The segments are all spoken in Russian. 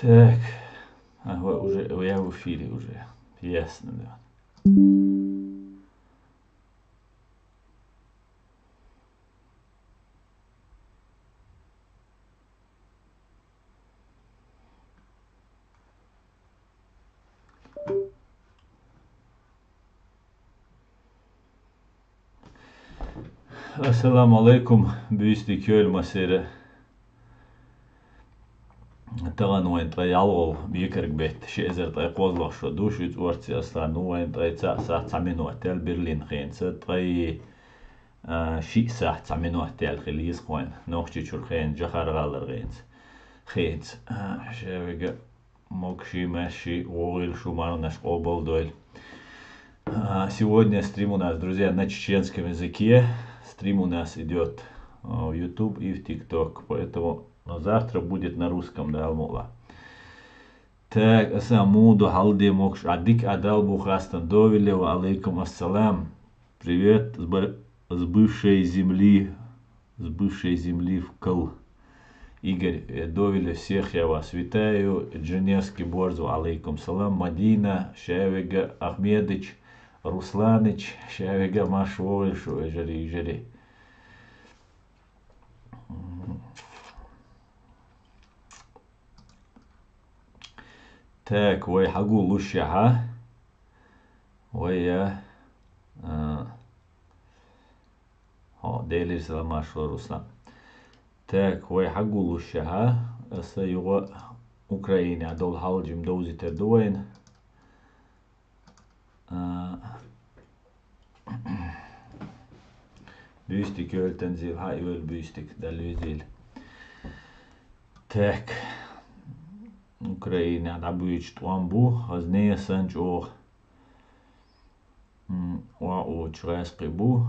Так, уже, я в эфире уже. Ясно, да. Assalamu alaikum, büyüstü köl masere. Tagan وين طي علو بيكرك بيت شيء زر طي قوض شو دوش يتورتي أصلا وين طي ساعة تعمين وقتال برلين خين طي شيء ساعة تعمين وقتال خليز خوين نوختي شو خين جخار غالر غين خين شاويقا مokши ماشي وغيل шо наш обал дойль. Сегодня стрим у нас, друзья, на чеченском языке. Стрим у нас идет в YouTube и в TikTok, поэтому завтра будет на русском, да, алмула. Так, асамуду халди мокш адик адал бухастан довилева алейкум ассалам. Привет с бывшей земли, в Кал. Игорь, довели всех я вас витаю. Дженевский борзу, алейкум салам. Мадина, Шавига, Ахмедыч, Русланыч, Шавига, Машвольшу, жри. Так, вой хагу лущаха. Вой я. Дейлер саламашу, Руслан. Так, вой хагу лущаха. Аса юга Украине. Адол халджим доузитер дуайн. Büyüstik öltenzil, ha öl büyüstik, dalvizil. Так, Украина, да büyüç tuambu, azneye sanç o. О чрайскибу.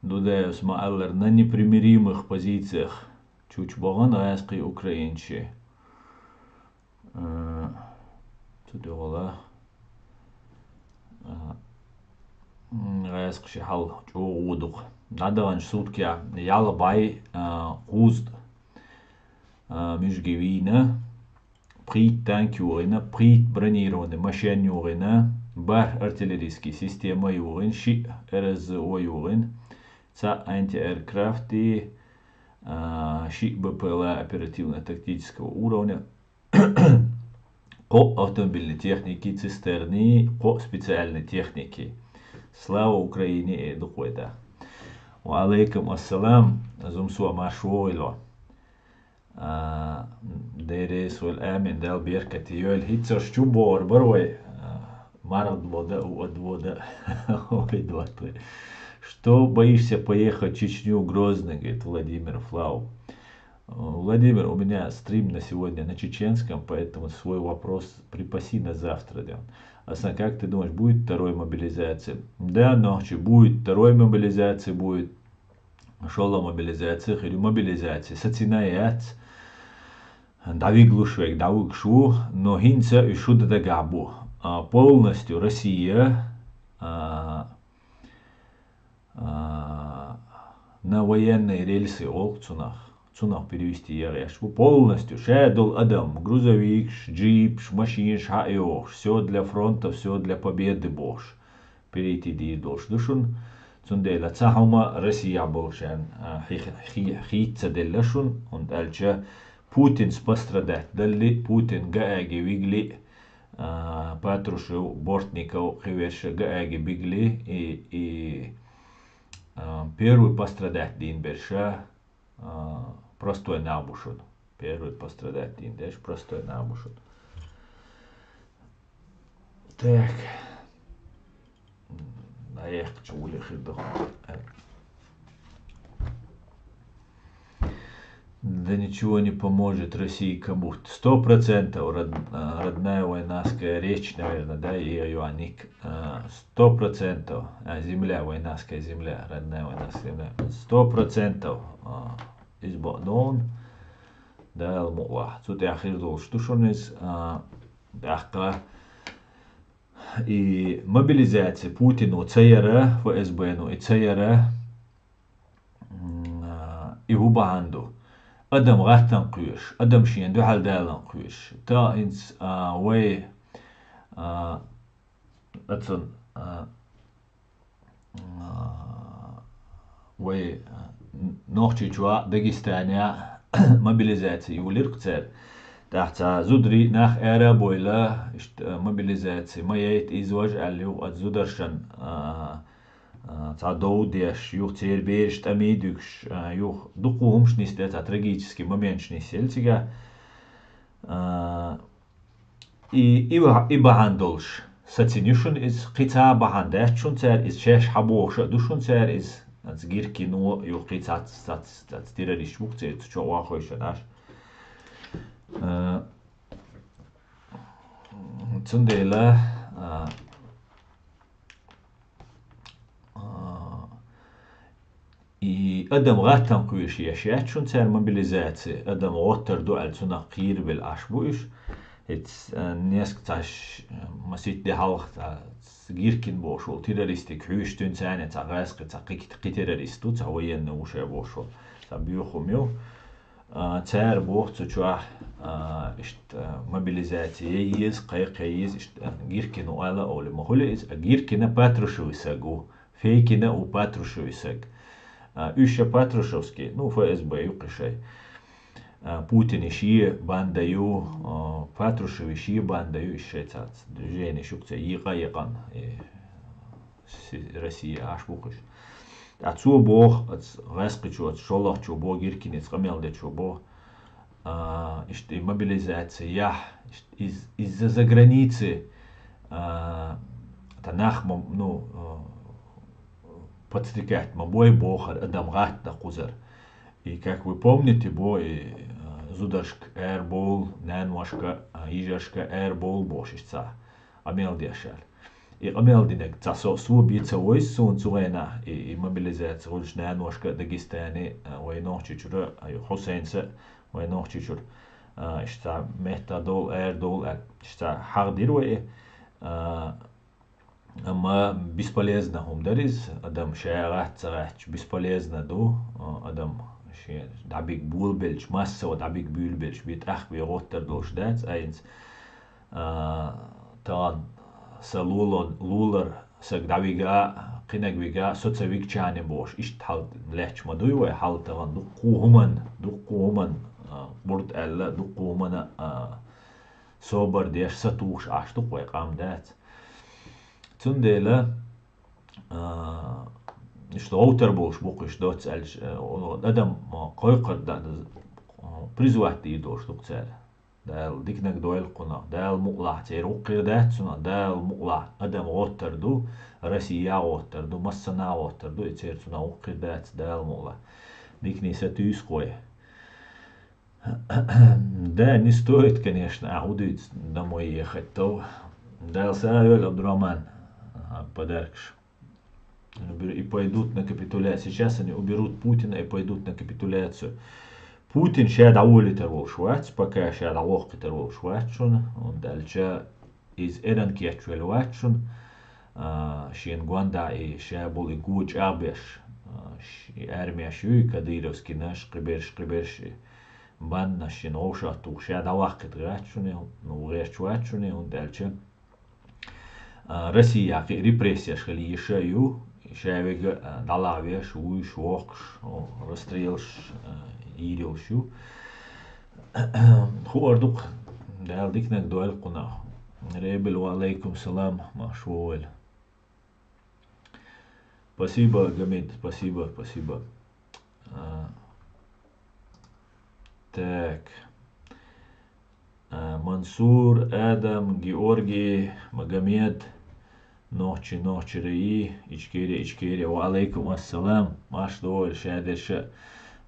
Дудеус мааллер на непримиримых позициях. Чуч баган райский украинчи. Тудола. Райск шихал чуудук. Надаван сутки ялабай густ. Мижгевина. Прит танкюрина, прит бронированный машинюрина. Бар артиллерийские системы юрин, щи РСЗО юрин. Ца антиаэркрафты, щи БПЛА оперативно-тактического уровня. Ко автомобильной техники, цистерны, ко специальной техники. Слава Украине и духойда. Ва алейкум ассалам, зумсуа машвойло. Дерес вал амин дал беркати йоль хитсо щубор барой. Марад вода вода. Ой, двадцать. Что боишься поехать в Чечню, Грозный, говорит Владимир Флау. Владимир, у меня стрим на сегодня на чеченском, поэтому свой вопрос припаси на завтра. Да. Асан, как ты думаешь, будет второй мобилизация? Да, ночью будет второй мобилизация, будет шола мобилизация, или мобилизация. Сацинаят, дави глушвек, дави кшу, но хинца и шуда дагабу. Полностью Россия на военные рельсы цунах перевести яряш. Полностью шедл адам, грузовик, джип, машин, шайош, все для фронта, все для победы бош. Перейти дидош душун. Цундела цахума Россия болшан хитца делашун, und alcha Путин пострадать. Дали Путин гаги вигли Патрушев, Бортников, Хиверша, гаги бигли и первый пострадать Дин Берша простой набушун. Первый пострадать Дин Берш простой набушун. Так. Наех чулих и дох. Да ничего не поможет России кому. 100% родная войнаская речь, наверное, да, и Иоанник. 100% земля, войнаская земля, родная войнаская земля. 100% избодон. Да, алмуа. Тут я хирдол штушонез. Дахка. И мобилизация Путину, ЦР, ФСБ, и ЦР, и Губанду. Adam غاتن قيش Adam شين دو حال دالن قيش تا إنس وي أتن وي نوختي جوا داغستانيا mobilisatie يوليرقتال تحت زودري ناخ إيرا بويلا mobilisatie ما ييت إزواج أليو أتزودرشن تا دوديش يوخ تير بيرش تأميدوكش يوخ دقوهمش نيستة تا трагический моментш нисельтига и бахандолш сатинюшун из قطع бахандачун цер из шеш хабош душун цер из гирки ну юх قطع террорист мук цер чо вахойш наш цундела أدم غاتن كويش يشيات شون تار موبيليزاتي أدم غوتر دو ألتونا قير بالأشبوش ات نيسك تاش مسيت دي حلق تا غيركن بوشو تيروريستيك حوش تون تاني تا غاسق تا قي تيروريستو تا وين نوشي بوشو تا بيوخو ميو تار بوخ تشوح اشت موبيليزاتي يز قيز اشت غيركن ولا أولي مهولي إز غيركن باتروشو يساقو فيكن و باتروشو يساق Юща Патрушевский, ну, ФСБ, юкашай. Путин ищи бандаю, Патрушев ищи бандаю, ищай цац. Движение шукца, яқан, Россия, аш бухаш. Отцу бог, от Гаскичу, от Шолохчу, бог, Гиркинец, Камелдечу, бог. И мобилизация, из-за границы, Танах, ну, подстрекать мобой бохар Адам гатта кузар. И как вы помните, бой зудашк эрбол, нанвашка, ижашка эрбол бошишца. Амелдешар. И амелдинек цасо су бица ойс сун цуэна и мобилизация ульш нанвашка Дагестане войнохчичура Хусейнса войнохчичур. Ишта метадол эрдол ишта хагдирве أما бесполезно هم دريز أدم شاعات صراحة بسполезно دو أدم شيء دعبيك بول بلش ماسة ودعبيك بول بلش بيتأخ بيغوتر دوش دات أينس تان سلولون لولر سك دعبيقا قينك بيقا سوتسويك جاني بوش إشت حال لحش مدوي وي حال تغن دقو همن برد ألا دقو همن صوبر ديش ستوش عشتق ويقام دات تنديلا что outerboш букиш доц эльш адам койкар да призвать и дош дукцер дал дикнак дойл куна дал мула цер укир датсуна дал мула адам outerду Россия outerdu массана outerdu и церцуна укир дат дал мула дикни сатюс кой да не стоит конечно аудить домой ехать то дал Савель Абдурахман подаркш. И пойдут на капитуляцию. Сейчас они уберут Путина и пойдут на капитуляцию. Путин шад аули тервол швац, пока шад ауохки тервол швачун, он дальше из Эран кечвел вачун, шин Гуанда и шабул и гуч абеш, армия шуй кадыровский наш шкриберш банна шин оушату шад ауохки тервачун, ну решвачун, он дальше Россия репрессия шли еще шавега далаве шуй шокш расстрелш ирилшу хуардук далдик нак дуэл куна ребел ва алейкум салам машуэль. Спасибо, Гамид, спасибо. Так. Мансур, Адам, Георгий, Магомед, ночи раи, ичкери, ва алейкум ассалам, маш дуэль, шадерша.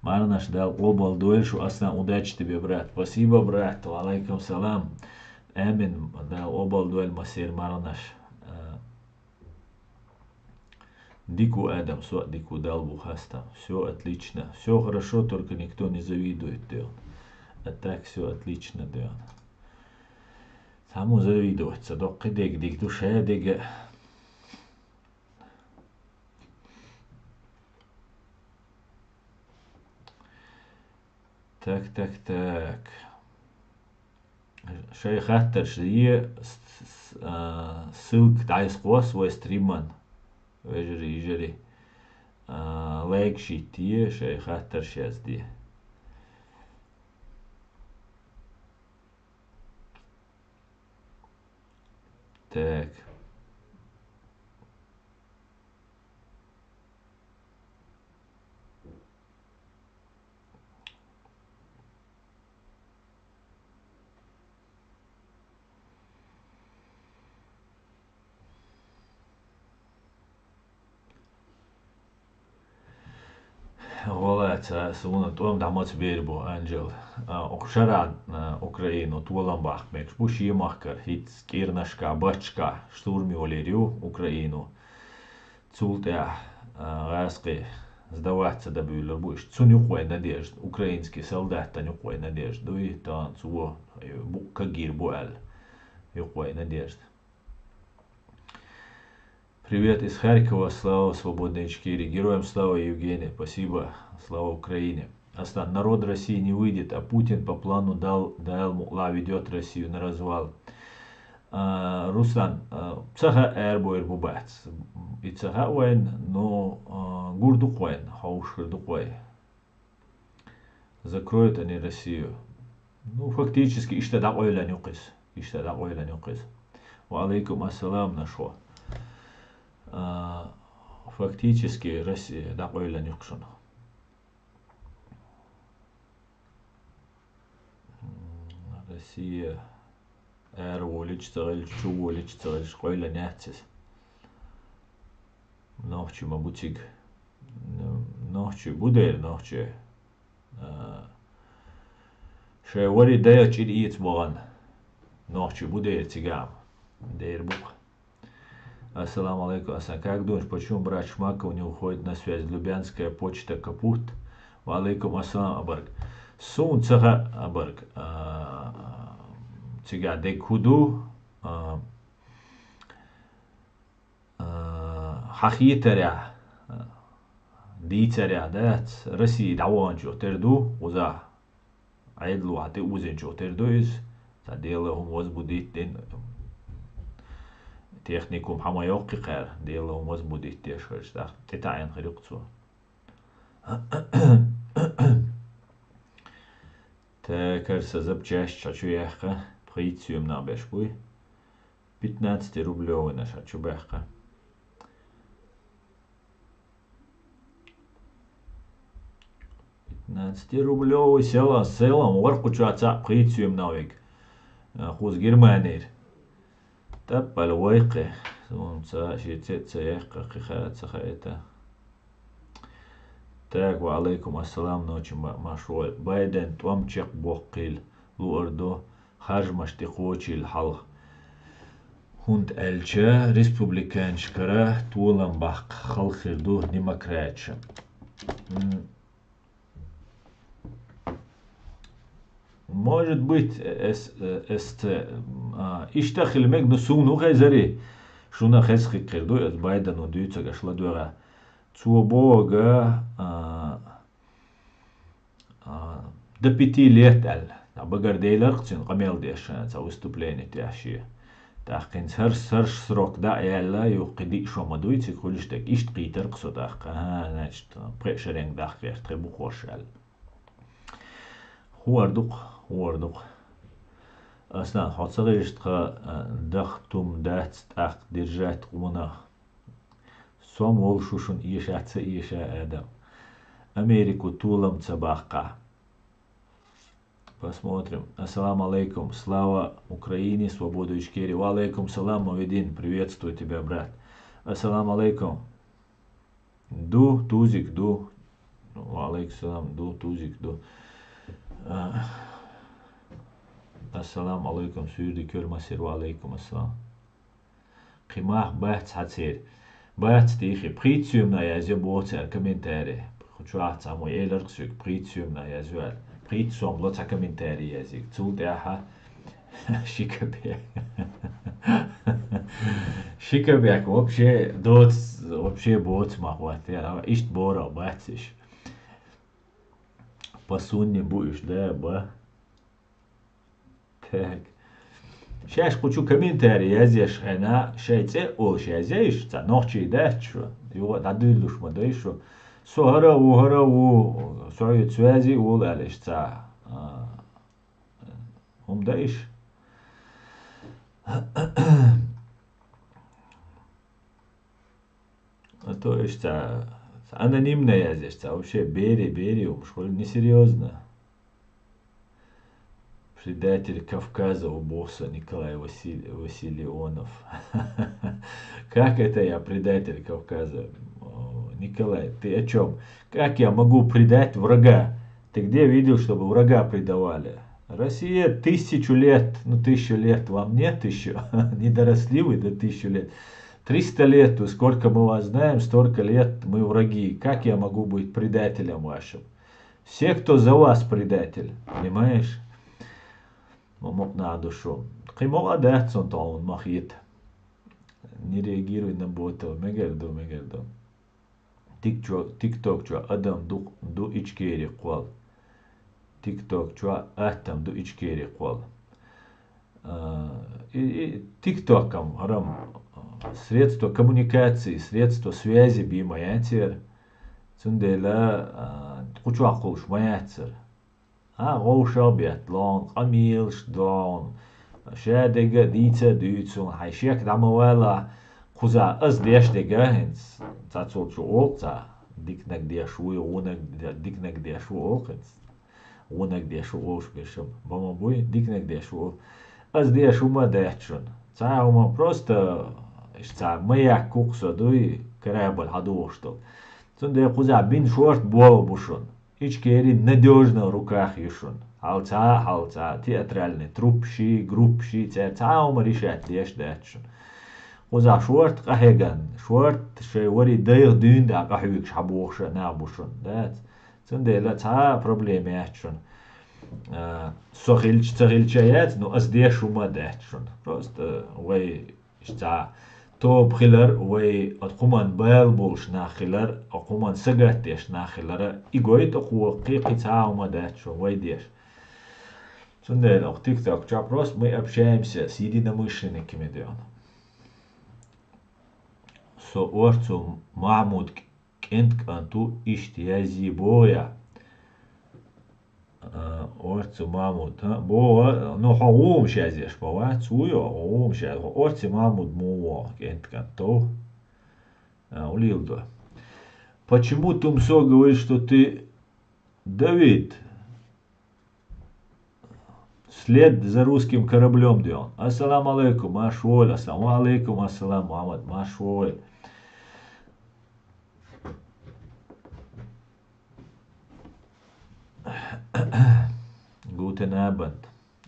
Марнаш дал обал дуэльшу, асна удачи тебе, брат. Спасибо, брат, ва алейкум салам. Амин, дал обал дуэль масир Марнаш. Дику Адам, дику дал бухаста. Все отлично, все хорошо, только никто не завидует, Деон. А так все отлично, Деон. Само завидоваться, доки дик душе дига. Так. Шей хаттер шие ссылк дайс қос вой стриман. Вежери. Лайк шитие шей хаттер шезди. Так. Голеца суна том дамоц бербо Анжел. Окшарад Украину туламбах мекш бушимахка хит кирнашка бачка штурми олерю Украину. Цултя раски сдаваться до бюллер будешь. Цунюкой надежд. Украинский солдат танюкой надежд. Дуй танцуо кагир буэль. Юкой надежд. Привет из Харькова, слава свободной Ичкерии. Героям слава, Евгений, спасибо, слава Украине. Народ России не выйдет, а Путин по плану Дал-Мукла ведет Россию на развал. Руслан, цаха эрбо эрбубац. И цаха уэн, но гурдукуэн, хаушкурдукуэй. Закроют они Россию. Ну, фактически, иштада ойла нюкис. Ва алейкум ассалам нашо. Фактически Россия дақойла нюкшон. Россия воличтағыл, воличтағыл, қойла нәтсіз. Нохчу мабутиг. Нохчу будер, нохчу. Шевари дая чириец болған. Нохчу будер тигам. Дейр бух. Ассаламу алейкум. Как думаешь, почему брат Шмаков не уходит на связь? Лубянская почта капут. Ва алейкум ассалам абарг. Сун цаха абарг. Тига декуду. Хахитаря. Дитаря. Да. России даван чо терду. Уза. Айдлу ати узен чо терду из. Задела хум возбудит ден. Техникум хамайоқи қар дело возбудит тешхаш да тетаен хрюкцу. Такер сазапчаш чачуяха прицюм на бешбуй 15 рублёвый наш чубяха. $15 селам ورقучаца прицюм навик. Хуз Германир. Таппал войқи, сумца шитеца яққа қиқаца хайта. Так, ва алейкум ассалам ночи машуай. Байден туамчақ боққил луардо хажмашти қочил хал. Хунд әлчі республиканчикара туылан бақ халқирду демократча. Может быть, иштахил мегну суну хайзари. Шуна хесхи кирду от Байдену дюйца гашла дура. Цуобога до 5 лет аль. А багардейлер кцин камел дешан за выступление тяши. Тахкин сар срок да яла юқиди шома дуйци хулиштек ишт қитер қсудах. Значит, прешеренг дах вер требу хошал. Хуардук. Аслан хацагыштқа дахтум дәт ақ держать умына. Сом ол шушун иша адам. Америку тулам цабахка. Посмотрим. Ассаламу алейкум. Слава Украине, свободу Ичкерии. Ва алейкум салам, Мавидин. Приветствую тебя, брат. Ассаламу алейкум. Тузик. Ва алейкум салам. Тузик. Ассаламу алейкум. Сүйірді көрмасер. Ва алейкум ассалам. Қимах бәтс хатсер. Бәтс дейхи. Прицюмна язы боцер комментарий. Хочуаца мой элерксюк. Прицюмна язуал. Прицюм лоца комментарий язык. Цултяха. Шикабек. Шикабек. Вообще боц махват. Ишт бора бәтсиш. Пасунни будешь, да, ба. Так. Сейчас хочу комментарий язешь, она шейце олш язешь, та ночи дачу. Его дадылуш мадейшу. Сохара у, сой связи ул алиш та. Умдаиш. То есть анонимно язешь, вообще бери, школе несерьезно. Предатель Кавказа у босса Николай Васильонов. Как это я предатель Кавказа? Николай, ты о чем? Как я могу предать врага? Ты где видел, чтобы врага предавали? Россия 1000 лет, 1000 лет вам нет еще, не доросли вы до 1000 лет. 300 лет, сколько мы вас знаем, столько лет мы враги. Как я могу быть предателем вашим? Все, кто за вас предатель, понимаешь? Мог на душу. Кимова да, он махит. Не реагируй на ботов. Мегарду. TikTok чё адам ду ичкери квал. TikTok чё атам ду ичкери квал. TikTokом арам средство коммуникации, средство связи бимаятер. Цундела кучуакулш маятер. غوشة بيطلون قميل شدون شادقة ديتا دوتسون حيشيك دعموالا قزا از ديش دقا هنس تاتسول شو اوقتا ديكنك ديشوي ديكنك ديشو اوقنس ونك ديشو اوش بيشم بما بوي ديكنك ديشو از ديشو ما ديشون هما просто مياك كوكسو دوي كرابل هدوشتو цунде قزا بين شورت بول بوشون Ичкери надежно в руках ешун. Халца, театральный трупши, группши, цаума решать леш датшун. Оза шорт кахеган, шорт шевори дайр дюн да кахвик шабоша набушун. Дат. Цундела проблемы ячун. Сохильчаят, но аздешума датшун. Просто вай تو بخيلر وي أتقومان بال بولش ناخيلر أتقومان سجات ديش ناخيلر إيجويت أقوى قيقي تعاوما دات شو وي ديش سندل أو تيك توك جابروس мы общаемся с единомышленниками ديون سو أورتو معمود كنت أنتو إشتيازي بويا أورتو معمود بوا نو مش ازيش بوا تسويو مش أورتو معمود مو كنت كنتو улилдо. Почему Тумсо говорит, что ты Давид? След за русским кораблем, Дион. Ассаламу алейкум, машоль, ассаламу алейкум, ассалам, Мухаммад, машоль. Guten Abend.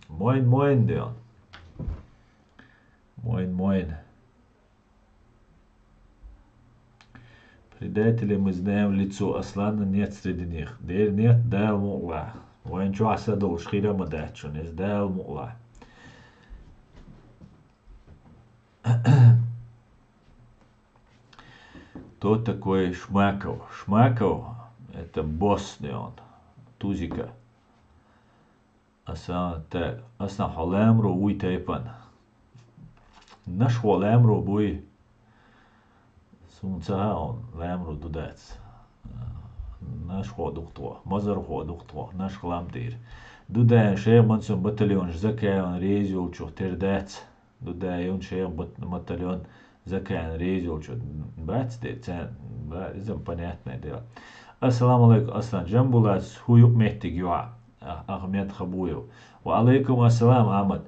Moin, Dion. Moin. Предателей мы знаем в лицо, Аслана нет среди них. Дер нет, дал мула. Воинчу асадул, шхира мадачу, не сдал мула. Кто такой Шмаков? Шмаков — это босс, Дион. Тузика. Aslan halamro ui taipan. Nash halamro bui. Sunca on lamro dudats. Nash hoduktua. Mazar hoduktua. Nash halamtir. Dudayan share mansun batalyon zakayan rezul chu terdats. Dudayan share batalyon zakayan rezul chu bats de sen. Izam понятное дело. Ассаламу алейкум, Аслан Джамбулац, хуюк мехтиг юа. Ахмед Хабуев. Ва алейкум ассалам, Ахмад.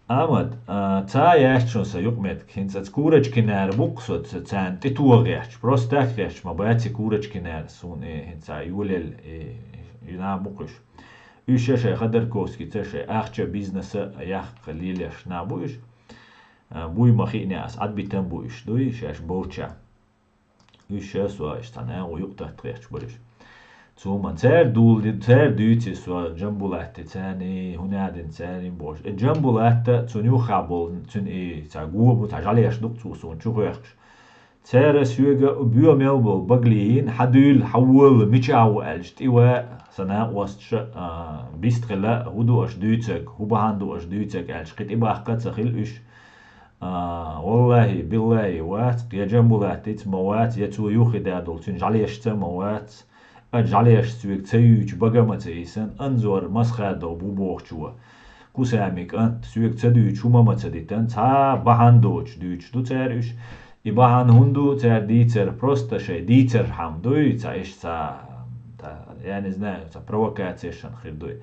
Ахмад, та яшчунса юкмет, хинцац курочки нэр буксот, цан ты туагяч, просто так яч, мабати курочки нэр, сун хинца юлел юна букуш. Üşeşe Khadarkovski teşe ahça biznesa yak lileş na bu iş. Bu mahine as ad biten bu iş. Du iş yaş boğça. Üşe so işte ne o yok da tıkyaç bu iş. ثم تر دوتي سو جنبولات تاني هنادن تاني بوش الجنبولات تنيو خابل تن اي تا غوبو تا جاليش دوك تو سون چوغيرش تارة سويقة بيوميل بول بقليين حدول حول ميشاو ألجت إيواء سنة وستش بيستغلا هدو أش دويتك هو بهاندو أش دويتك ألج قيت إبا أحقات سخيل إش والله بالله وات يا جنبولات تيت موات يتو يوخي دادول تنجعليش تموات أجعليش سويق تيوش بقامة إيسان أنزور مسخادو بوبوخشوا كوساميك أنت سويق تدويش وماما تديتن تا بهاندوش دويش دو تاريش إباهان هندو تار ديتر بروستا شيء ديتر حمدوي تا إيش تا يعني زنا تا بروكاتيشن خيردوي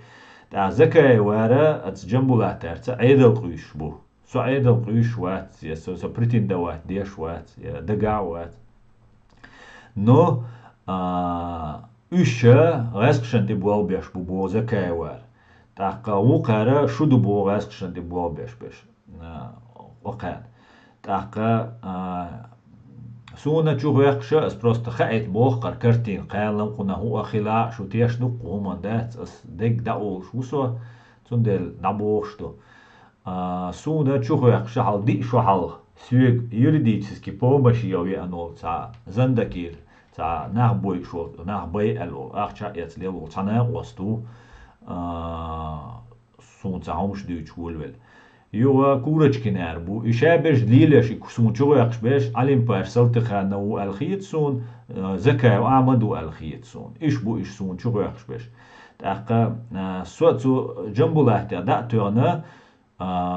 تا زكاي وارا أتس جنبولات تار تا عيدل قويش بو سو عيدل قويش وات يا سو بريتين دوات ديش وات يا دقا وات نو إيشا غاسقشن تبوال بيش بو زكاي وار تاقا وقارا شدو بو غاسقشن تبوال بيش وقان تاقا سونا تشوف يقشا اس بروست خايت بوخر كرتين قالن قنا هو خلا شو تيش دق هما دات اس دق داول شو سو تندل نابوشتو سونا تشوف يقشا حال دي شو حال سويق юридически помощи يوي انو تا زندكير تا نخبوي شو نخبوي الو اخشا يتلو تانا وستو سون تا همش ديش ولول يوا كورتشكين أربو إشابش دليلش يكسون شو يقشبش علم بارسل تخانة والخيتسون زكاة وعمدو الخيتسون إيش بو إيش سون شو يقشبش تاقا سوتو جنبو لحتى دعتو أنا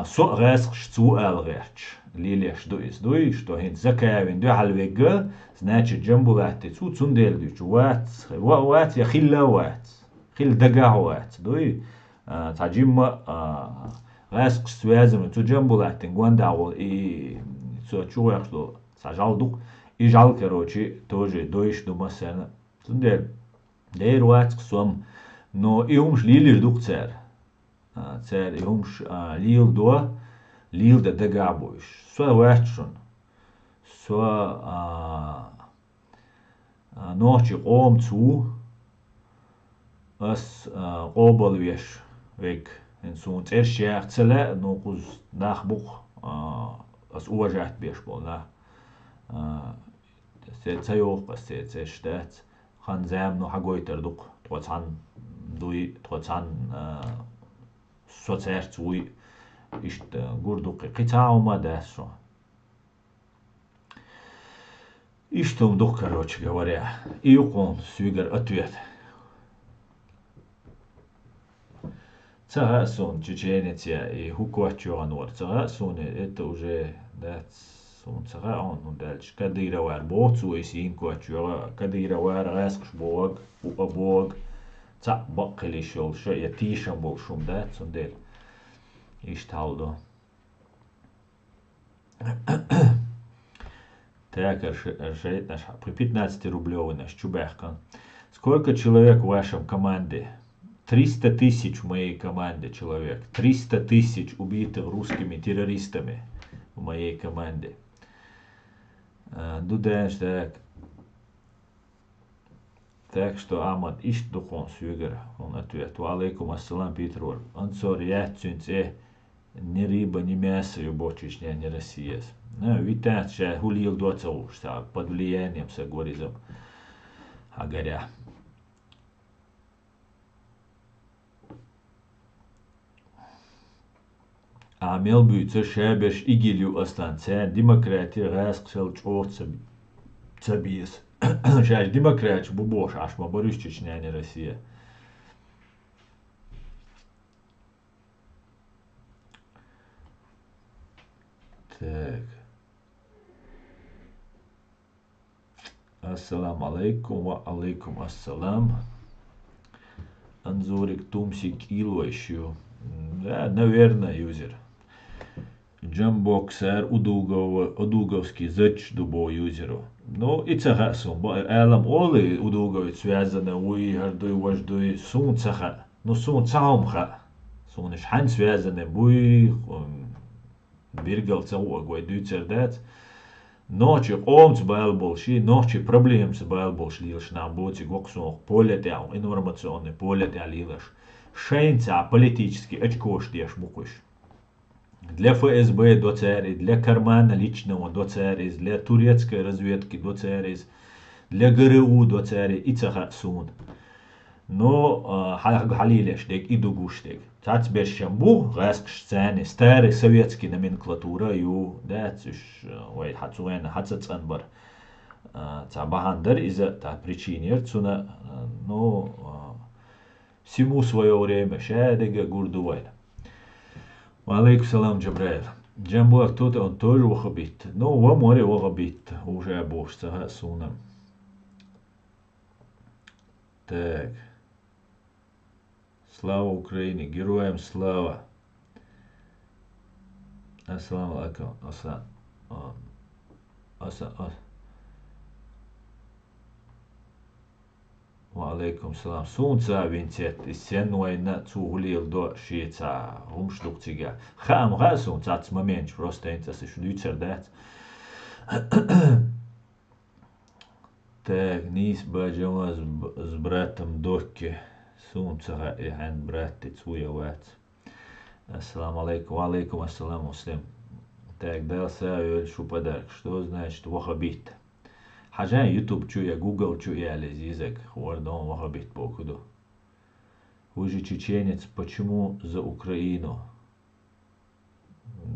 سو غاسق شتو الغيرش ليلش دو إس دو إيش دو هين زكاة وين دو حلويقة سناتش جنبو لحتى تو تندل دوش وات يا خلا وات خل دقا وات دوي تعجيم غاسق سوازم تو جنبو لحتن гвандавол и со чувак что сажалдук и жал короче тоже доиш дома сена тунде дер ватск сом но и умш лилир дук цер и умш лил до лил да дагабоиш со ватшон со ночи qom zu as qobol веш век ان سون ترشيخ تلا نوقز نخبق as уважать беш бол на تيوخ بس تشتات خان زام نو حقويتر دوق توتان دوي توتان سوتسرت وي إشت قردوق قطعة ما داسو إشتم دوق كروش جواريا إيقون سويجر أتويت تغاسون جيجينيتيا и хукуачуанор тغاسون это уже да сон тغаон ну дальше кадыра вар боцу и син куачуа кадыра вар расхш бог бог та бакли шол шо я тишам бол шум да сон дел ишталдо так жить наш при 15 рублёвый наш чубахкан. Сколько человек в вашем команде? 300 тысяч в моей команде человек. 300 тысяч убитых русскими террористами в моей команде. Дудаш так. Так что Амад ишт духон сюгер. Он ответ. Алейкум ассалам Питрор. Ансор ятчунце. Ни рыба, ни мясо, любовь Чечня, ни Россия. Ну, витать, что хулил доцел, что под влиянием сагоризм Агаря. عامل بيوت شابش إجيليو أصلاً سان ديمقراطي غاسق شل جورت تبيس شاش ديمقراطي بوبوش عش ما بريش تشنياني روسيا так السلام عليكم وعليكم السلام Анзорик Тумсик Илващу. Да, наверное, юзер. Джамбоксер удуговский зач дубо юзеру. Но и цахасум, элам олы удуговит связаны уйгардуй вождуй сун цаха. Но сун цаумха. Сун ишхан связаны буй биргал цау агвайдуй цердат. Ночи омц байлболши, ночи проблем с байлболш лилш на боти гоксох поле тяу, информационный поле тя лилаш. Шейнца политически очкош тяж букуш. для ФСБ доцерить, для кармана личного доцерить, для турецкой разведки доцерить, для ГРУ доцерить и цаха сун. Но халилештег и дугуштег. Тац бершамбу гаск сцены старый советский номенклатура ю да цуш ой хацуена хацацанбар цабахандер из-за та причине цуна но всему свое время шадега гурдувайна. Валейкум салам Джабраил. Джамбуак кто-то он тоже вахабит. Ну, во море вахабит. Уже бог сага сунам. Так. Слава Украине. Героям слава. Ассаламу алейкум. Валейкум салам. Сунца винцет. Сен война цугулил до шица. Умштукцига. Хам гасун цац момент. Просто инцас шлюцер дат. Так, низ баджама с братом Докки. Сунца и хан браты цуеват. Ассаламу алейкум. Валейкум ассалам муслим. Так, дал шу подарок. Что значит вахабит? حاجة يوتيوب شو يا جوجل شو يا лезизек вардон вахабит покуду. Вы же чеченец, почему за Украину?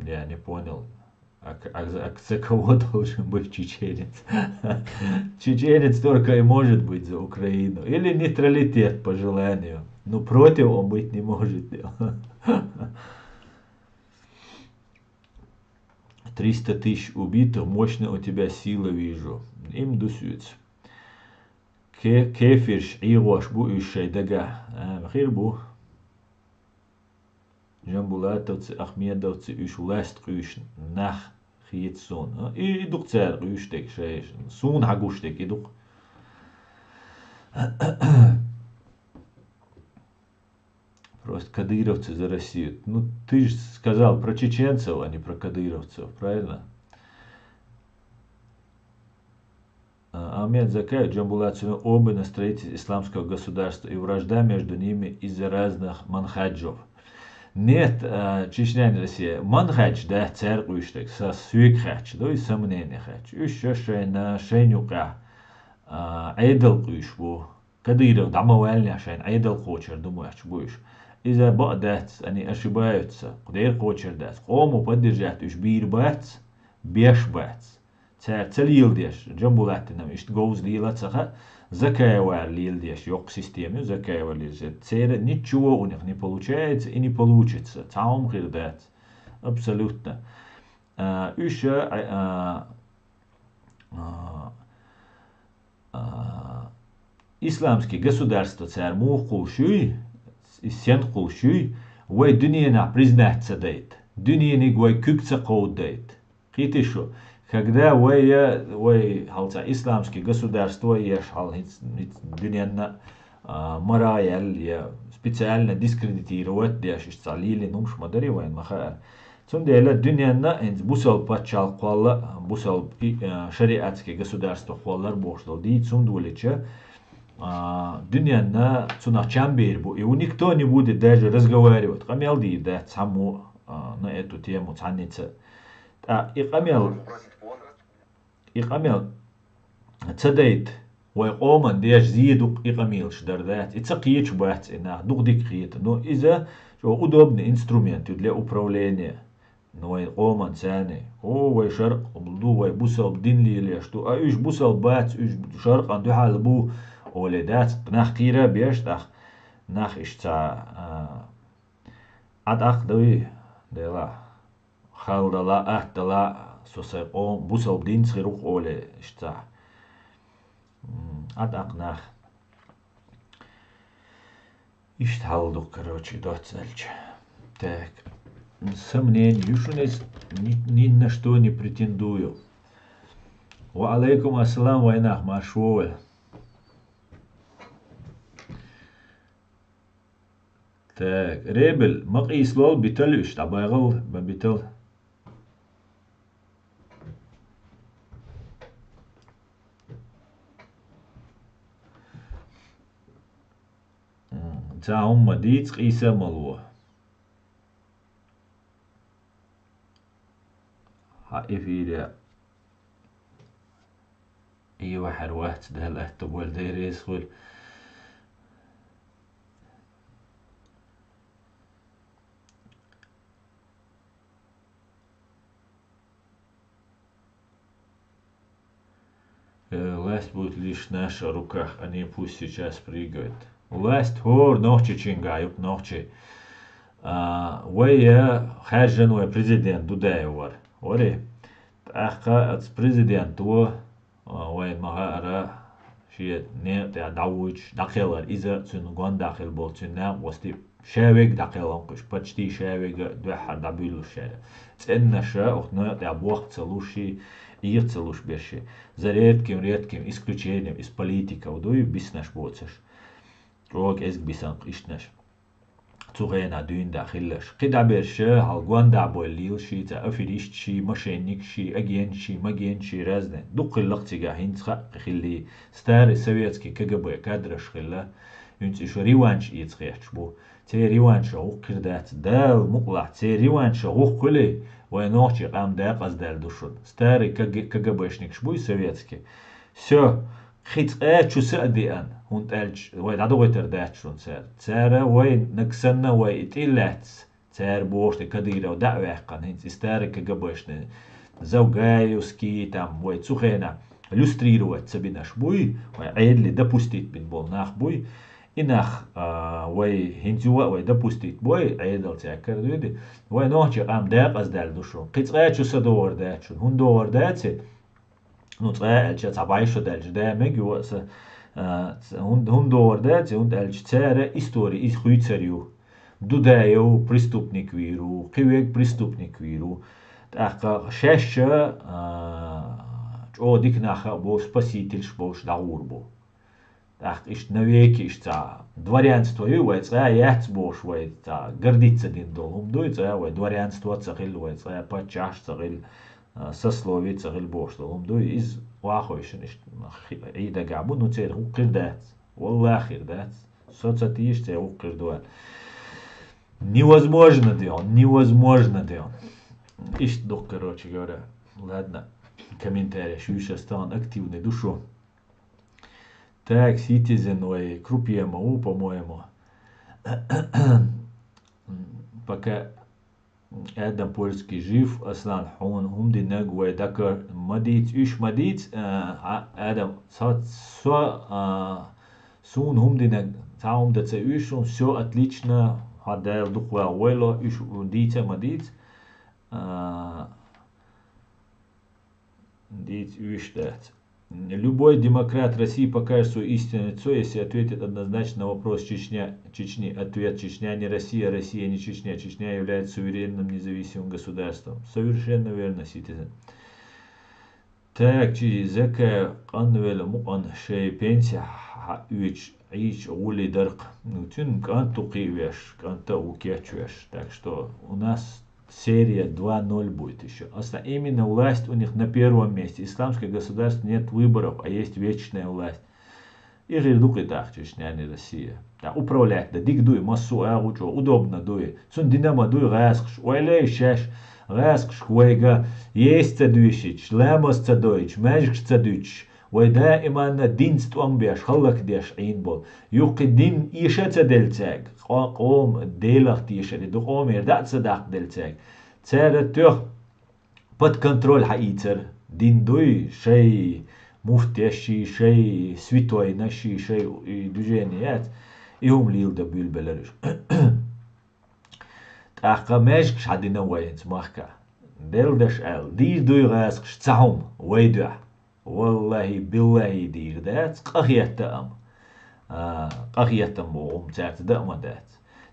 Я не понял. А за кого должен быть чеченец? Чеченец только и может быть за Украину. Или нейтралитет по желанию. Но против он быть не может. 300 тысяч убитых, мощно у тебя сила вижу. Им дусюц. Кефирш игош бу ишей дага. Хир бу. Жамбулатовцы, ахмедовцы, иш власть иш нах хит сон. И дук цер иштек шейш. Сун хагуштек и дук. Просто кадыровцы за Россию. Ну, ты же сказал про чеченцев, а не про кадыровцев, правильно? Ахмед Закаев, Джамбулацию оба на строительстве исламского государства и вражда между ними из-за разных манхаджов. Нет, Чечня не Россия. Манхадж, да, церковь, штек, со свикхач, да, и сомнение хач. Еще шейна шейнюка. Айдал куйшбу. Кадыров, дамовальня шейн, айдал хочер, думаешь, будешь. إذا بقدت أني أشبايتس قدير قوتشر دات قومو بدرجات إش بير بات بيش بات تليل ديش جنبو لاتنا إشت جوز ليلة سخا زكايا وار ليل ديش يوق سيستيمي زكايا وار ليل تسير ничего у них не получается и не получится таум хир дат абсолютно еще исламские государства царь мухушуй сен хулшуй, вой дуньяна признать цадает. Дуньяни гой кюкца коудает. Хитишу, когда вой халца исламские государства еш хал дуньяна мараял я специально дискредитировать деш исцалили нумш мадари вайн махар. Цун деля дуньяна инс бусал пачал квалла бусал шариатские государства кваллар боштал ди цун дулича дуньяна цунахчан бербу, и у никто не будет даже разговаривать. Камелди, да, саму на эту тему цанится. И камел цадейт, вай оман деш зидук и камил шдардат. И цакиеч бат, инах дух дикхит. Но из-за удобный инструмент для управления. Но и оман цаны. О, вай шарк, облду, вай бусал бдин ли что. А уж бусал бат, уж шарк анду халбу. ولدات نخ كيرا بيشتخ نخ اشتا أدخ دوي دلا خال دلا دلا سوسي قوم بوسل بدين سخيروق أولي اشتا أدخ نخ اشتهالدو короче доцельч. Так, сомнений, ни на что не претендую. Ва алейкум ассалам вайнах машвове. Так, ребель, мaqis lol bitel üç tabayğıl ve bitel. Цаум мадиц қиса малуа. إفيريا إيوه حروات ده الأهتبول ديريس خل Last будет лишь наша руках, они пусть сейчас прыгают. Last هور نوچي چينگايوك نوچي. ويا خارجن ويا بريزيدنت دودايور. وري تأخا اتس بريزيدنت وين مغارا شيء نيت دعوج داخل إذا تنقون داخل بولتنا وستي شاويك داخل أنقش почти شاويك دوحة دبيلو شارع. تأنى شا وخنا دعوق تلوشي يتسلوش بيشي за редким исключением из политиков дой биснаш боцеш рог эск бисанк иштнаш цугена дюн дахиллаш قد برشا هالقوان دعبو الليل شي تأفريشت شي مشينيك شي أجين شي مجين شي رازن دوق اللقتي قاهين تخق خلي ستار سويتسكي كجبو كادرش خلا ينتي شو ريوانش يتخيحش بو تي ريوانش هو قردات دال مقلع تي ريوانش هو كله وينوحчи قام داق از دال دушун старый КГБшник шбуй советский все خيت شو سأديان هون تالج وين عدو ويتر داتشون سار وين نكسنا ويتيلات سار بوش كديرة ودعوة قن هنت starый КГБшный زوجايوسكي там وين سخينا люстрировать سبينا شبوي وعيد لي допустить بين بول ناخ بوي إنخ وي هنتوا وي допустить بوي عيدل تأكر دويدي وي نوحчи قام داق از دال دوشون قيت شو سدور داتشون هون دور داتي نو تقاعد تعبايشو دالج دامج وقس هون دور داتي هون دالج تارة истории из хуйцарю дудаю преступник виру قويك преступник виру تأخا شاشة о дик наха бо спаситель шбош даур бо ах иш навеки иш та дворянство ювай ца яц бош вай та гордиться дин долум дуй ца вай дворянство цахил вай ца пачаш цахил сословие цахил бош долум дуй из вахойшин иш ида габу ну цер хукирдат والله خيردات соцатиш ца хукирдуа невозможно Дион иш дух короче говоря ладно комментарий шуша стан активный душу Так, Citizen, ой, крупье МАУ, по-моему. Пока Адам Польский жив, Аслан Хун, Хумдинаг, ой, Дакар, Мадиц, Мадиц, Адам, Сун, Хумдинаг, Таум, Даца, он все отлично, Хадайл, Духва, Уэло, Дица, Мадиц, Диц, Дать. Любой демократ России покажет свое истинное лицо, если ответит однозначно на вопрос Чечни. Ответ: Чечня не Россия, Россия не Чечня. Чечня является суверенным независимым государством. Совершенно верно, Citizen. Так, зэка анвел муан шей пенсия уич ич ули дарк. Ну тюн кан тукивеш, кан таукячвеш. Так что у нас серия 2.0 будет еще. Именно власть у них на первом месте. Исламское государство нет выборов, а есть вечная власть. И же духи так, Чечня не Россия. Да, управлять, да дик дуй, массу, агучо, удобно дуй. Сун динамо дуй, гаскш, уайлей шаш, гаскш, хуайга, есть цадуйшич, лемос цадуйч, мэжкш цадуйч. ودائما دينست أمبيش خلق ديش عين بول يوقي دين إيشة دلتاك قوم ديلخ تيشة دو قوم يردات صداق دلتاك تسارة توخ بد كنترول حقيتر دين دوي شي مفتشي شي سويتوي نشي شي دوجينيات يهم ليل دبيل بلرش تاقا ماشكش حدينا وين تماخكا ديل دش ال دي دوي غاسكش تسعهم ويدوح والله بالله دير دات قخيت أم قخيت أم بوم تاعت دأم دات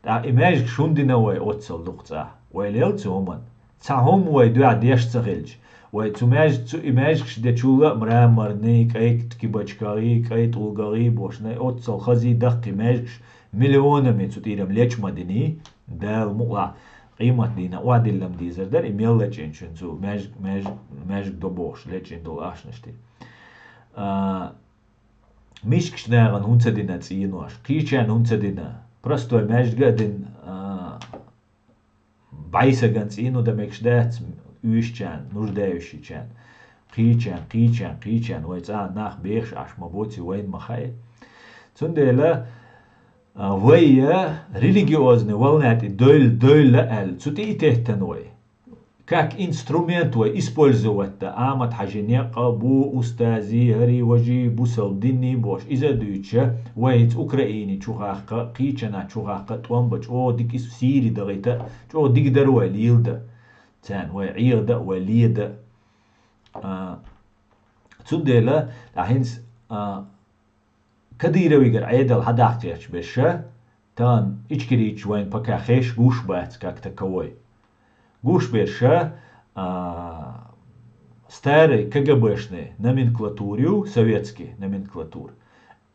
تا إيماجك شون دي نوي أوتصل دقتا ويليل تومن تاهم ويدوع ديش تغلج ويتماج تو إيماجك شدي تشولا مرامرني كايك تكيباتشكاري كايت أولغاري بوشناي أوتصل خزي دق إيماجك مليون من تطيرم ليش مدني دال مقلع قيمة دينا وعدي لم ديزر در إيميل لجين شنزو ماجك دوبوش لجين دول آشنشتي ميشكش ناغن هونسا دينا تسينوش كيشان هونسا دينا простой ماجك قادن بايسا غان تسينو دا ميكش دات уищан, нуждающийчан. Қичан, вайца нах беш аш маботи вайн махай. Цундела вая религиозный волнати дойль эл, цути итехтан вай. Как инструмент использовать амат хажине бу устази хари важи бусал динни бош иза дюча вайц украини чухаха қичана чухаха туамбач о дик ис сири дагайта о дик дарва лилда тан вай عيدا وليدا цундела ахинс كديرة ويجر عيدا الحداقتيش بشا تان إشكريش وين بكا خيش قوش بات كاك تكوي قوش بيرشا старый КГБшный номенклатурю, советский номенклатур.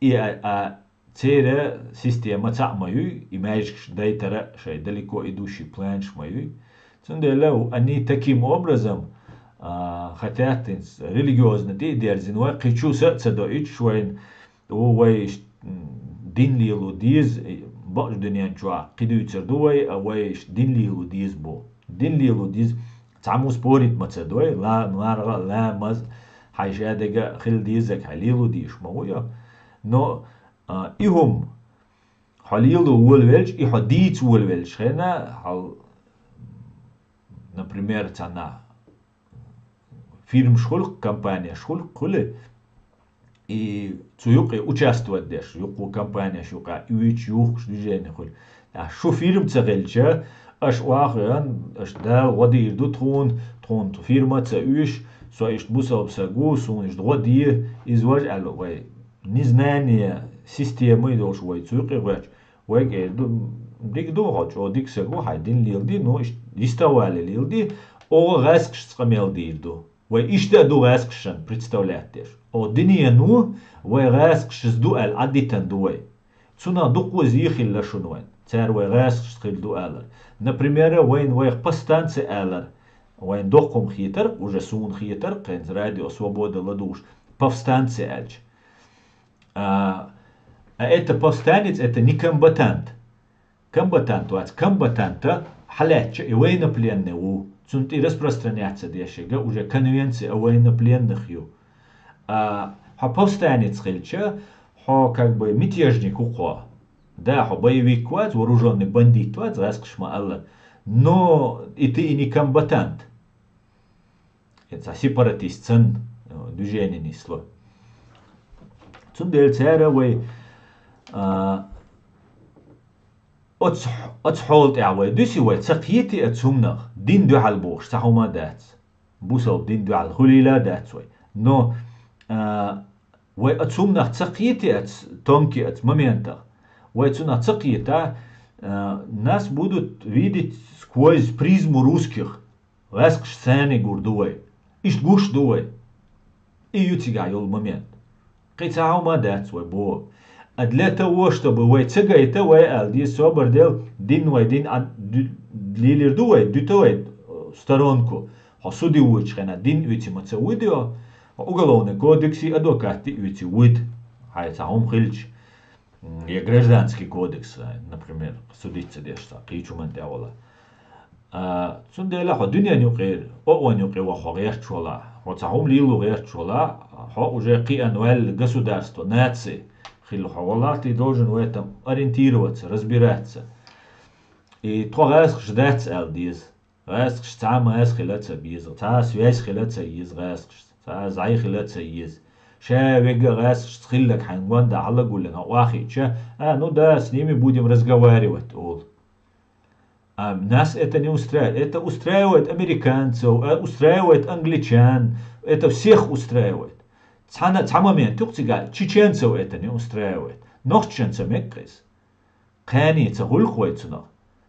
И цере система цамаю, имеешь дейтера, шей далеко идущий план шмаю. Цунделау, они таким образом хотят религиозно ты дерзин, вай кичу сердце доить, швайн, вай дин лилу диз, баш дуньян чуа, кидуйцер дуай, а вай дин лилу диз бо. دين ليلو ديز تعمو سبوريت متسدوي لا نارغا لا مز حيشادقا خل ديزك حليلو ديش مويا نو إهم حليلو ولويلج إحو ديت ولويلج خينا حل например تانا فيلم شخلق компания شخلق كله и цуюк участвовать деш юку компания шука юич юх движение хол шо фильм цагелча Аш واقعا اش دا ودي دو تون فيرما تساويش سو ايش بوسا بساقو سو ايش دغدي ازواج على وي نزنانية سيستيما يدوش وي تسوقي واج وي ديك دو غاج او ديك ساقو حيدين ليلدي نو ايش يستوالي ليلدي او غاسكش تسقميل ديردو وي ايش دا دو غاسكشن представляешь او دنيا نو وي غاسكش سدوال عديتن دوي цуна дуку зихил лашунвайн цар вай غاسكش تخيل دو алар Например, вайн по станции Эллар, вайн доком хитер, уже сун хитер, кенз радио свобода ладуш, повстанцы Эльч. Это повстанец, это не комбатант. Комбатант, комбатанта, халятча и военнопленный у. Цунт и распространяться дешега, уже конвенции о военнопленных ю. А повстанец хильча, как бы мятежник ухо. Да, боевик квад, вооруженный бандит квад, раскшма Аллах. Но и ты и не комбатант. Это сепаратист, цен движение несло. Цундель цера вей отсхолт явей дуси вей цакьети отсумнах дин дуал бош сахума дац. Бусал дин дуал хулила дац вей. Но вей отсумнах цакьети отс тонки отс моментах. Вайцуна цакиета нас будут видеть сквозь призму русских. Ласк сцены гурдуай. Ишт гуш дуай. И ютига йол момент. Кайцау мадат свой бо. А для того, чтобы вай цега это вай алди собардел дин вай дин лилир дуай дютуай сторонку. Хасуди уичхена дин ути маца видео. Уголовный кодекс и адвокаты ути вид. Хайцаум хильч. И гражданский кодекс, например, судиться дешта, кичуман теола. Цундела хо дунья нюкер, о нюкер вахо герчола, хо цахум лилу герчола, хо уже киануэль государство, нации, хил хавала, ты должен в этом ориентироваться, разбираться. И то гаск ждать алдиз, гаск штама гаск хилаться биз, та связь хилаться из гаск, та зай хилаться из. Ша вега гас схиллак хангван да алла гулена уахи ча ну да с ними будем разговаривать ол. А нас это не устраивает. Это устраивает американцев, устраивает англичан, это всех устраивает. Цамамент тухцига чеченцев это не устраивает. Нохченцев меккис. Кани цагулхвайцуна.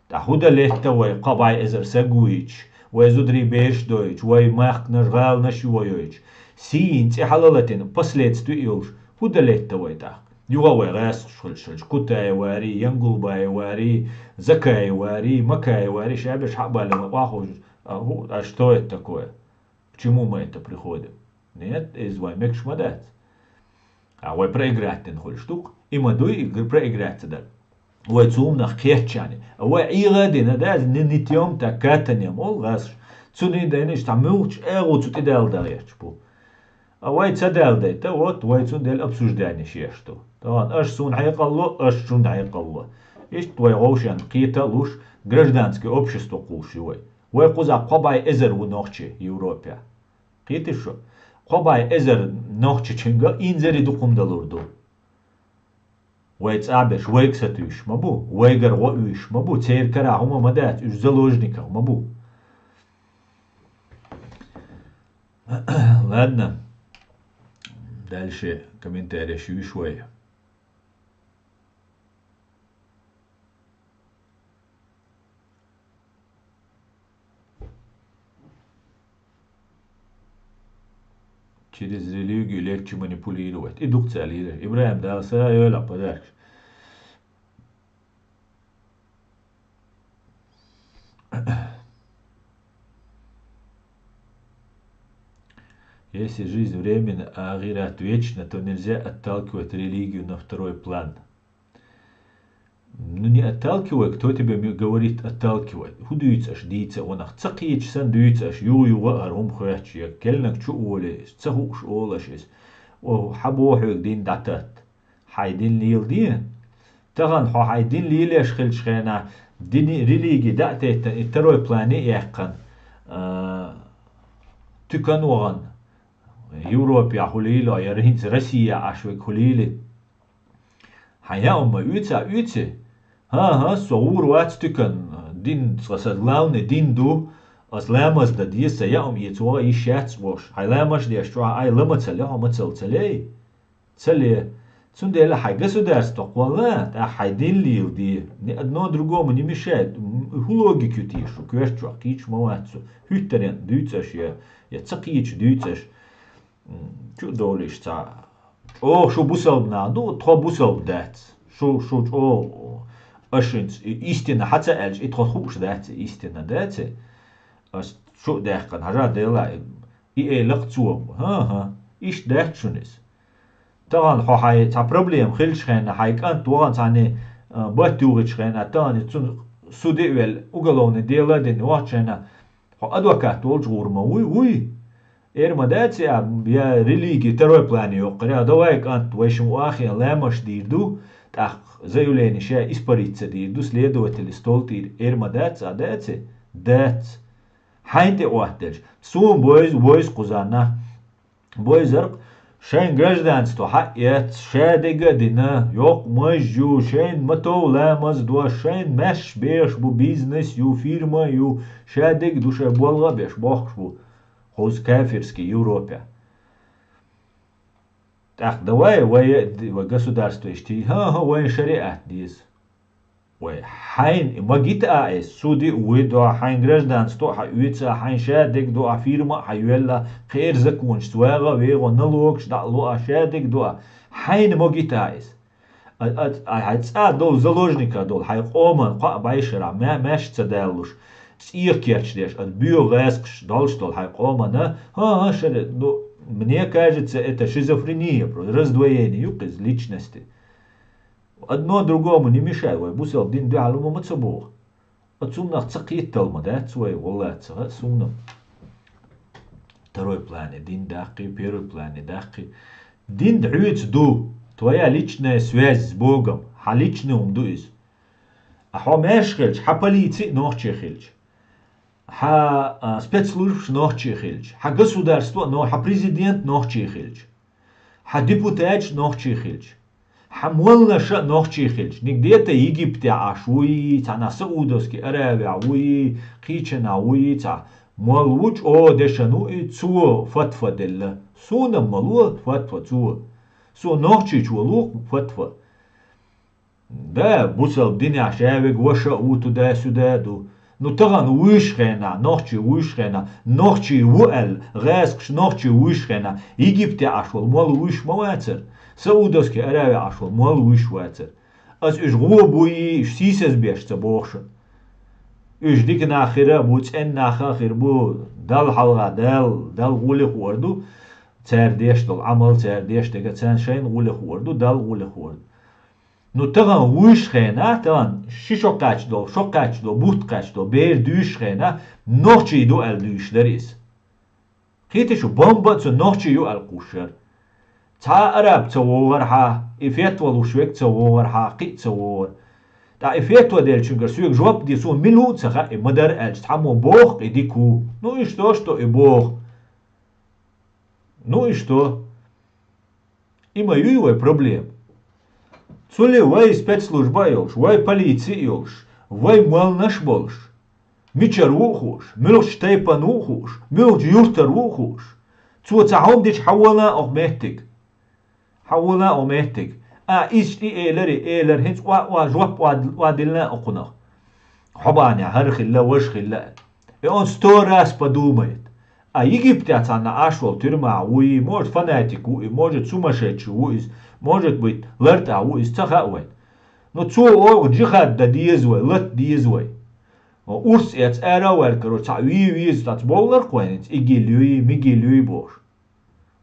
Да худа летта вай қабай эзер сагуич, вай зудри беш дойч, вай мах нажгал нашивойч. Син халалатин последствия уж худалетта вайта. Югавай рас шульшульш кутай вари, янгулбай вари, закай вари, макай вари, шабиш хабалем вахуж. А что это такое? К чему мы это приходим? Нет, из ваймек шмадать. А вай проиграть ten холь штук, и мадуй проиграть да. Вай цумнах кехчани. А вай игадина да нитьем такатанем ол гас. Цуни дэниш та мылч эгуцу ты дэл дагьячпу. А вай цадэл дэй, та вот вай цун дэл обсуждение шешту. Та аш сун хайкалло, аш сун хайкалло. Иш твой гоушен кита луш гражданское общество кулшивой. Вай куза кобай эзер у нохче Европе. Киты шо? Кобай эзер нохче ченга инзери дукумдалурду. Вай цабеш, вай ксатуш мабу, вай гар гоуш мабу, цейр кара хума мадат, уж заложника мабу. Ладно. Дальше комментарий швишвой. Через религию легче манипулировать. Индукция лидер. Ибраим дал сайола подарок. Если жизнь временна, а агират вечна, то нельзя отталкивать религию на второй план. Ну не отталкивай, кто тебе говорит отталкивай. Худуется аж дийца, он ах цакич сан дуется аж ю арум хуяч, я кельнак чу оле, цахуш олашис. О хабохук дин датат. Хайдин лил дин. Таган хо хайдин лил аш خلش خينا دين ريليجي داتت التروي بلاني يحقن تكن وغن Европа хулила, я ринц Россия ашвек хулили. Хая умма үтсе. Ха, соур ватстукен, дин сгасад главный дин ду, as ламас да диеса я яцуа и шац вош. Хай ламаш ди аштуа ай лама цале, ама цале. Цале. Цундела хай государство квала, та хай дин лил ди. Ни одно другому не мешает. Логику тишу, квешчуа, кич мавацу. Хюттерен, дюцаш я цакич дюцаш. Чу долиш ца. О, шо бусал на, ну, тро бусал дат. Шо, о, ашинц, истина, хаца эльч, и тро хуш дат, истина дат. Ас, шо дахкан, хажа дела, и лахцуам, ха, иш дат шунис. Таган, хо хай, ца проблем, хилш хайна, хайкан, туган цане, батюгич хайна, таган, цун, судевел, уголовный дела, ден, вачена, хо адвокат, олж гурма, уй. Эрмадация я религии второй план يقرأ دوايك أنت ويش مؤخرا لا مش ديردو تأخ заявление شيء испариться дирду следователь стол тир эрмадация дать хайнте уахтельш сум бойз кузана бойзарк шайн гражданство хает шадега дина yok мажу шайн матов ламаз два шайн мәш беш бу бизнес ю фирма ю шадег душа болга беш бахш бу хоз кафирский Европе. Так, давай, государство ишти, вай шариат диз. Вай хайн, магит аэс, суди уидо, хайн гражданство, хайуица, хайн шадик дуа фирма, хайуэлла, хейр законч, суэга, вего, налогш, да луа шадик дуа. Хайн магит аэс. Хайца дол заложника дол, хай оман, қа байшара, мэш цадэлуш. Их керчдеш от биогазкш долштол хайкомана, шаре, ну, мне кажется, это шизофрения, раздвоение юкиз личности. Одно другому не мешает, вай бусел дин дуалума мацабух. Отсумнах цакит талма, да, свой воллаца, сумнам. Второй плане, дин дахки, первый плане, дахки. Дин дхуиц ду, твоя личная связь с Богом, ха личный умдуиз. А ха мешхельч, ха полиции нохчехельч. Ха спецслужб нохчехельч, ха государство, но ха президент нохчехельч, ха депутат нохчехельч, ха молнаша нохчехельч. Нигде-то Египте ашуи, ца на Саудовской Аравии ауи, кичен ауи, ца молвуч о дешану и цуо фатфа делла. Суна молу фатфа цуо. Су нохчеч волу фатфа. Да, бусал диня шавег ваша у туда-сюда ду. Ну таган уишхена, нохчи уишхена, нохчи уэл, гэскш нохчи уишхена, Египте ашвал, мол уиш мавацер, Саудовский Аравия ашвал, мол уиш вацер. Аз уж губуи, уж сисес бешца бохша. Уж дик нахира, буц эн нахахир бу, дал халга, дал гулих ворду, цер дештол, амал цер дештега, цен шейн гулих ворду, дал гулих ворду. Ну таган вышхена, таган шишокачдо, шокачдо, буткачдо, бер дюшхена, нохчи иду ал дюшлерис. Хитишу бомба цу нохчи ю ал кушер. Та араб цавогарха, ифетва лушвек цавогарха, قي цавогар. تا افيتوا ديل شنجر سويك جواب دي سو ملو تسخا مدر الج تحمو بوخ идику. Ну и что и бог. Ну и что? Имаю его проблем. Цули вай спецслужба йолш, вай полиция йолш, вай малнаш болш. Мичар ухуш, милош тайпан ухуш, милош юртар ухуш. Цу цахом дич حوالا أغمهتك. حوالا أغمهتك. إيش إيلر هنس جواب وادلنا أقنا. حباني هرخ الله وش الله. يون ستوراس بدوميت. يجي بتاعنا أشوال ترمى وي موجود فناتيك وي موجود سومشيتش ويز موجود بيت لرتا ويز تخاوين. نو تو أو جخاد دا ديزوي لت ديزوي. أورس إتس أراوال كرو تعوي ويز تات بولر قوينت إيجي لوي ميجي لوي بور.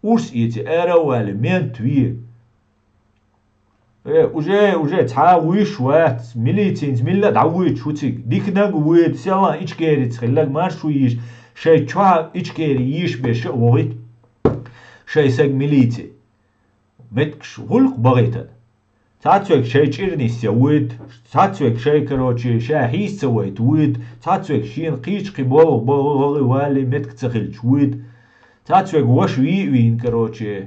أورس إتس أراوال مين توي. уже تعاوي شوات ميليتينز ميلا دعوي شوتيك ديك ناقويد سيلا إيش كيري تخلاق مارشويش شاي تشوا إيش كيري يش بيش وغيت شاي ساق ميليتي متكش هلق بغيتا تاتسوك شاي تشيرني سيويد تاتسوك شاي كروتشي شاي حيس سويت ويد تاتسوك شين قيش قبول بغغغ والي متك تخل شويد تاتسوك وش وين كروتشي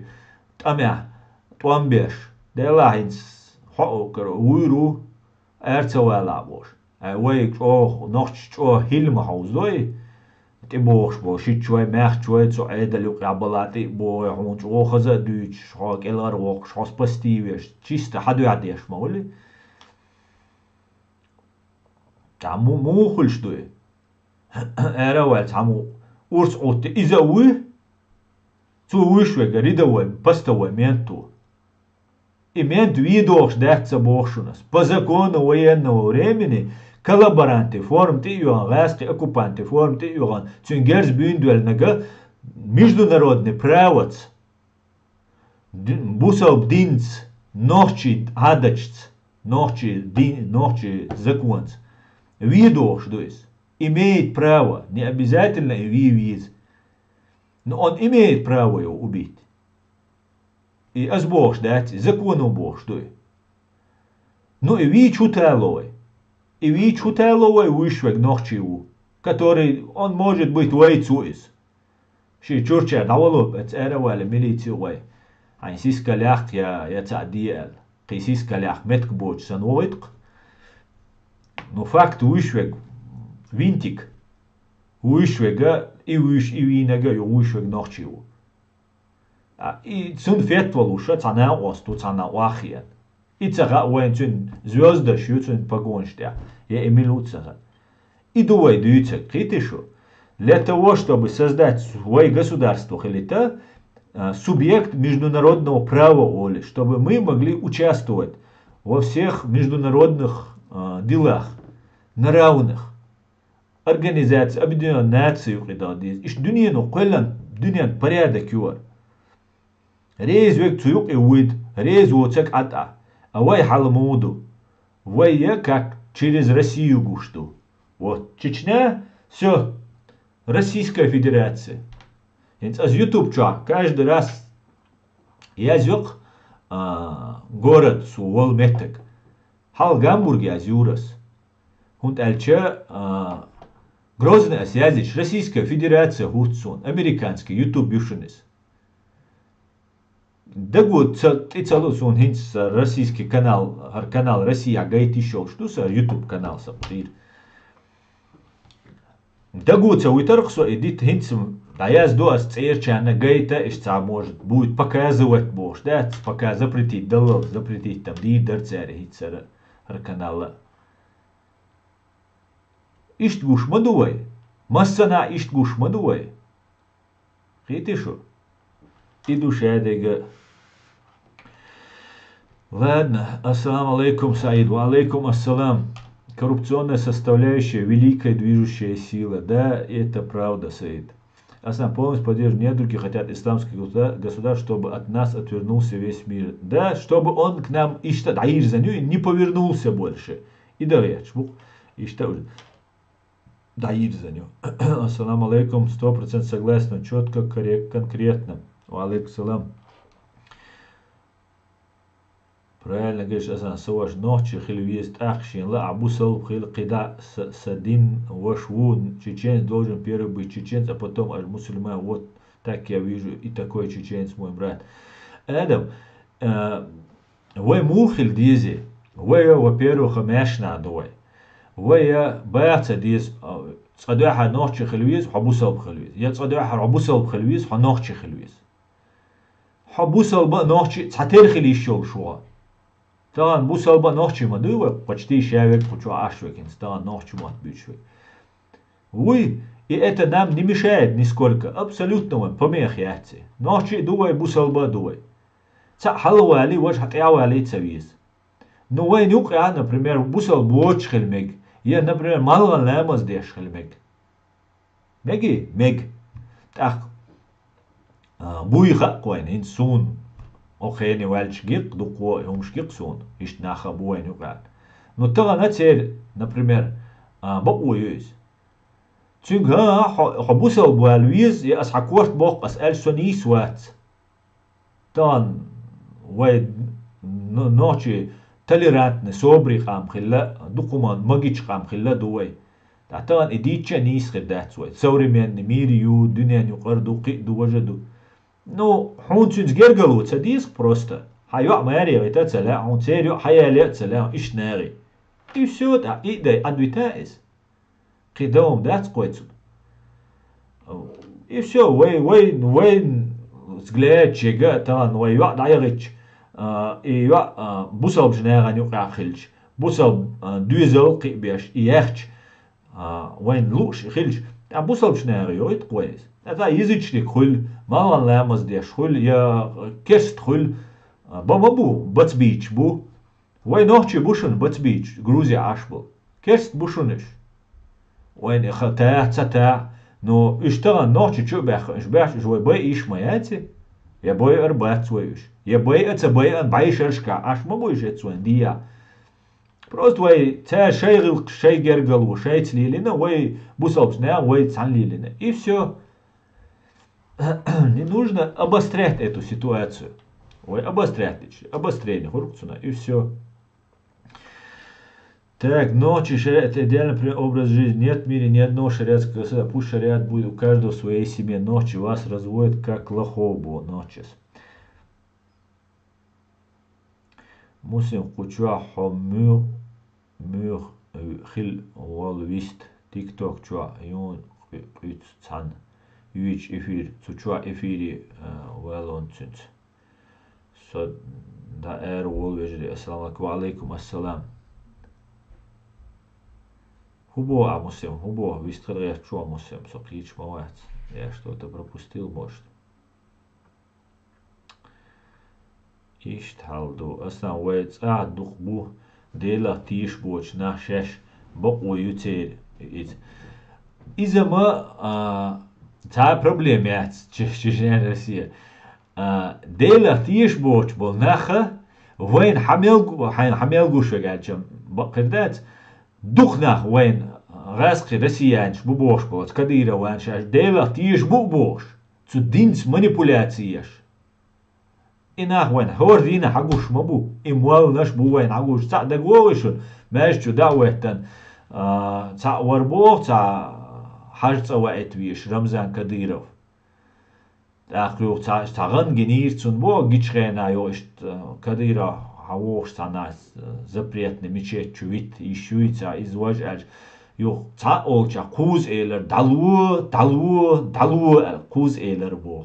تأمع توامبيش دلا هينس حقو كرو ويرو ارتوا لابوش ويك او نوش او هيلم حوزوي تبوش بو شي شوي ماخ شوي تو عيدلو قبلاتي بو هون او خزا دوش حق الار وق شوس بستيوش تشيست حدو يعديش مولي تعمو مو خلش دوي ارا وال تعمو ورس اوت اذا وي تو ويش وغريدو بستو مينتو имеют виду, что это бошунас. По закону военного времени коллаборанты формты юангаски оккупанты формты юан цунгерс бюндуэльнага международный правоц бусал динц ночи адачц ночи законц. Виду, что есть имеет право, не обязательно и виз, но он имеет право его убить. И азбош дати, закону бош дуй. Ну и ви чутеловой. И ви чутеловой вышвек нохчиву, который он может быть вейцуис. Ши чурча даволоп, это эравали милицию вей. Айн сиска лях я цадиэл. Қи сиска лях метк боч сануитк. Но факт вышвек винтик. Вышвега и винега и вышвек нохчиву. И цун фетвалуша цана осту цана вахиен. И цага уэн цун звезда шу цун погонштя. Я эмилуцага. И дуай дуйца критишу. Для того, чтобы создать свое государство, это субъект международного права, Оли, чтобы мы могли участвовать во всех международных делах на равных. Организация Объединенных Наций, иш дуньяну кэллан дуньян порядок юар. ريز ويك تيوق يويد ريز ووتك عطا أواي حالمودو ويا как через Россию гушту. Вот Чечня, все, Российская Федерация. Аз YouTube ча, каждый раз я зёк город су Волметек. Хал Гамбурге аз юрас. Хунт эльча Грозный аз языч Российская Федерация хутсон, американский YouTube бюшенес. Дагут цалусон хинц российский канал Россия гайти шоу, что са YouTube канал саптир. Дагут са уйтерхсо эдит хинц даяз дуас церчана гайта ишца может будет показывать бош, да, пока запретить дало, запретить там дидер царе хинцера канала. Ишт гуш мадуай, массана ишт гуш мадуай. Хитишу. И душа дега. Ладно, ассаламу алейкум, Саид, ва алейкум ассалам. Коррупционная составляющая – великая движущая сила. Да, это правда, Саид. Основная полностью поддерживаю. Недруги хотят исламское государство, чтобы от нас отвернулся весь мир. Да, чтобы он к нам не повернулся больше. И далее. Даир за него. Ассаламу алейкум. 100% согласен. Четко, конкретно. Алейкум салам. Правильно говоришь, Асан, саваш ночи хилвист ахшин, ла абусал хил кида садин вашвун. Чеченец должен первый быть чеченец, а потом аж мусульман. Вот так я вижу, и такой чеченец мой брат. Адам, вы мухил дизи, вы, во-первых, мешна дуй. Вы баца диз, цадуха ночи хилвиз, хабусал хилвиз. Я цадуха хабусал хилвиз, ханочи хилвиз. Хабусал ба ночи, цатер хилишел шуа. Тан бусалба ночи мадува, почти шавек, почти ашвекин, стан ночи мат бючвек. Вы, и это нам не мешает нисколько, абсолютно помех яйцы. Ночи дуай, бусалба дуай. Ца халва али, ваш хатява али цавиз. Но вы не укра, например, бусал боч хельмег, я, например, малга лемаз деш хельмег. Меги, мег. Так, буйха коин, инсун. Охени вальчгик, дуко юмшгик сун, ишь наха буэн югад. Но тага на цель, например, бакуюз. Цюга хабусал буалвиз, я асхакорт бок ас эль сони сват. Тан вай ночи толерантный, собрый хам хилла, дукуман магич хам хилла дуай. Тан идича нис хидат свай. Современный мир ю, дуня юкар дуки дуажаду. Ну, хунчунс гергалу цадиск просто. Хайо мэри это целя, он серию хайале целя ишнери. И все это идей адвитаис. Кидом дат скойцун. И все, вей взгляд чега тан вей ва дайрич. И ва бусал бжнера нюка хилч. Бусал дюзел кибеш иерч. Вейн луш хилч. А бусал бжнера йоит койс. Это язычник хуль, мало лемаз деш хуль, я керст хуль, бабабу, бацбич бу, вай ночи бушун бацбич, Грузия аш был, керст бушуниш, вай не хата цата, но иштага ночи чу бях, жвай бай иш маяти, я бай арбат своюш, я бай это бай ан байшершка, аш мабу иш это дия. Просто вай ца шейгл шейгергалу, шейцлилина, вай бусалбсня, вай цанлилина, и все. Не нужно обострять эту ситуацию. Ой, обострение, хуркцуна, и все. Так, ночи шариат, это идеальный образ жизни. Нет в мире ни одного шариатского государства. Пусть шариат будет у каждого в своей семье. Ночи вас разводят как лохобу. Ночес. Мусим кучуа хоммюр хил волвист. Тикток чуа юн цан. Üç efir, suçua efiri velonçunç. So da ol vecri. Assalamu alaikum assalam. Хубо, а мусим, хубо, вистхар я чуа мусим, со клич мовец. Я что-то пропустил, может. Ишт халду. Асан вейц, дух бу, дела тиш боч, на шеш, бок уютер. Изама, Та проблема е, Чечня Россия. Дела тиш боч бол наха, вайн хамелгу шагачам. Бакырдат дух нах вайн расхи Россиянш бу бош бол, кадира ванш аж дела тиш бу бош. Цу динс манипуляцияш. И нах вайн хордина хагуш мабу. И муал наш бу вайн хагуш. Ца дагуавишун. Мэш чу дауэттан. Ца варбох, ца حاج وقت ويش رمزان كديرو أخلو تاغن جنير تون بو جيشخنا يوشت كديرا هاوش تناس زبريتني ميشيت شويت يشويتا إزواج أج يو تاولشا كوز إيلر دالو كوز إيلر بو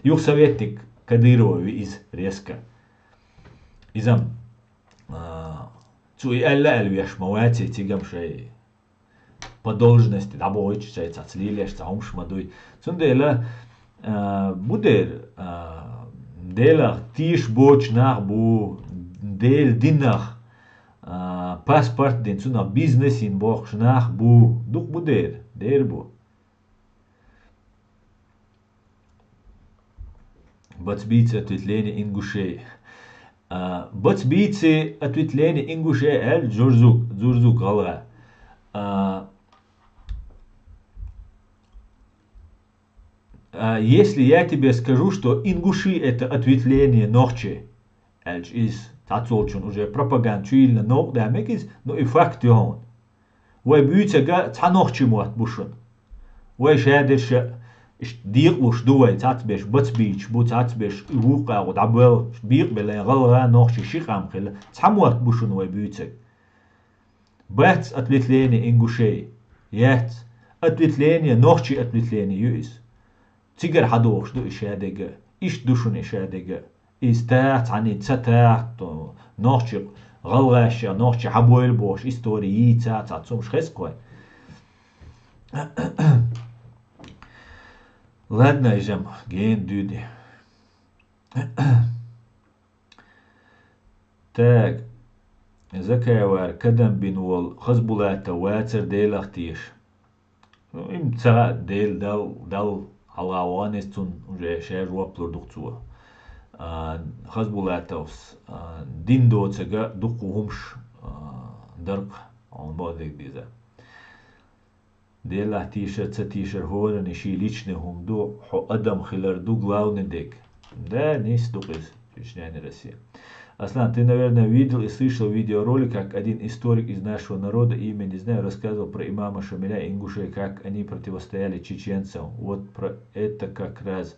يو سويتك كديرو ويز ريسكا إذا تو إلا الويش مواتي تيجم شيء по должности, да бой чечайца, цлилешца, умшмадуй. Цундела будер дела тиш боч нах бу дел динах паспорт дин цуна бизнесин бох нах бу дух будер дер бу. бацбийцы ответвления Ингушей. Бацбийцы ответвления Ингушей эль Джурзук гала. Если я тебе скажу, что ингуши это ответвление Нохче, эль из тацолчун уже пропаганда чуильна ног дамекис, но и факт он. Вай бьются ца Нохче муат бушун. Вай шадерш ديقلوش دوي تعتبش بتبيش بو تعتبش وقع ودعبل بيق بلا غلغا نوخش شيخام خلا تحموات بوشون وي بيوتك بات اتلتليني انغوشي يات اتلتليني نوخشي اتلتليني يويس تيجر حدوخش دو اشادق ايش دوشون اشادق استاعت عني تساتاعت نوخشي غلغاشا نوخشي حبويل بوش استوريي تعتصومش خسقوي Ладно, Ижам, ген дюди. Так, زكاوار كدم بنول خزبولات واتر ديل اختيش. Им цара ديل دال алгаванестун уже шер воплор духцуа. خزبولاتوس دين دوتسга духумш درق он бодик диза. Дела тишер хорен иши личный хумду хо адам хиларду главный дек. Да, не стукис, Чечня, Россия. Аслан, ты, наверное, видел и слышал видеоролик, как один историк из нашего народа, имя не знаю, рассказывал про имама Шамиля и ингушей, как они противостояли чеченцам. Вот про это как раз.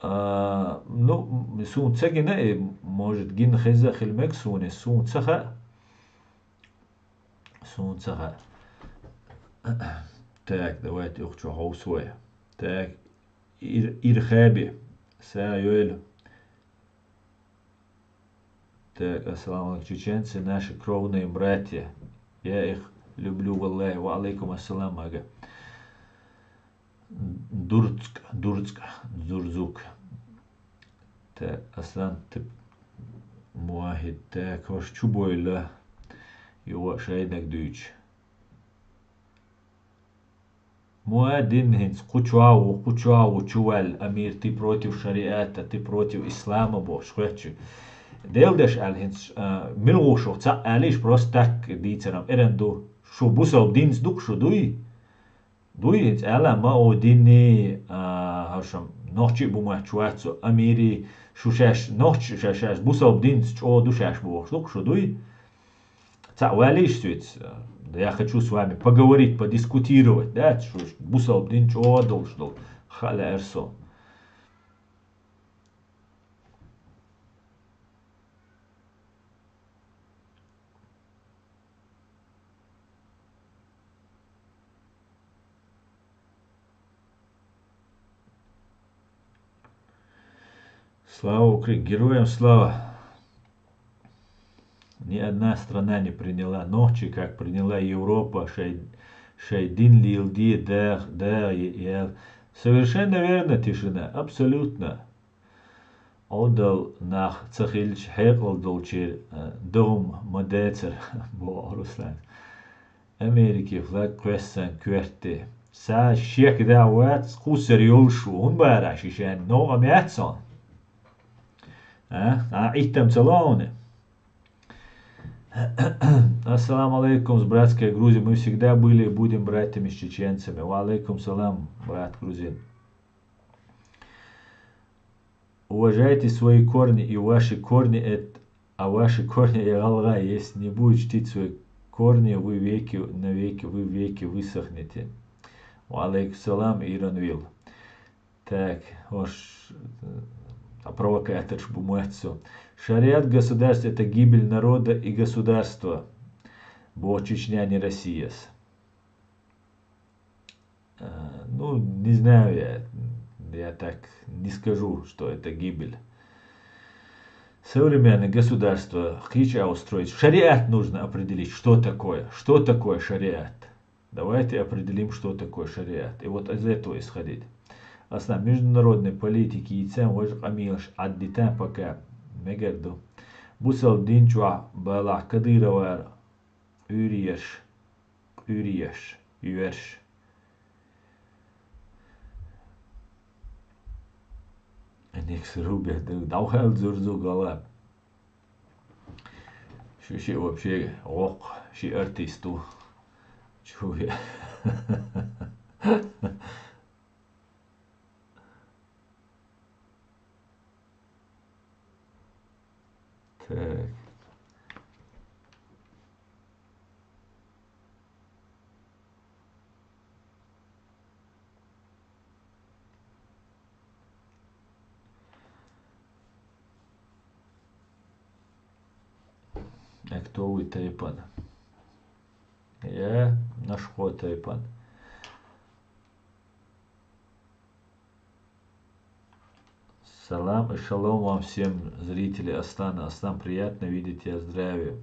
Ну, сун цагина, может, гин хеза хильмек суне, сун цаха. Так, давайте ухчу хаусвоя. Так, Ирхаби, Саюэль. Так, ассаламу алейкум, чеченцы, наши кровные братья. Я их люблю, валлахи, ва алейкум ассалам, ага. Дурцук. Так, аслан, ты муахид, так, хош чубойла. Его шайдак дүйч. Муадин хинц, кучуау, чувал, амир, ты против шариата, ты против ислама, бош, хвечу. Делдеш ал хинц, милгушо, ца алиш просто так дийцерам, эренду, шо бусал динц дук, шо дуй хинц, ала ма о динни, хашам, нохчи бумах чуацу, амири, шушаш, нохчи шашаш, бусал динц, чо душаш бош, дук, шо дуй. Да я хочу с вами поговорить, подискутировать, да, что бусал дин чо должен халя эрсо. Слава Украине, героям слава. Ни одна страна не приняла Нохчи, как приняла Европа, Шайдин Лилди, Совершенно верно, тишина, абсолютно. Отдал нах Цахильч Хекл Долчир, дом Мадецер, Бо Руслан. Америки флаг Квессан Кверти. Са шек да ват скусер юлшу, он бараш ишен, но амятсон. Иттам целоне. Ассаламу алейкум, с братской Грузии. Мы всегда были и будем братьями с чеченцами. Ва алейкум салам, брат грузин. Уважайте свои корни и ваши корни, ваши корни и алга. Если не будете чтить свои корни, вы веки высохнете. Ва алейкум салам, Иранвил. Так, провокатор шбумацу. Шариат государства — это гибель народа и государства. Бо Чечня не Россия. Ну, не знаю, я так не скажу, что это гибель. Современное государство хочет устроить. Шариат нужно определить, что такое шариат. Давайте определим, что такое шариат. И вот из этого исходить. Основа международной политики и цен вождь амилш аддитан пока мегарду. Бусал динчуа бала кадыровар юрьеш. Niks рубят, давай зурзу гала. Ши вообще ок, ши артисту. Чуя. Так. А кто вы тайпан? Я наш ход тайпан. Салам и шалом вам всем, зрители Астана. Астан, приятно видеть тебя, здравия.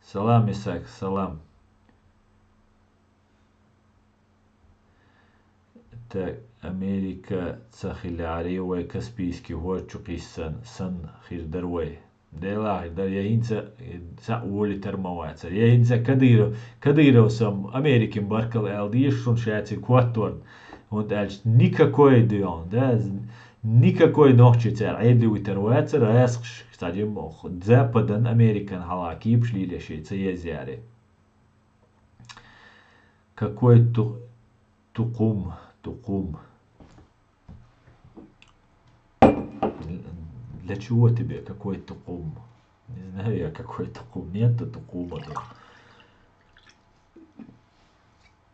Салам, Исаак, салам. Так, Америка цахиляри, уай Каспийский, Горчукисан, Сан Хирдарвай. Дела, да я инца sa oli termavaatsa. Ja insa Kadyrov som Amerikin barkal aldишун шати кватторн. Und als никакой дион, да, никакой ночи цар айдли витерваатса, расх, кстати, мох. Западан Американ халаки пшли шейца язяри. Какой тукум. Для чего тебе какой тукум? Не знаю я какой тукум. Нету тукума.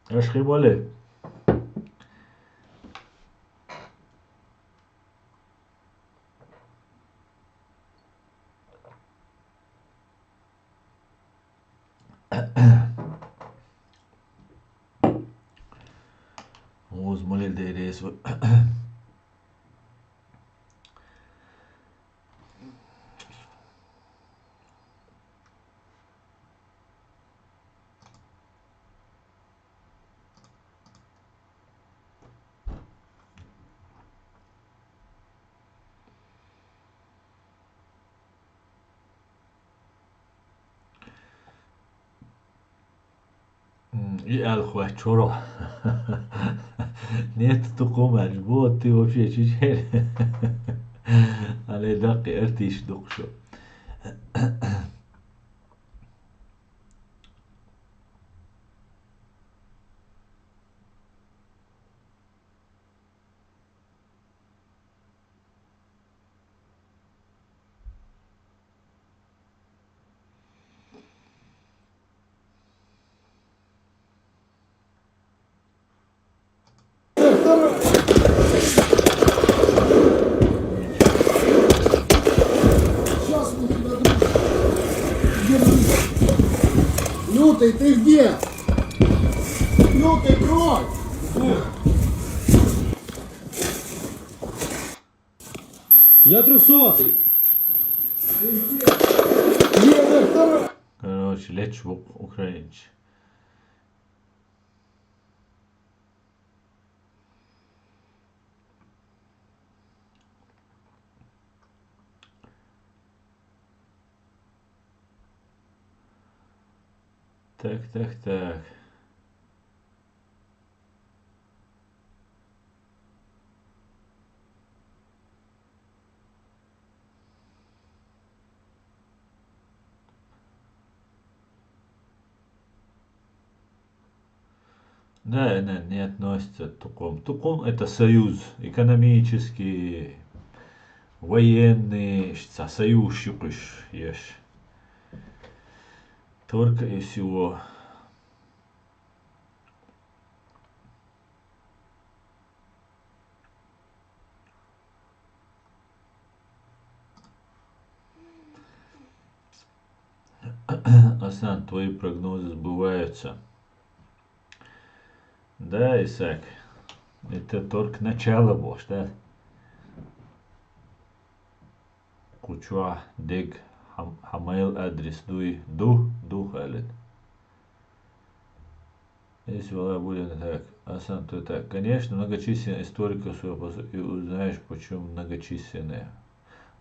Ашхимоле. Os moledeiros. И алхуачоро. Нет тукума, вот ты вообще чичер. Але дақи артиш дукшо. Лютый, ты где? Лютый, брось! Я 300-й. Короче, лечь в украинч. Так. Да, не относится к Тукум. Тукум это союз экономический, военный, союз шукуш ешь. Только и всего. Асан, твои прогнозы сбываются. Да, Исаак, это только начало было, да? Кучуа, дег, хамайл адрес, ду, халит. Если вала будет так, Асан, то так. Конечно, многочисленные историков и узнаешь, почему многочисленные.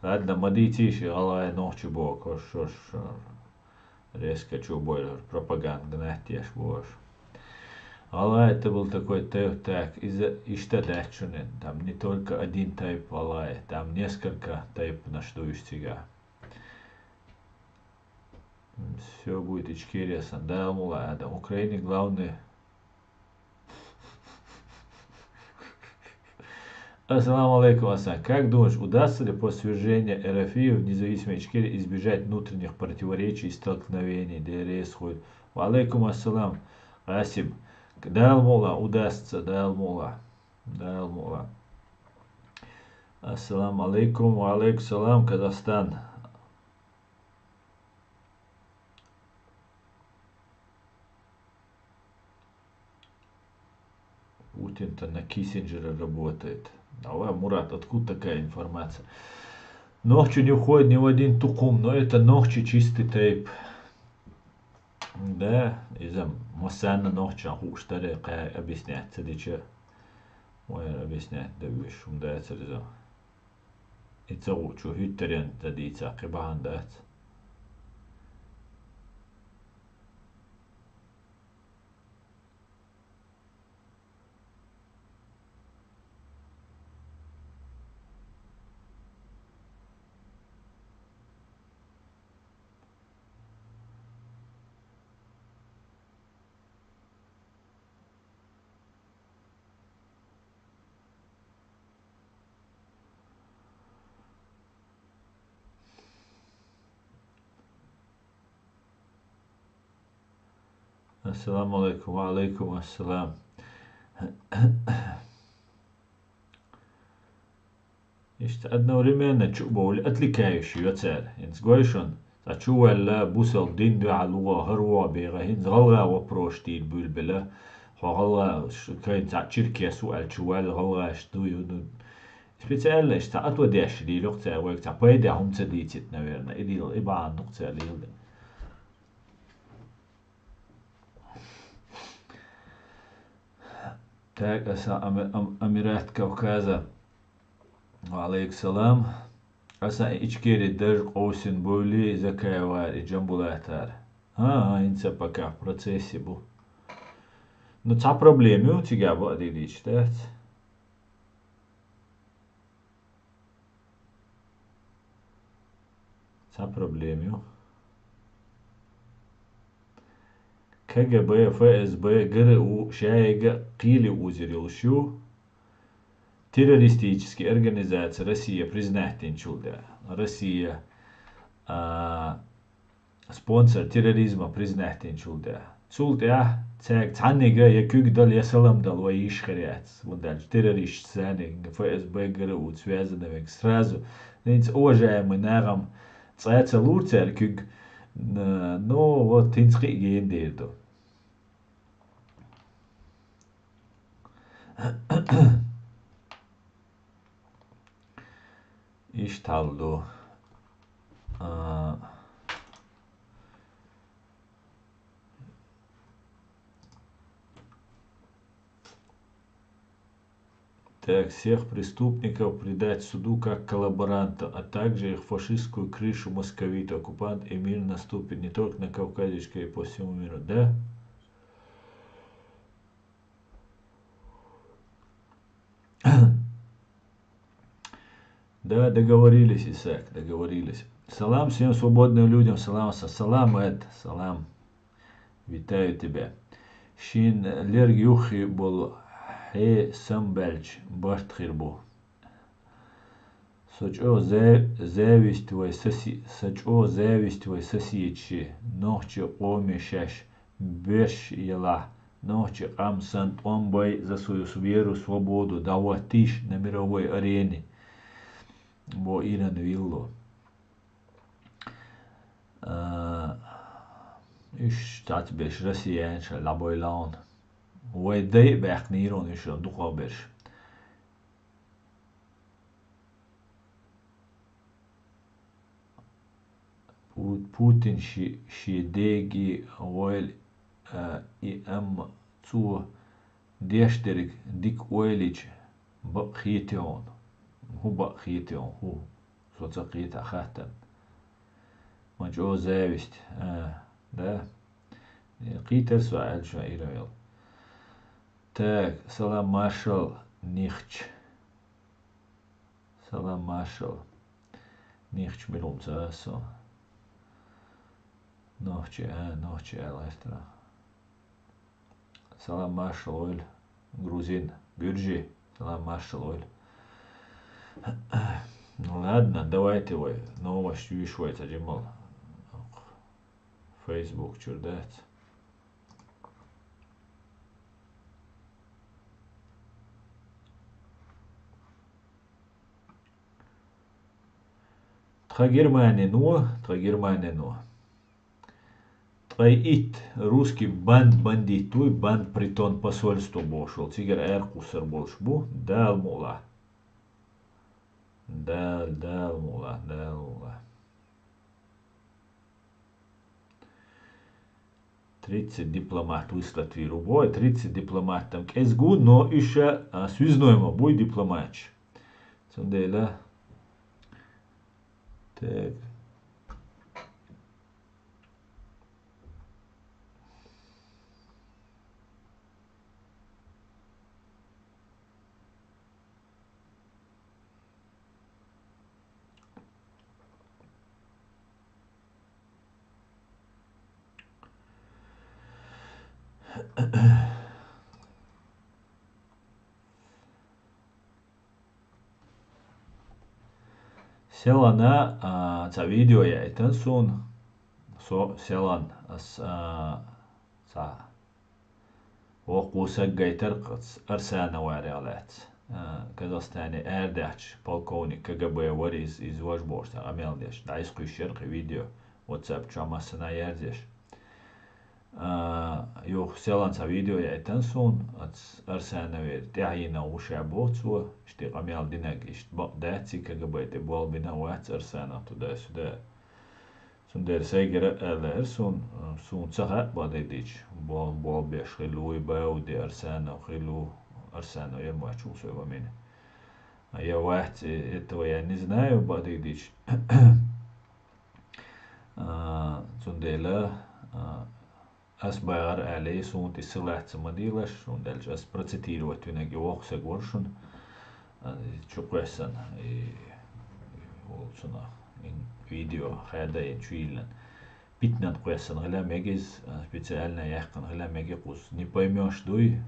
Ладно, мади тише, алая ночи бог, шош, резко чубой, пропаганда, нахтеш бож. Алай это был такой тег из Иштадачунин. Там не только один тайп Алай, там несколько тайп наштующего. Все будет Ичкерия Сандалмула, а там Украине главный. Ассаламу алейкум, Асан. Как думаешь, удастся ли после свержения РФИ в независимой Ичкерии избежать внутренних противоречий и столкновений? ДРС ходит. Алейкум ассалам, Асим. Далмула, удастся, Далмула. Далмула. Ассаламу алейкум, ва алейкум салам, Казахстан. Путин-то на Киссинджера работает. Давай, Мурат, откуда такая информация? Ночью не входит ни в один тукум, но это ночью чистый тейп. Да, из-за Мосана ночью хуштаре объяснять, цедича. Ой, объяснять, да виш, да, цедича. И царучу, хюттерен, цедица, кибахан, да. Ассаламу алейкум, ва алейкум ассалам. Işte одновременно чубовли отвлекающий оцель. Инс гойшон. Ачуэлла бусел динду алуа харва бега хинз галга вопроштил бульбела. Хагала كاين تاع تشيركيا سؤال شوال غلا شتو يودو специально что отводишь ли лёгкая век таа пойда хум цедитит наверное или иба нукция лилда. Так аса Амират Кавказа. Алейкум салам. Аса ичкери даже осень боли закаевар и джамбулатар. Инца пока в процессе был. Но та проблема у тебя была, дидич, да? Та проблема. КГБ, ФСБ, ГРУ, ШАИГа, Кили узерил шу. Террористические организации Россия признать тенчулда. Россия спонсор терроризма признать тенчулда. Цулда цег цаннига якуг дал ясалам дал ваиш харяц. Вот дальше террорист цанник ФСБ ГРУ связаны сразу. Нить уважаемый нарам цаца лурцер куг. Ну вот тински гендердо. İştaldo. Так, всех преступников предать суду как коллаборанта, а также их фашистскую крышу московит, оккупант и мир наступит не только на Кавказечке и по всему миру, да? Да, договорились, Исаак, договорились. Салам всем свободным людям, салам, салам, Эд, салам. Витаю тебя. Шин лер юхи был самбельч, баштхирбу. Сочо зависть твой соседчи, ночи омешаш, беш ела, ночи амсан омбай за свою веру, свободу, даватиш на мировой арене. Бо Иран Вилло. Иш татбеш Россиянш лабойлан. Уэдэй бэхнирон иш духабеш. Путин шидеги ойл и цу дештерик дик ойлич бахитион. هو بقيتهم هو صوت أخاتن مجو زاوست ده قيتر سؤال شو إيرا يلا Так, салам маршал Нихч. Салам maršal. Nihč milums eso. Nohče elektra. Салам maršal oil. Грузин. Гюрджи. Салам maršal oil. Ну ладно, давайте вы новость вишвайца Джимал. Facebook чурдец. Тха Германия но. Тайит русский бандитуй банд притон посольство бошел. Тигр эркусер больш бу. Дал мула. Дал мула. 30 дипломат выслать в Рубой, 30 дипломат там КСГУ, но еще связной бой дипломат. Сондела. Так. Selana ca video jäitän sun selan sa okusak gaitarqats arsana warialats Казахстане Эрдач, полковник КГБ Варис из Вашборса, Амелдеш, дайскую шерки видео, WhatsApp чамасына ярдеш. Юх селанца видео jäitän sun, arsana ver tehina usha botsua, shti Amel dinag ist dätsi КГБ te bolbina wats arsana tuda suda. Sunder seger eller sun saha badedic bol besh khilu baudi arsana khilu Арсену, я мачу своего меня. А я этого я не знаю, Бадыдич. Цундела асбар алей сунти силат мадилаш, ундельч ас процитировать винаги окса горшун. Чуквесан и волцуна видео хада и чуилен. Питнат квесан гля мегиз специально яхкан гля мегикус. Не поймешь дуй.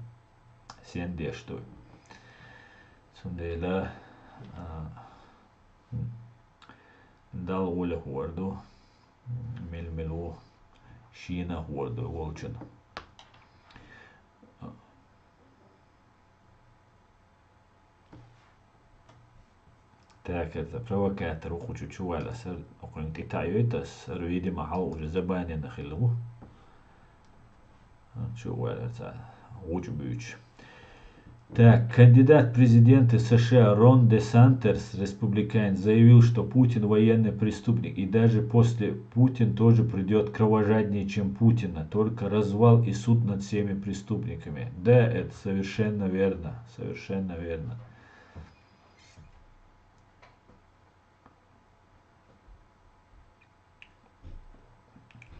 Сенде что. Сундела дал Оля Хорду, Мельмелу, Шина Хорду, Волчин. Так, это провокатор, ухучу чувала, сэр, около Китаю, это сэр, видимо, уже забанен на хилу. Чувала, это учбуч. Так, кандидат в президенты США Рон де Сантерс, республиканец, заявил, что Путин военный преступник, и даже после Путин тоже придет кровожаднее, чем Путина, только развал и суд над всеми преступниками. Да, это совершенно верно, совершенно верно.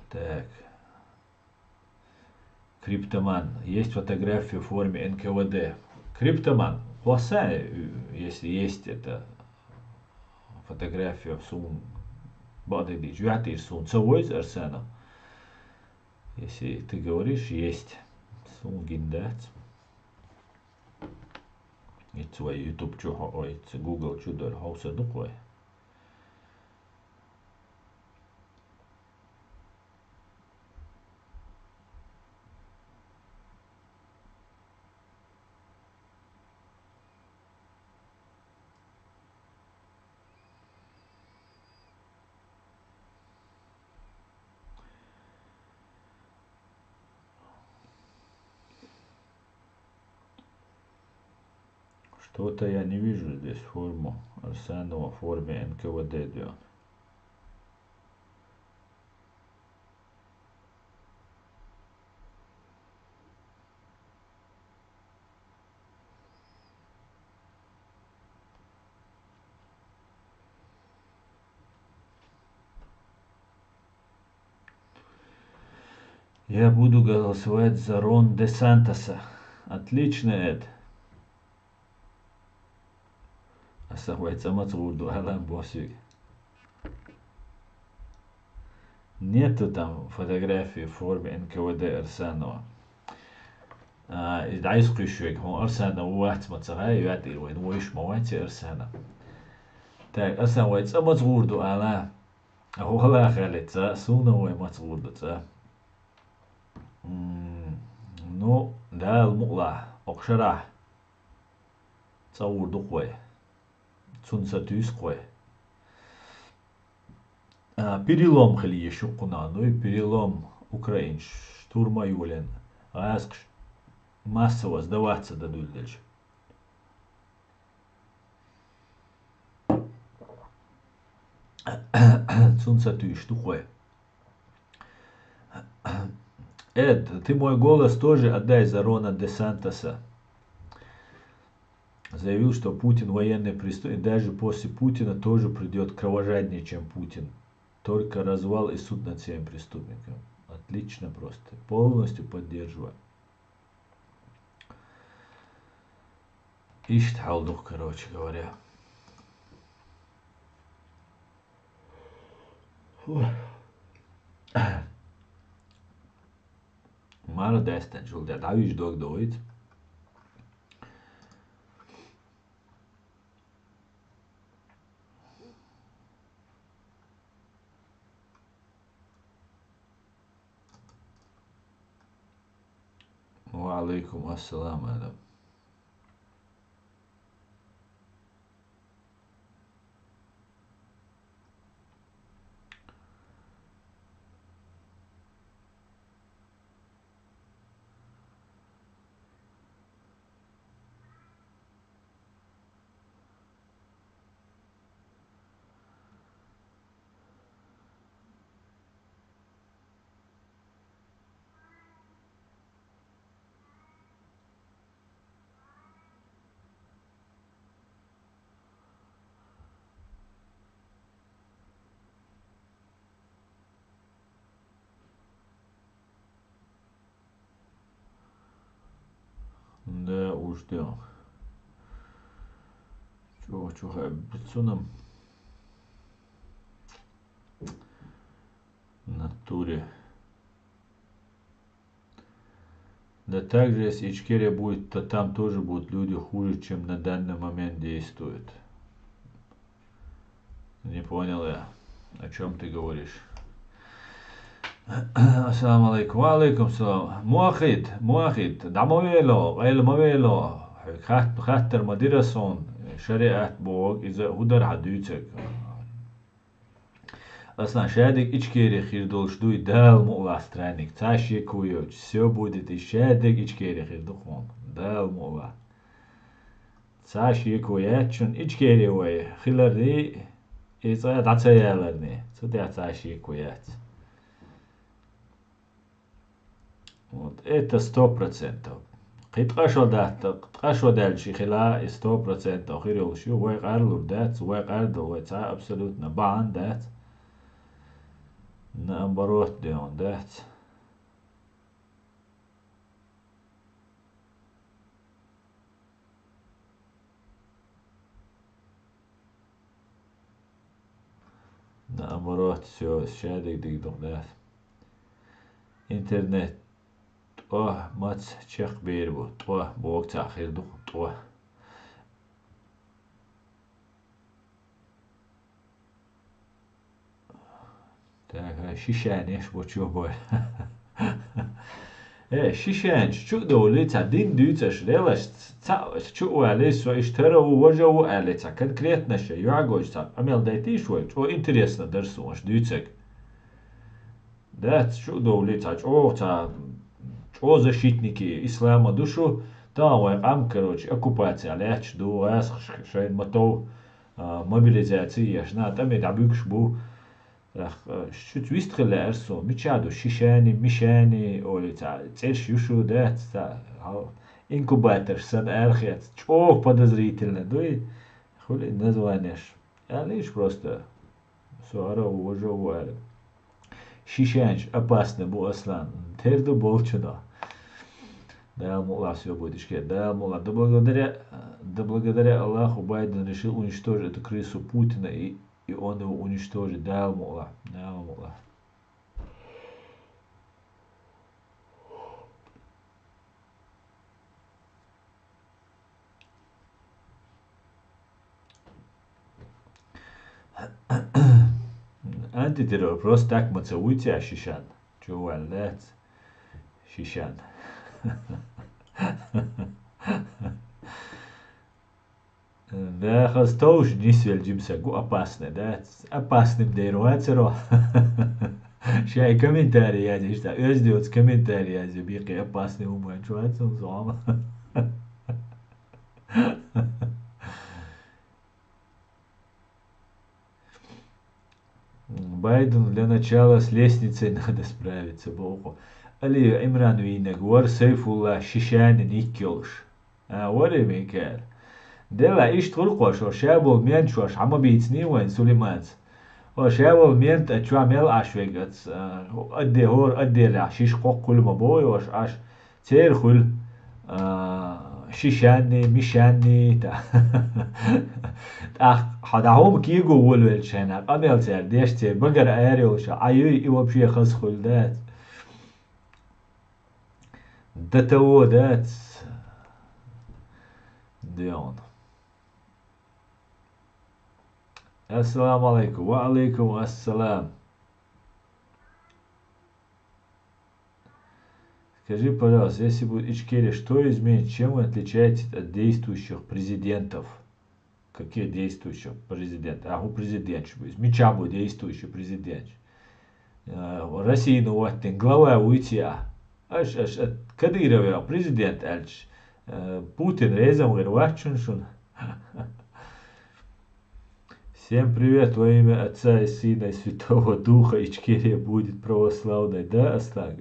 Так. Криптоман. Есть фотография в форме НКВД. Криптоман. Плохая, если есть эта фотография в сум бадыди джуаты сум цовойз арсена. Если ты говоришь, есть сум гиндат. И твой YouTube чухо, ой, Google чудор, хауса дукой. Что-то я не вижу здесь форму Арсенова в форме НКВД идет. Я буду голосовать за Рон де Сантоса. Отлично, Эд. Асахвайца мацгурду, алам босик. Нету там фотографии в форме НКВД Арсанова. إذا عايز قشوك هو أرسانة وات متغاي يعدي وين ويش مواتي أرسانة تاك أرسانة ويت أما تغوردو ألا هو هلا خالد سونا وين ما تغوردو نو دا المقلع أقشراح تصوردو قوي تسونسا تيس قوي перелом خليه شقنا نوي перелом أوكرانيش штурма يولن غاسقش массово сдаваться дадут дальше. Цунца ты штукой. Эд, ты мой голос тоже отдай за Рона де Сантоса. Заявил, что Путин военный преступник, и даже после Путина тоже придет кровожаднее, чем Путин. Только развал и суд над всеми преступниками. Отлично просто. Полностью поддерживаю. Ищет халдух, короче говоря. Мара дестен жулдят, а виж дог доит. Ва алейкум ассалам алейкум. Да уж да. Чё, бицуном в натуре. Да также, если Ичкерия будет, то там тоже будут люди хуже, чем на данный момент действуют. Не понял я, о чем ты говоришь. Ассаламу алейкум, алейкум салам. Муахид, дамовело, элмовело, хаттер мадирасон, шариат бог, иза худар хадюцек. Аслан, шадик ичкери хирдол ждуй дал мула страник, цаши куёч, все будет и шадик ичкери хирдухон, дал мула. Цаши куячун ичкери уэй, хиларди, иза дацаяларни, цудя цаши куяч. Вот это 100%. قطعشو دالشي خلا 100% خيرو شو ويق أرلو دات ويق أردو ويتا абсолютно бан дат. Наоборот он дат. Наоборот все шадик дигдук дат. Интернет мац чех бербу бог цахир дух так шишанеш бочо шишанш чу долица дин дюцаш релаш чу алисо иштера вожу алица конкретно ше юагочта амел дайти швой о интересно дерсу аш дюцек да чу долица чоца о защитники ислама душу там ам короче оккупация ляч ду ас шайн мотов мобилизации яшна там и дабюкш бу شو تويستخل لأرسو ميشادو شيشاني ميشاني أوليتا تيرش يوشو دات إنكوباتر سن أرخيات чё подозрительно дуй хули названешь лишь просто суара уважу шишанч опасно бу аслан терду болчуно Да, мула, все будет ишке. Да, мула. Да благодаря Аллаху Байден решил уничтожить эту крысу Путина, и он его уничтожит. Да, мула. Да, мула. Антитеррор просто так мацауйте, а Шишан. Чувалец. Шишан. Да, тоже не свельдимся, опасно, да? Опасным дейруацеро. Şey комментарий yazıyor işte. Özlüyoruz комментарий yazıyor. Bir kere опасный умный человек. Байден для начала с лестницей надо справиться, Богу. Ali İmran Vinek var Seyfullah Şişani Nikyoş. Var ya Mikael. Dela iş tulkoş o şabol mençoş ama bitni وين سليمانز. O şabol ment atşamel aşvegats. Adde hor adde la şiş kok kul maboy oş aş. Terhul شيشاني ميشاني تا حداهم كي يقول والشنا قبل سر ديش تي بقر ايري وش عيوي يوبشي خس خلدات دتودات ديون السلام عليكم وعليكم السلام. Скажи, пожалуйста, если будет Ичкерия, что изменит, чем вы отличаетесь от действующих президентов? Какие действующие президенты? У президент будет. Меча будет действующий президент. Россия, ну вот, глава уйти. Аж Кадыров, президент, альч. Путин, резом, говорю, шун. Всем привет во имя Отца и Сына и Святого Духа. Ичкерия будет православной, да, Астаг?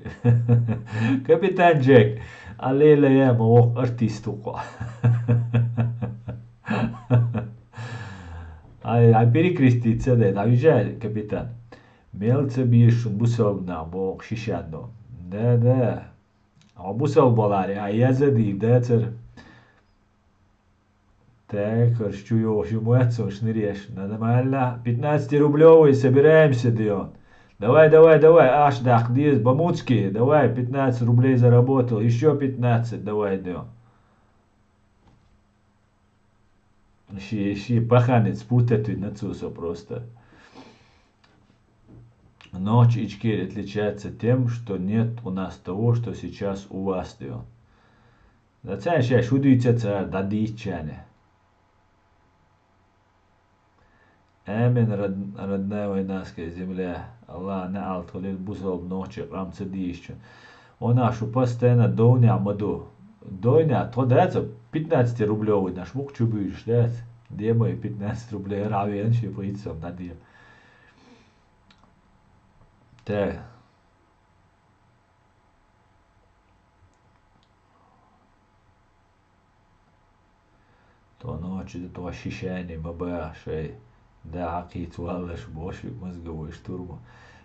Капитан Джек, аллеля я мог артисту. А перекреститься, да, уезжай, капитан. Мелце бишун, бусол на мог шишано. Да. А бусол болари, а я задив, да, царь. Так, что шнырешь? Нормально. 15-рублевый, собираемся, Дион. Давай, аж дах, диез, бамуцкий, давай, 15 рублей заработал, еще 15, давай, Дион. Щи паханец, путать нацусо просто. Ночь Ичкерия отличается тем, что нет у нас того, что сейчас у вас, Дион. Да царь сейчас удивится, царь, да дичане. Амин, родная войнаская земля. Аллах не алтхалил бузол ночи, рамца дищу. Он нашу постоянно доня маду. Доня, то дается 15-рублевый наш мук чубишь, да? Где мои 15 рублей равен, что боится на дел. Так. То ночи, то ощущение, баба, шей. Да, акит валаш бошик мозговой штурм.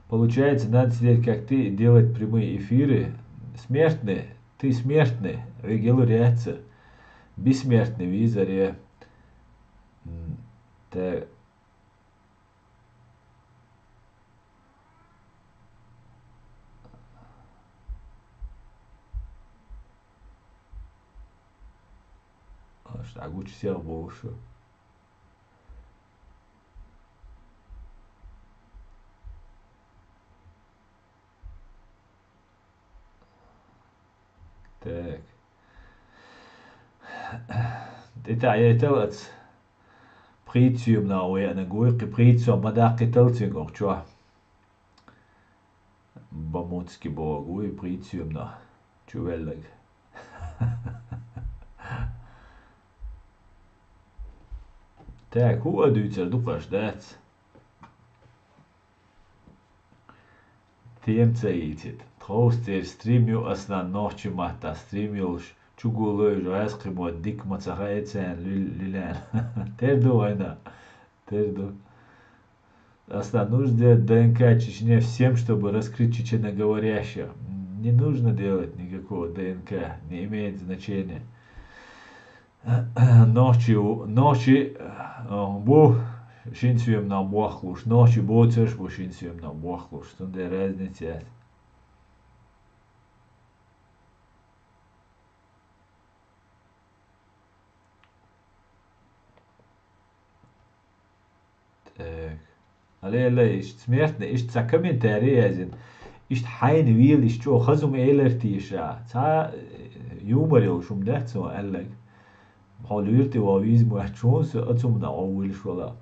Получается, надо сидеть как ты и делать прямые эфиры. Смертные, ты смертный, регуляряться. Бессмертный визоре. Так. Agora se é bolso. Так. Это я телец. Притиум на уе на гойке притиум мадаки телцинг орчо. Бамутски богу и притиум на чувеллег. Так, hoe doet het ook dat? Тем цаитит. Троустер стримю основночи мата стримюлш. Чугулой жаскимо дик мацахайцен лилен. Терду война. Терду. Нужно ДНК Чечне всем, чтобы раскрыть чеченоговорящих. Не нужно делать никакого ДНК, не имеет значения. Ночи bu шинсвем на бахлуш, ночи боцеш bu шинсвем на бахлуш, тунде разница. Так. Алле, ишт смертно, ишт за комментарий язин. Ишт حين ويل اشت جو خزم إيلرتيشا تا يومريو شوم ده تو ألق حالويرتي واويز محچون سو أتوم نا أول شولا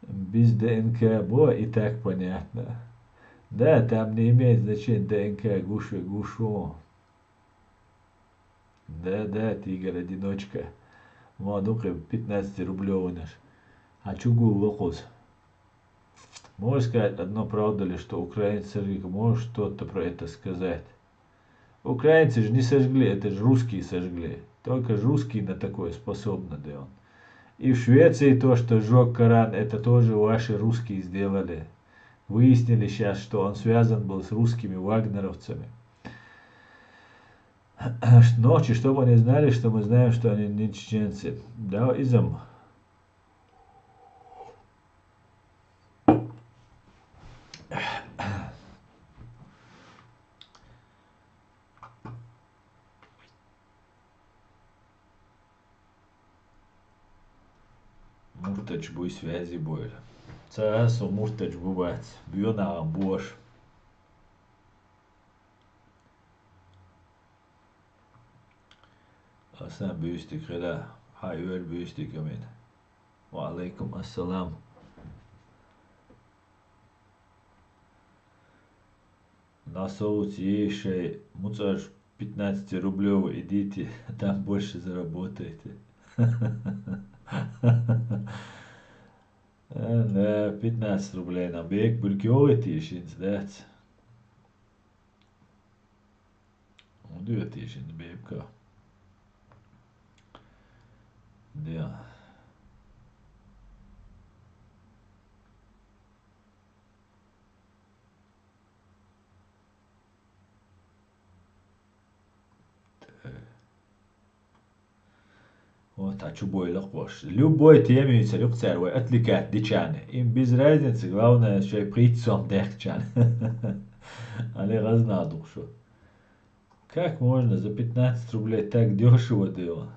biz DNK bu itak понятно. Да, там не имеет значения ДНК гушу. Да, тигр-одиночка. Мадука 15-рублевый наш. А чугу лохос. Можешь сказать одно правда ли, что украинцы сожгли? Можешь что-то про это сказать? Украинцы же не сожгли, это же русские сожгли. Только же русские на такое способны, да он. И в Швеции то, что сжег Коран, это тоже ваши русские сделали. Выяснили сейчас, что он связан был с русскими вагнеровцами. Ночи, чтобы они знали, что мы знаем, что они не чеченцы. Да, изом. Муртач буй связи боль. Цасо муртач бывает. Бьёна бош. Aslan büyüstük hele. Hayır büyüstük emin. Ve aleyküm assalam. На соус ейшей муцаж 15-рублевый, идите, там больше заработаете. Да, 15 рублей на бег, бülküyoreti işiniz, evet. Onu diyor şimdi BK. Diyor. Вот, а чубой лохвош. Любой теме царюк царвой отвлекает дичаны. Им без разницы, главное, что и прицом дехчан. Але разнадух, что. Как можно за 15 рублей так дешево делать?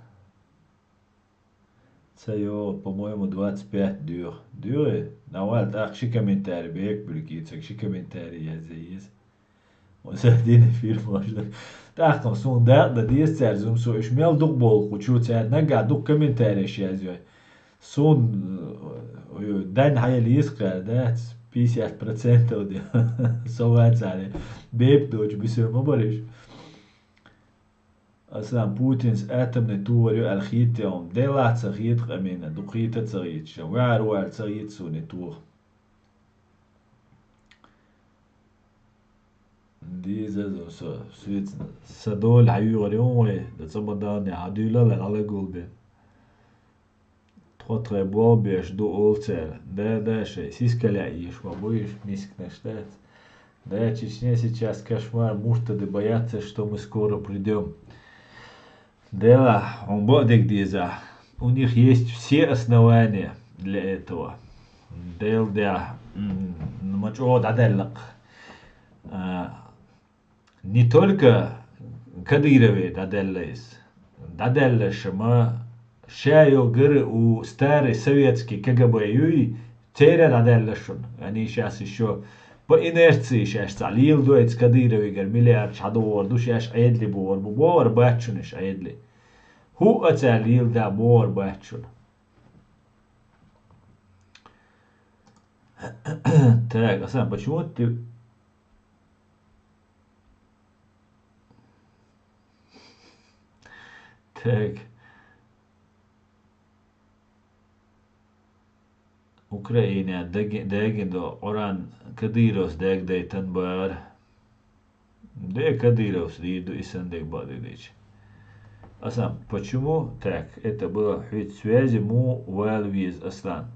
Цайо, по-моему, 25 дюр. Дюры? Навал, так, ши комментарий, бег, брюкицак, ши комментарий, я заиз. وسهدين في المجد تاخم سون دا ديس ترزم سو اشمل دوق بول خوشو تر نگا دوق كومنتاريش يازيو سون دان هاي ليس قادات 50% ودي سوات عليه بيب دوج بيسير مباريش اصلا بوتينز اتم نتوريو الخيتهم ديلات سخيت قمينة دوقيتة سغيت شو وعروال سغيت سو نتور Diese so Schwitzen. Sadol hayur jonge, dat zal maar dan ja adula la alle gulbe. Trois très beau beige do olcer. Да, сискаля иш, боишь миск на штат. Да, Чечня сейчас кошмар, муртады боятся, что мы скоро придем. Да, он бодек диза. У них есть все основания для этого. Дел да, мачо дадаллак. Не только Кадырове Даделлес, Даделлеш, мы шею гыры у старый советский КГБ юй, теря Даделлешун. Они сейчас еще по инерции сейчас залил дует с Кадырове гыр миллиард шадовар, душ сейчас айдли бор бачуниш айдли. Ху ацалил да бор бачун. Так, Асан, почему ты... Так. Ukraina degendo oran Kadīrovs degdeitan bār. De Кадыровs диду и сандек бадыдыч. Асам, почему так? Это было ведь связи му валвиз аслан.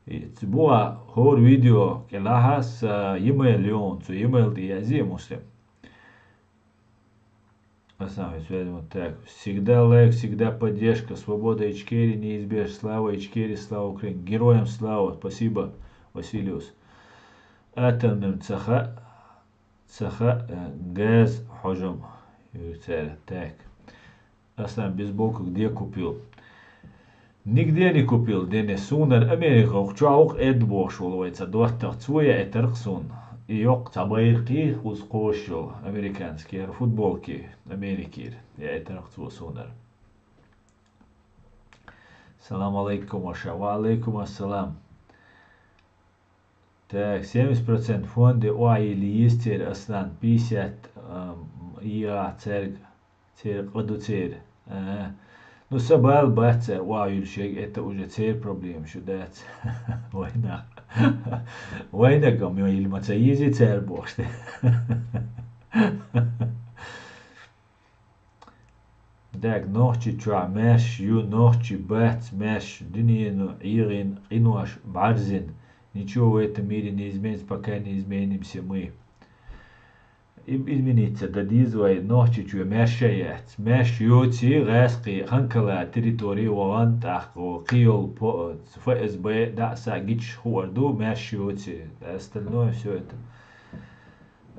И цбуа хор видео келахас e-mail леон, цу e-mail диази муслим. Сам возьму так. Всегда лайк, всегда поддержка. Свобода Ичкерии неизбежна. Слава Ичкерии, слава Украине. Героям слава. Спасибо, Василиус. Атомным цеха газ хожим. Так. Сам бейсболку где купил? Нигде не купил. Денис Сунер Америка. Чаук Эдбош. Уловается. 22 Этерксун. И yok tabayırki uzkoşu Amerikanski futbolki Amerikir ya etrafı sonar. Салам алейкум, Аша. Ва алейкум ассалам. Так, 70% фонды ОАИ или есть Аслан, 50 ИА церк редуцир. Ну, собал бацер, ОАИ это уже церк проблем, что дать. Война. Война, кому или мацаизи церк боште. Так, ночи чуа меш, ю ночи бац меш, днину ирин, инуаш барзин. Ничего в этом мире не изменится, пока не изменимся мы. Измениться, да дизвай ночи чуа мешаят. Меш юци, гаски, ханкала, территории, валантах, киол, ФСБ, да, сагич, хуарду, меш юци. Остальное все это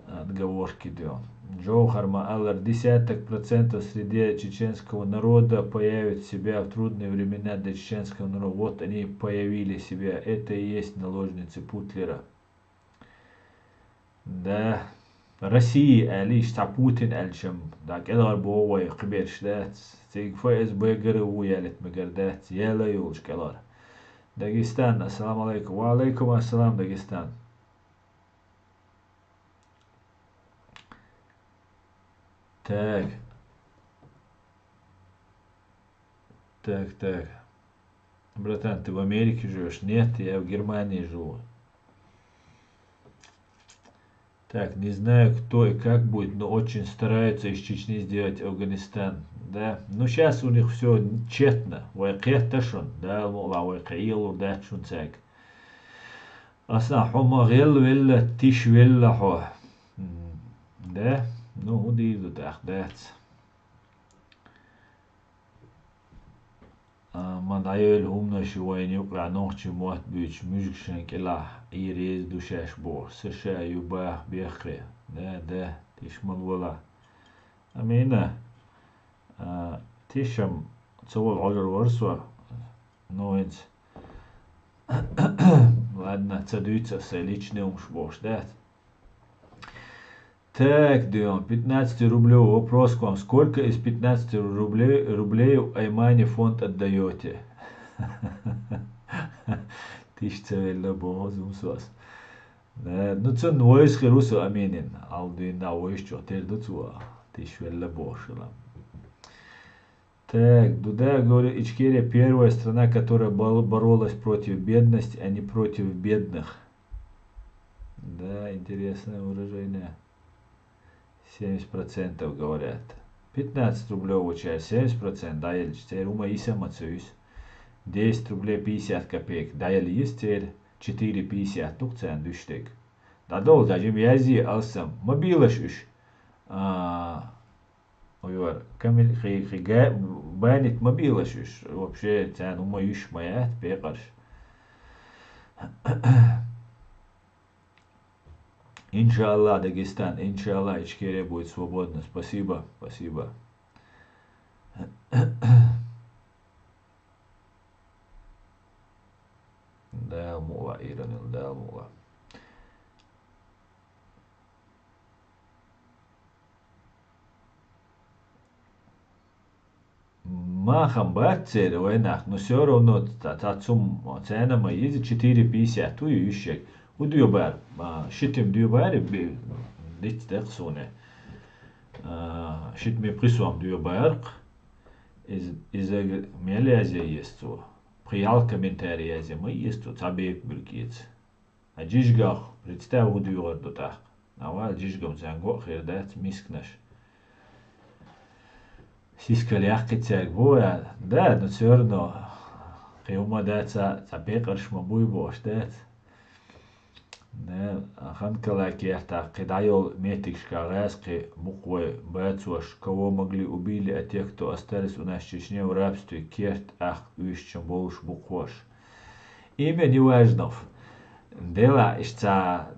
отговорки делаем. Джоухар Маалар, 10% среди чеченского народа появят себя в трудные времена для чеченского народа. Вот они появили себя. Это и есть наложницы Путлера. Да. Россия, лишь Путин, Эльшем. Да, келар бовай, кибершдат. Тиг ФСБ гэру ялет мегардат. Яла юлш келар. Дагестан, ассаламу алейкум. Ва алейкум ассалам, Дагестан. Так. Братан, ты в Америке живешь? Нет, я в Германии живу. Так, не знаю, кто и как будет, но очень стараются из Чечни сделать Афганистан. Да, ну сейчас у них все тщетно. Вайкеташун, да, вайкаилу, да, чунцак. Аса хума гел вилла тиш вилла хо. Да. Ну, die doet echt dat. Man ayol humna shwayn yuqra noqchi muat büyüç müzik şenkelah iriz düşeş bor. Sışa yuba biyakre. Da tişmal wala. Amina. Tişam tsawal alır varsa. Noinc. Ладно, цадуется с личный умшбош, да? Так, Дион, 15 рублей. Вопрос к вам. Сколько из 15 рублей в Аймане фонд отдаете? Тысяча велла бозум свас. Ну, це нойс херусу аминин. Алды на ойшчо, тердуцуа. Тысяча велла бошила. Так, Дуда говорит, Ичкерия первая страна, которая боролась против бедности, а не против бедных. Да, интересное выражение. 70% говорят. 15 рублей часть, 70%, да, или 4 рума и самоцюсь. 10 рублей 50 копеек, да, или есть 4,50, ну, цен düştük. Да, долго, acım yazı alsam, mobilaşış. Uyar, kamil khiga banit mobilaşış. Вообще, цен ума üşmeyet, beqarş. Иншаллах, Дагестан, иншаллах, Ичкерия будет свободна. Спасибо, спасибо. Да, мула, Иранил, да, мула. Махам бацер, войнах, но все равно тацум цена мои 4,50, ту и ищек. Uduyubar, şitim duyubar, dit dersone. Şit mi prisuam duyubar, iz melezia yestu. Prial комментарий язе мы yestu, tabi bilkiet. A jishgach, представь удuyугар дотах. Ава jishgam занго хирдат мискнаш. Сискалях кицерг боя, да, но все равно. Хиума дат са бекарш мабуй бош дат. Да, Ханкала керта, кидайол метикшка рэски буквы бэцуаш, кого могли убили, а тех, кто остались у нас в Чечне в рабстве, керт ах ющем болуш буквош. Имя не важно. Дела ишта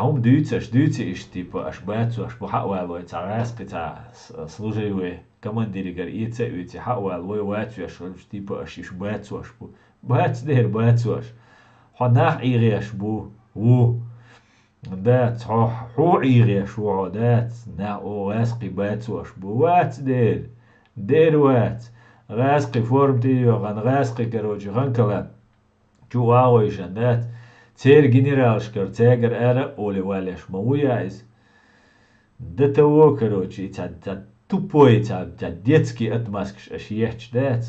ум дүйцеш, дүйце иш типа аш бэцуаш по хауэлой, та рэски та служивые командиригар ице уйце хауэлой вэцуаш, типа аш иш бэцуаш бу. Бэц дер бэцуаш. Ханах игеш бу. Ву. That حو عيغيش وعادات نا او غاسقي باتوش بوات دير وات غاسقي فورمتي وغان غاسقي كروجي غنكلا جو اويش اندات تير جنرالشكر تاجر ارا اولي واليش مويايز ده تو كروجي تا тупой та детский отмазкиш اشيحч дат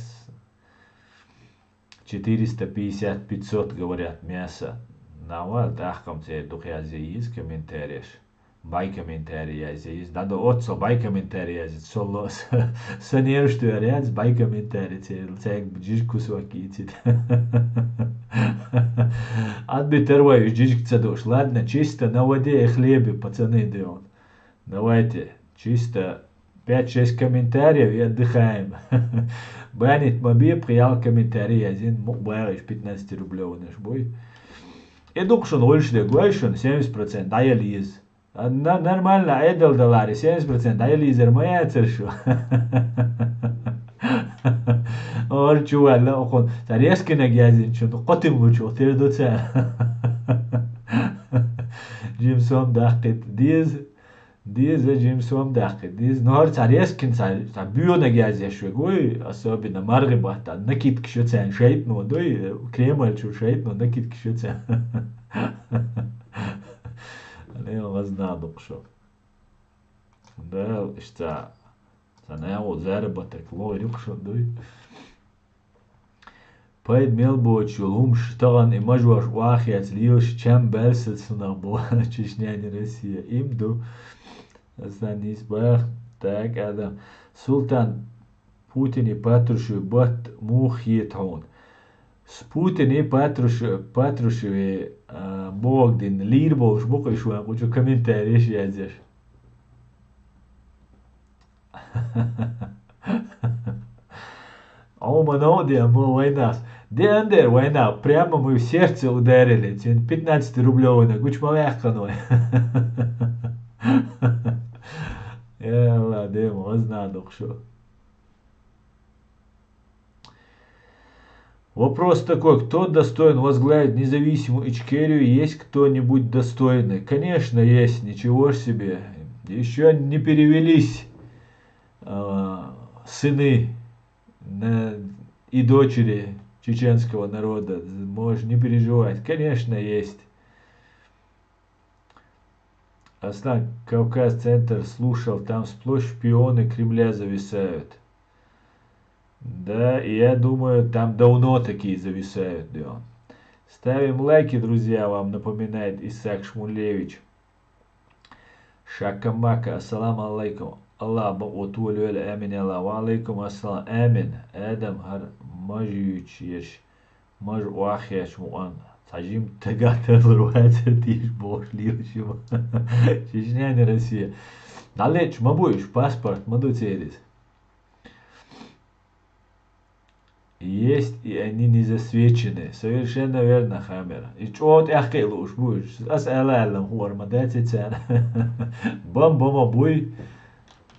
450-500 говорят мясо. Nou, daar komt hij toch ja, ze is commentaries. Bij commentaries is dat de otso bij commentaries het solo saneer sturen bij commentaries het zeg bijis aqui отбитерваю жижик цадош. Ладно, чисто на воде и хлебе, пацаны, Деон. Давайте, чисто 5-6 комментариев и отдыхаем. Банит моби приял комментарий один мукбарыш 15 рублев наш бой. Edukšan uļšļa guaišana 70% dialīz. Нормально, эдел доллари 70% dialīzer моя цершу. Орчу валла охон. Тарезки на гязинчу, котим лучу, тердуца. Джимсом дахкет диз Джимсом дахкет. Диз нор тарезкин та бью на гязишу гуй, особенно маргибата. Накид кшуцен шейтну, дой кремальчу шейтну, накид кшуцен. Не вознадок шо. Да, что санео заработок лорик шо дой. Paid melboçu lumş tağan imajwaş waxiyat liyoş çem belset suna bu Çeşniyani Россия. Imdu Astanis bach tak adam Sultan Putini Patrushu bat muhiyetun. Putini Patrushu Bogdin Lirboş bu şu an bu komentarij yazıyor. Омановдия, мы война. Дендер, война. Прямо мы в сердце ударили. 15-рублевый на гучмаляхканой. Ладно, вознадух шо. Вопрос такой, кто достоин возглавить независимую Ичкерию? Есть кто-нибудь достойный? Конечно, есть, ничего ж себе. Еще не перевелись сыны и дочери чеченского народа. Можешь не переживать. Конечно, есть. Аслан, Кавказ-центр слушал, там сплошь шпионы Кремля зависают. Да, и я думаю, там давно такие зависают. Да. Ставим лайки, друзья, вам напоминает Исаак Шмулевич. Шакамака, ассаламу алейкум. Allah baqotu öyle amin Allah ve aleyküm assalam amin Adam har majüç yeş maj uahiyaş muan tajim tegatır ruhatır diş borçluyuşum Чечня Россия Далеч мабуешь паспорт мадуцерис Есть и они не засвечены. Совершенно верно, Хамер. И чего ты ахкейлуш будешь? Асалалам хуармадати цен. Бам-бам-абуй.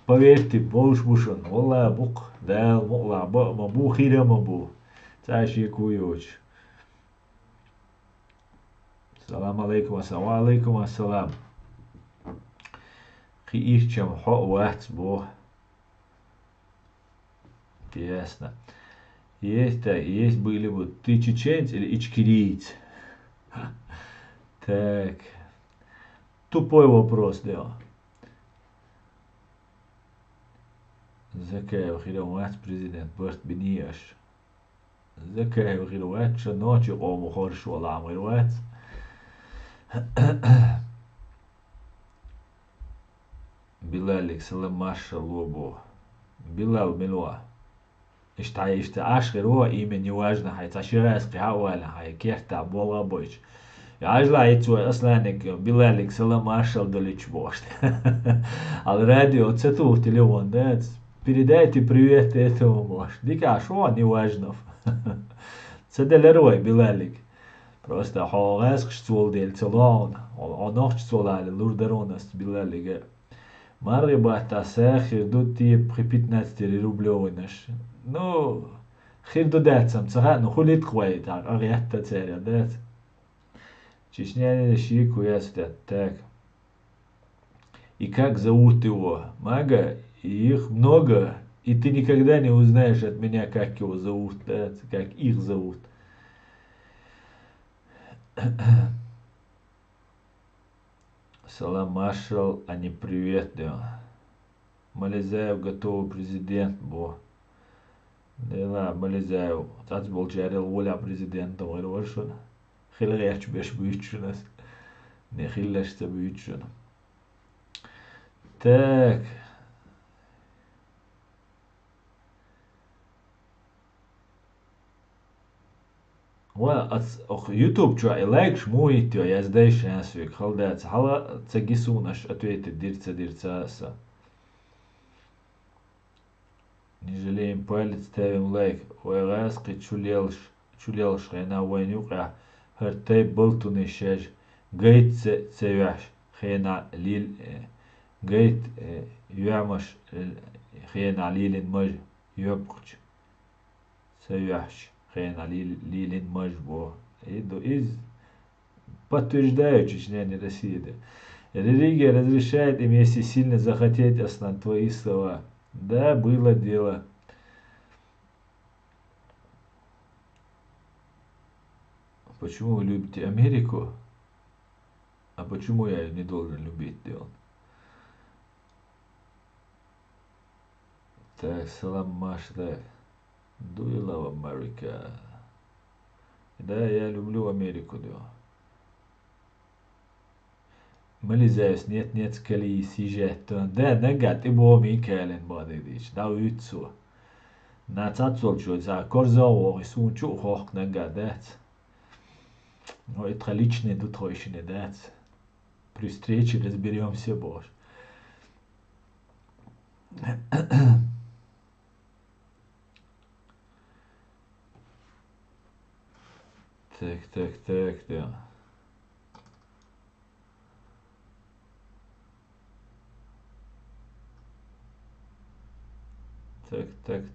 Поверьте, болуш бушон, волла бук, дал мула, мабу хире мабу. Таши куюч. Салам алейкум, ассалам алейкум, ассалам. Хи ирчам хо вахц бо. Ясно. Есть были бы ты чеченец или ичкириец? Так. Тупой вопрос, да. Закай вхиловат президент Берт Бениаш. Закай вхиловат шаночи ому хоршу аламирват. Билалик салам маша лобо. Билал милуа. Ишта ашгер о имя не важно, хай таширайски хауаля, хай керта бола бойч. Я желаю твой осланик Билалик салам маршал долич бошт. Ал радио цету телефон, да? Передайте привет этому может. Дика, шо не важно. Цеделерой Билалик. Просто حاغز قشتول ديل تلان آناخ قشتول على لوردرون است Билалик. Марри бахта сахир до тип при 15 рублевинаш. Ну, хир до децам, цаха, ну хулит хвайт, агиатта царя, дец. Чечня щику ястят, так. И как зовут его? Мага, их много, и ты никогда не узнаешь от меня, как его зовут, да, как их зовут. Салам маршал, а не привет, да. Малезаев готовый президент, бо. Да, Малезаев. Тац был жарил воля президента, говорю, вот что. Хилгач беш бючунас. Не хилляшься бючун. Так. YouTube чё, и лайк шмует, я сдаю шансвик, халдец. Хала цагисунаш, ответит дирца аса. Не жалеем палец, ставим лайк. Ой, раски чулелш, хена войнюка. Хартей болтуны шаж. Гейт цевяш. Хена лил. Гейт юамаш. Хена лилин маж. Юбкуч. Цевяш. Хена лилин маж бо. Подтверждаю, Чечня не Россия. Религия разрешает им, если сильно захотеть, основать твои слова. Да, было дело. Почему вы любите Америку? А почему я не должен любить Дион? Так, салам Маш, так. Do you love America? Да, я люблю Америку, Дион. Malezijs net skali sižeton. Da, negat, ibo mi kelen badedič. Da utso. Na tatsol za korzo и сунчу хох нагадать. Но это личные тут еще не дать. При встрече разберемся, боже. Так, да.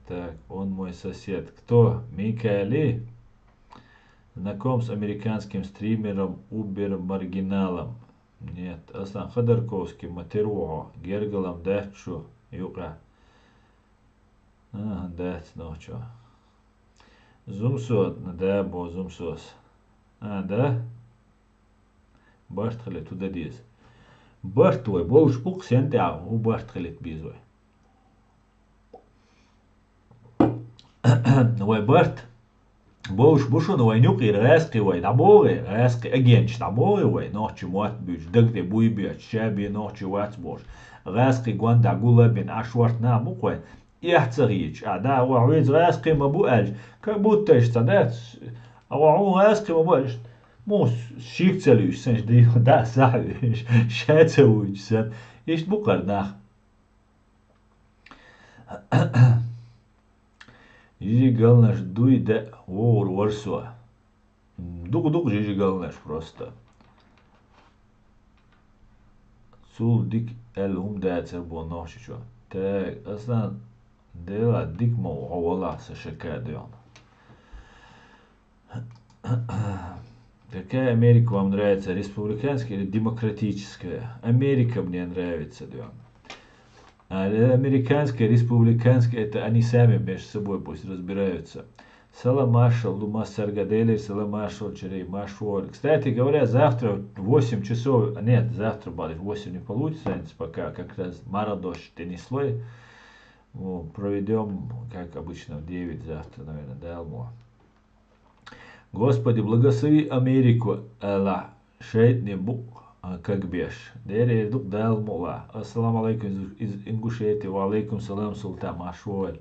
Так, он мой сосед. Кто? Микаэли? Знаком с американским стримером Убер Маргиналом. Нет, Асан Ходорковским, Матеруо, Гергалом Дачу, Юка. Дать, ну чё. Зумсот, да, бо зумсос. Да? Бартхали туда диз. Бартвой, болш пук сентя, у Бартхалит бизой. Ой, Барт, болш бушун войнюк и резки вой, наборы, резки, агенч, наборы вой, ночи муат бюч, дагде буйбиач, шаби ночи вацбош, резки гванда гулабин, ашварт на муквой, яхцарич, да, варуиз резки мабуэль, как будто ишь цадет, вару резки мабуэль, мус шикцелюш, сенш да, сахвиш, шацелюш, сен, ишь букардах. Жижи галнаш дуйде вор ворсуа. Дук жижи галнаш просто. Цул дик эл умдается бо ношичо. Так, аслан дела дик мо овала со шакадион. Какая Америка вам нравится? Республиканская или демократическая? Америка мне нравится, Дион. А американская, республиканская, это они сами между собой пусть разбираются. Салам маршал, Лумас Саргадели, салам маршал, Черей Машуоль. Кстати говоря, завтра в 8 часов, нет, завтра будет 8 не получится, пока как раз Марадош теннислой. Проведем, как обычно, в 9 завтра, наверное, да, Алмо. Господи, благослови Америку, Аллах, шейтни бук. Как беш. Дери дук дал мула. Ассаламу алейкум из Ингушетии. Ва алейкум салам, султан Машуэль.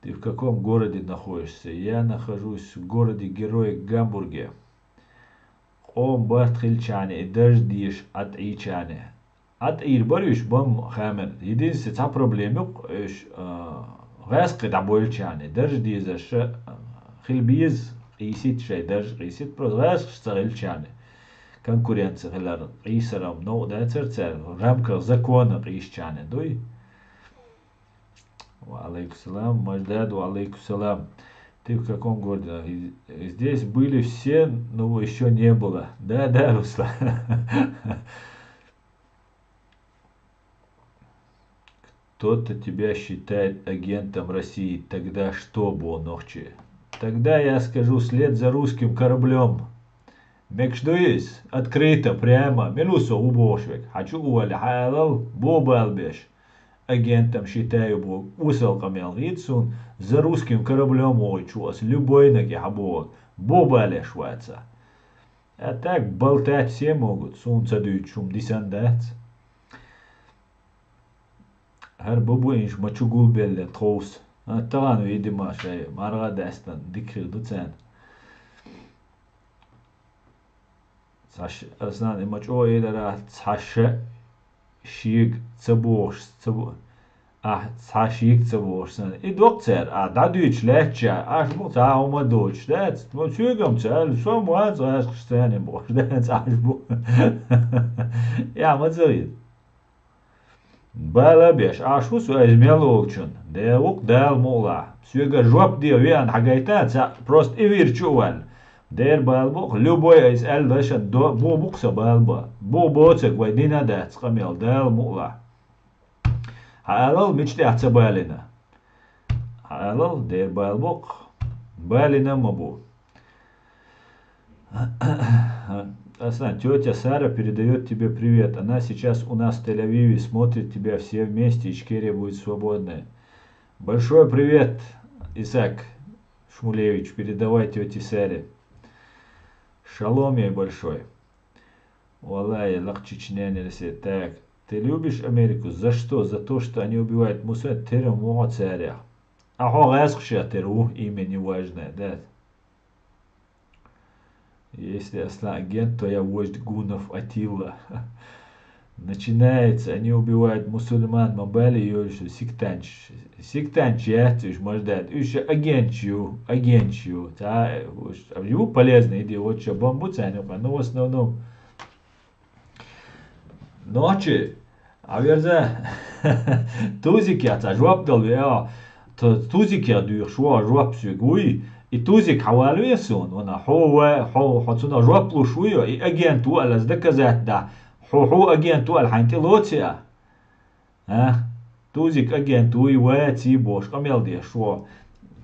Ты в каком городе находишься? Я нахожусь в городе Герое Гамбурге. о бартхильчане, дождиш от ичане. От ир борюш бом хамер. Единственная проблема, غاسق دعبولشاني درج ديزا خلبيز قيسيت شي درج قيسيت بروز غاسق اشتغلشاني конкуренция غلار قيسرام نو دا ترتر رامكر زكوانا قيششاني دوي وعليكم السلام Маждад, وعليكم السلام. Ты в каком городе? Здесь были все, но еще не было. Да, да, Руслан. Кто-то тебя считает агентом России. Тогда что, Бонохчи? Тогда я скажу след за русским кораблем. Мекшдуис, открыто, прямо, милусо убошвик. Хочу ували халал, бобалбеш. Агентом считаю Бог. Усалка мелгицун, за русским кораблем ойчуас. Любой ноги хабот. Бобале шваца. А так болтать все могут. Солнце дует шум десандат. هر بابوینش ما چگول بله توس تغانو ایدی ماشه مارغا دستن دیکری دوتن ساش اصلا ما چو ایدرا ساش شیگ تبوش تبو ساشیگ تبوش سن ای دکتر دادویچ لچه اش بو تا اوما دوچ دت ما چیگم چال سو مواد از خستانی boş دت اش بو یا ما زید Балабеш, а шо измел олчун? Девук дал мула. Сюга жоп диовиан хагайта, просто и вирчуал. Дер балбук, любой из эльдаша до бубукса балба. Бубоцек вайдина дат, скамел дал мула. Халал мечты ацабалина. Халал дер балбук, балина мабу. Аслан, тетя Сара передает тебе привет. Она сейчас у нас в Тель-Авиве, смотрит тебя все вместе, Ичкерия будет свободная. Большой привет, Исаак Шмулевич, передавай тете Саре. Шалом ей большой. Валай, лахчичняне. Так, ты любишь Америку? За что? За то, что они убивают мусульман? Терему царя. Ахо гасхша теру, имя не важное, да? Если Аслан агент, то я вождь гунов Атилла. Начинается, они убивают мусульман, мабали ее сектанч. Сектанч, я может дать. Еще агентчу. Его полезно, иди, вот что, бомбу ценю, но в основном. Ночи, а верза, тузики, а жвап дал, тузики, а дух шва, жвап сюгуи. И тузик حواليسون وانا حو حطنا جوابلو شوية اي اجنتو على زدكزات دا حو اجنتو الحين لوتيا ها توزيك اجنتو واتي بوش قميل دي شو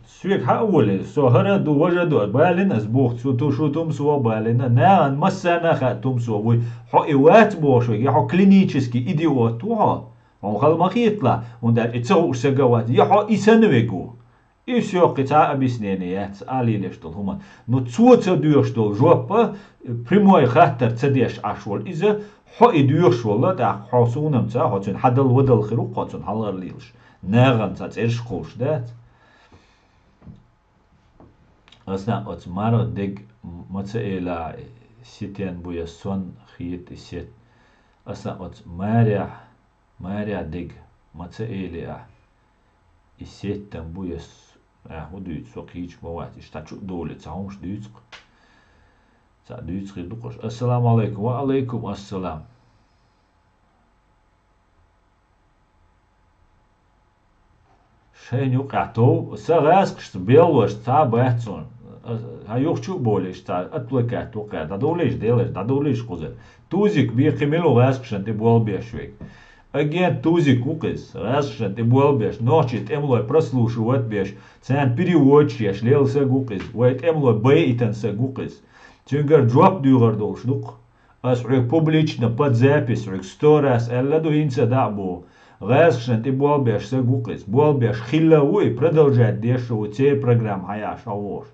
سويك حاول سو هردو وجدو بالين اسبوخ شو تمسو بالين نان مسانا خاتم سو حو ايوات بوش حو كلينيكسكي ايديوت هو خل ما يطلع وندار اتسو سجوات يحو اسنويغو И все, хотя объяснение, али лишь тол хуман. Но цуца дюш тол жопа, прямой хаттер цедеш ашвол, иза хо и дюш вола, да хосунам ца, хотун хадал водал хирук, хотун халар лилш. Наган ца церш колш, да? Асна от маро дег маца эла ситен буя сон хиет и сет. Асна от маря дег маца эля и сет там буя هو دويت سوق هيج موات اشتاچو دولة تعومش دويت تا دويت خير دقش السلام عليكم وعليكم السلام شين يوقع تو سغاس قشت بيلوش تا باتسون هايوخ شو بوليش تا اتلقات وقع دا دوليش قزر توزيك بيقي ملو غاس قشن تبوال بيشويك Агент Тузик Укас, разшен ты был беш, ночи эмлой прослушивать беш, цен переводчик, шлелся гукас, вайт эмлой бейтенса гукас. Тюнгар джоп дюгар долшдук, асуик публично под запись, уик 100 раз, элладу инца дабу. Разшен ты был беш са гукас, был беш хиллауи, продолжать дешеву цей программ хаяш авош.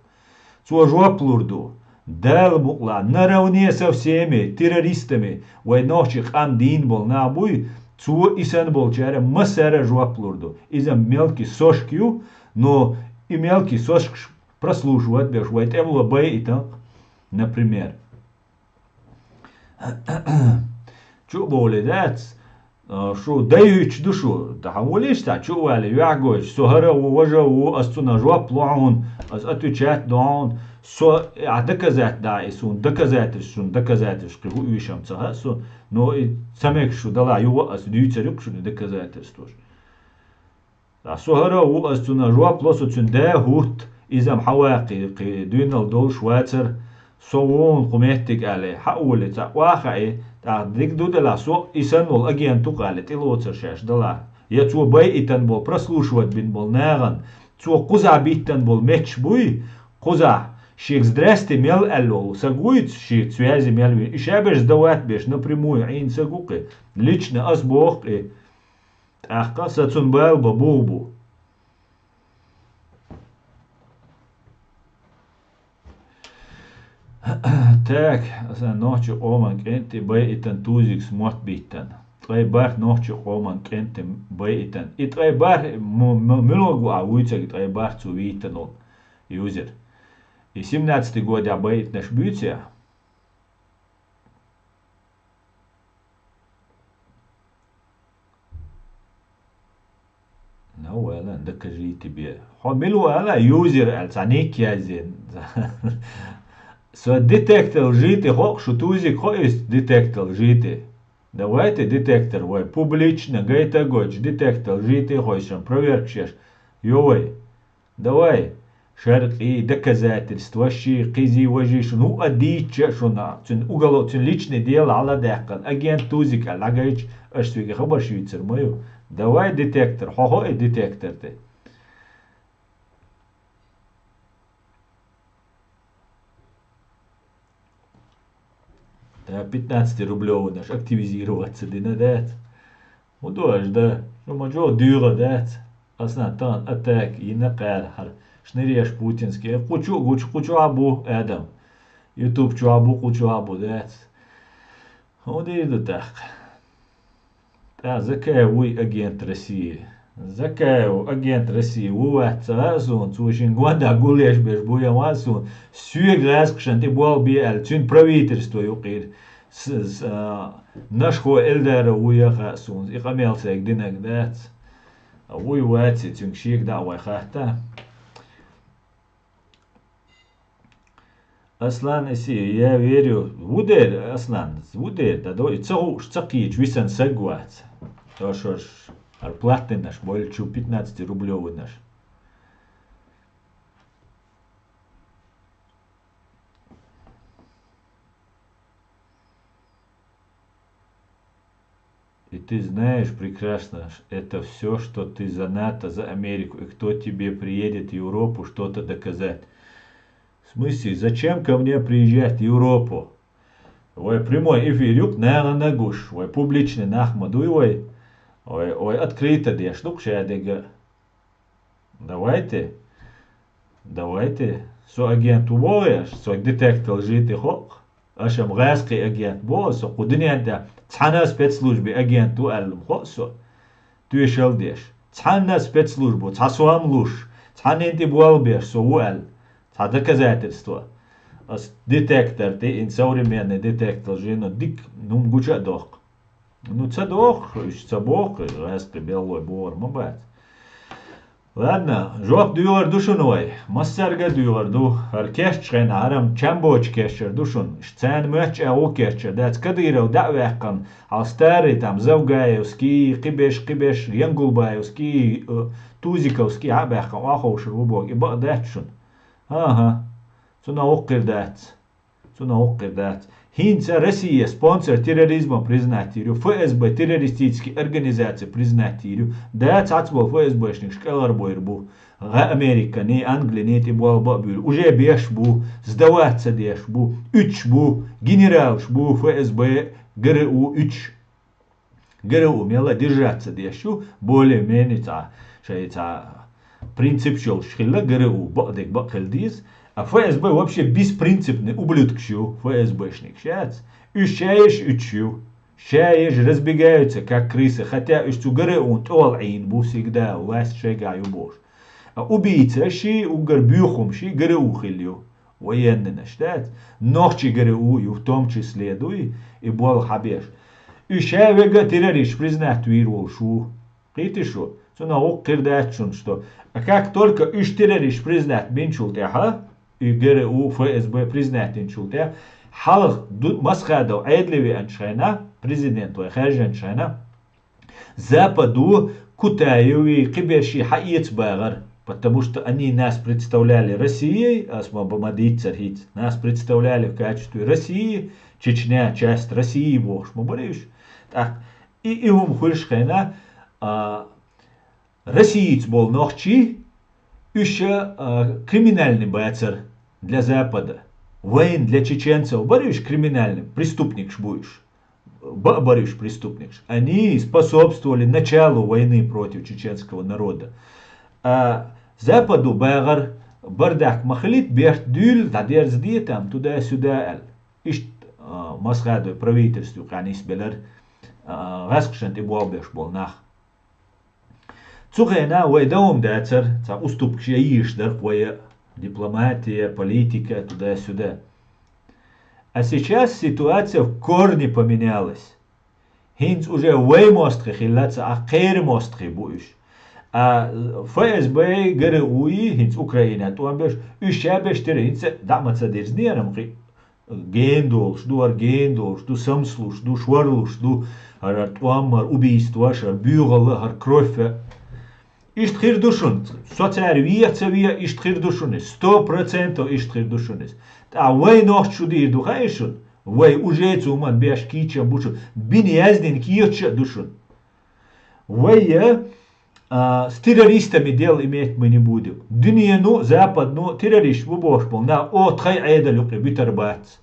Цо жоп лурду. Дал мукла, наравне со всеми террористами, вай ночи хам дин был набуй, Цу исан болчаре масара жуаплурду. Иза мелкий сошкью, но и мелкий сошк прослушивать беш. Вайт эмла бэй и так, например. شو بولي داتس شو دايوش دشو تحوليش تا شو والي يعجوش سهرة ووجه وأستنا جواب لعون أس أتو شات دعون سو عدك ذات دايسون دك ذاتشون دك ذاتش كهو يشام تها سو نو سمك شو دلا يو أس ديوتريك شو دك ذاتستوش سهرة وأستنا جواب لوسو تون دا هوت إذا محواقي دينال دول شواتر صوون قميتك عليه حقولي تا واقعي تا ديك دو دلا سو إسانول أجيان تقالي تلوتر شاش دلا يتو باي إتن بول прослушивать بين بول ناغن تو قزع بيتن بول ميتش بوي قزع شيك здрасте мел алло сагует шик связи мел ишабеш дават беш напрямую ин сагуки лично ас бог ахка сацун бал бабубу Так, ночью оман кенти бай итан тузик смот битан. Трей бар ночью оман кенти бай итан. И трей бар милогу ауйцег трей бар цу витанул юзер. И 17-й год я бай наш бютия. Ну, لا докажи тебе. Милу ала юзер алцаник язин. So детектор лжите, что тузик есть детектор лжите. Давайте детектор, ой, публично, гайта гоч, детектор лжите, хочешь, проверкшешь. Йой, давай, шарк и доказательства, щи, кизи, вожиш, ну, адича, что на, цен уголок, цен личное дело, алла дехкан, агент тузик, алла гайч, аж свига, хабар швейцар мою. Давай детектор, хо-хо и детектор ты. Да, 15-рублевый наш активизироваться динадет. Удож, да. Что маджо дюра дет. Аснатан атак и накар. Шныреш путинский. Кучу абу Эдам. Ютуб кучу абу дет. Удиду так. Да, закаевый агент России. Закаев агент России. Уат сразун. Цушин гванда гулеш беш буя васун. Сюег раскшан ты был би цюн правительство юқир. Наш хо элдера уяха сун. И камел сек динак дат. Уй ватси цюн шик да вайхахта. Аслан иси, я верю. Вудер, Аслан, вудер. Да до и цау шцакич висан сагват. То шош. Арплатный наш, больше 15-рублевый наш. И ты знаешь прекрасно, это все, что ты за НАТО, за Америку, и кто тебе приедет в Европу что-то доказать. В смысле, зачем ко мне приезжать в Европу? Ой, прямой эфир, наверное, нагуш, ой, публичный нахмаду, ой, открыто деш, ну, кшадега. Давайте, со агент увояш, со детектор жити хок, ашам гайский агент бо, со кудинянда, цхана спецслужбе агенту алм хок, со, туешал деш. Цхана спецслужбу, цхасуам луш, цханенти буалбеш, со уал, цха доказательство. Детектор, ты современный детектор жена, дик, нум гуча дох. Ну, цадох, цабох, распри белой бор, мабать. Ладно, жоп дюгар душуной, массарга дюгар ду, аркешчен, арам чамбоч кешер душун, шцен мөч ау кешер, дац кадыров дa'вехкан, ал старый там завгаевский, кибеш, янгулбаевский, тузиковский, абехкан, ахошер убог, и бак датшун. Ага, цуна оккер дац. Хинца Россия спонсор терроризма признатирю, ФСБ террористические организации признатирю, да цацбол ФСБшник шкаларбойр бу, Америка, не Англия, не тибуал бабюр, уже беш бу, сдаваться деш бу, үч бу, генерал бу, ФСБ, ГРУ, үч. ГРУ умела держаться дешу, более-менее принцип шел шхилла ГРУ, бадек бакхельдиз, а ФСБ вообще беспринципный ублюдкщу, ФСБшник. Сейчас ущу. Щаешь разбегаются, как крысы, хотя ущу ГРУ тол'ин бу всегда, власть шагаю бош. А убийца щи угар бюхум щи ГРУ хилью. военный штат, ночи ГРУ, и в том числе дуй, и был хабеш. И ще вега террорист признать вирул шу. Ты шо? Цуна оккердать что. А как только иш террорист признать бенчултяха, и ГРУ, ФСБ признать бенчултяха, халх масхадов айдливи аншайна, президент вайхажи аншайна, Западу Кутаеви киберши хаиц багар, потому что они нас представляли Россией, нас представляли в качестве России, Чечня часть России, бог мобариш. Так, и ум хульшхайна Россиец был ночи, еще криминальный бацер для Запада. Воин для чеченцев, борешь криминальным, преступник будешь. Борешь преступник. Они способствовали началу войны против чеченского народа. А Западу багар бардак махлит берт дюль, дадерзди там туда-сюда. Ишт масхаду правительству канис белер раскшент и болбеш бол нах. Цугена вайдаум дацер, ца уступки ишдер, вая дипломатия, политика туда-сюда. А сейчас ситуация в корне поменялась. Хинц уже веймостри хилляться, а кейрмостри будешь. А ФСБ, ГРУИ, хинц Украина, туам беш, ущабеш тери, хинц дамаца дерзнерам, гендол, жду аргендол, жду самслу, жду шварлу, жду туамар убийство, шар бюгала, хар кровь. Ишт хир душун, социаль вия, ишт хир душунис, 100% ишт хир душунис. А вай нох чудир духаишун, вай уже цуман беш кича бушун, бини яздин кича душун. Вай с террористами дел иметь мы не будем. Дуньяну, западну, террорист выбошпал, на отхай айдалюк битарбац.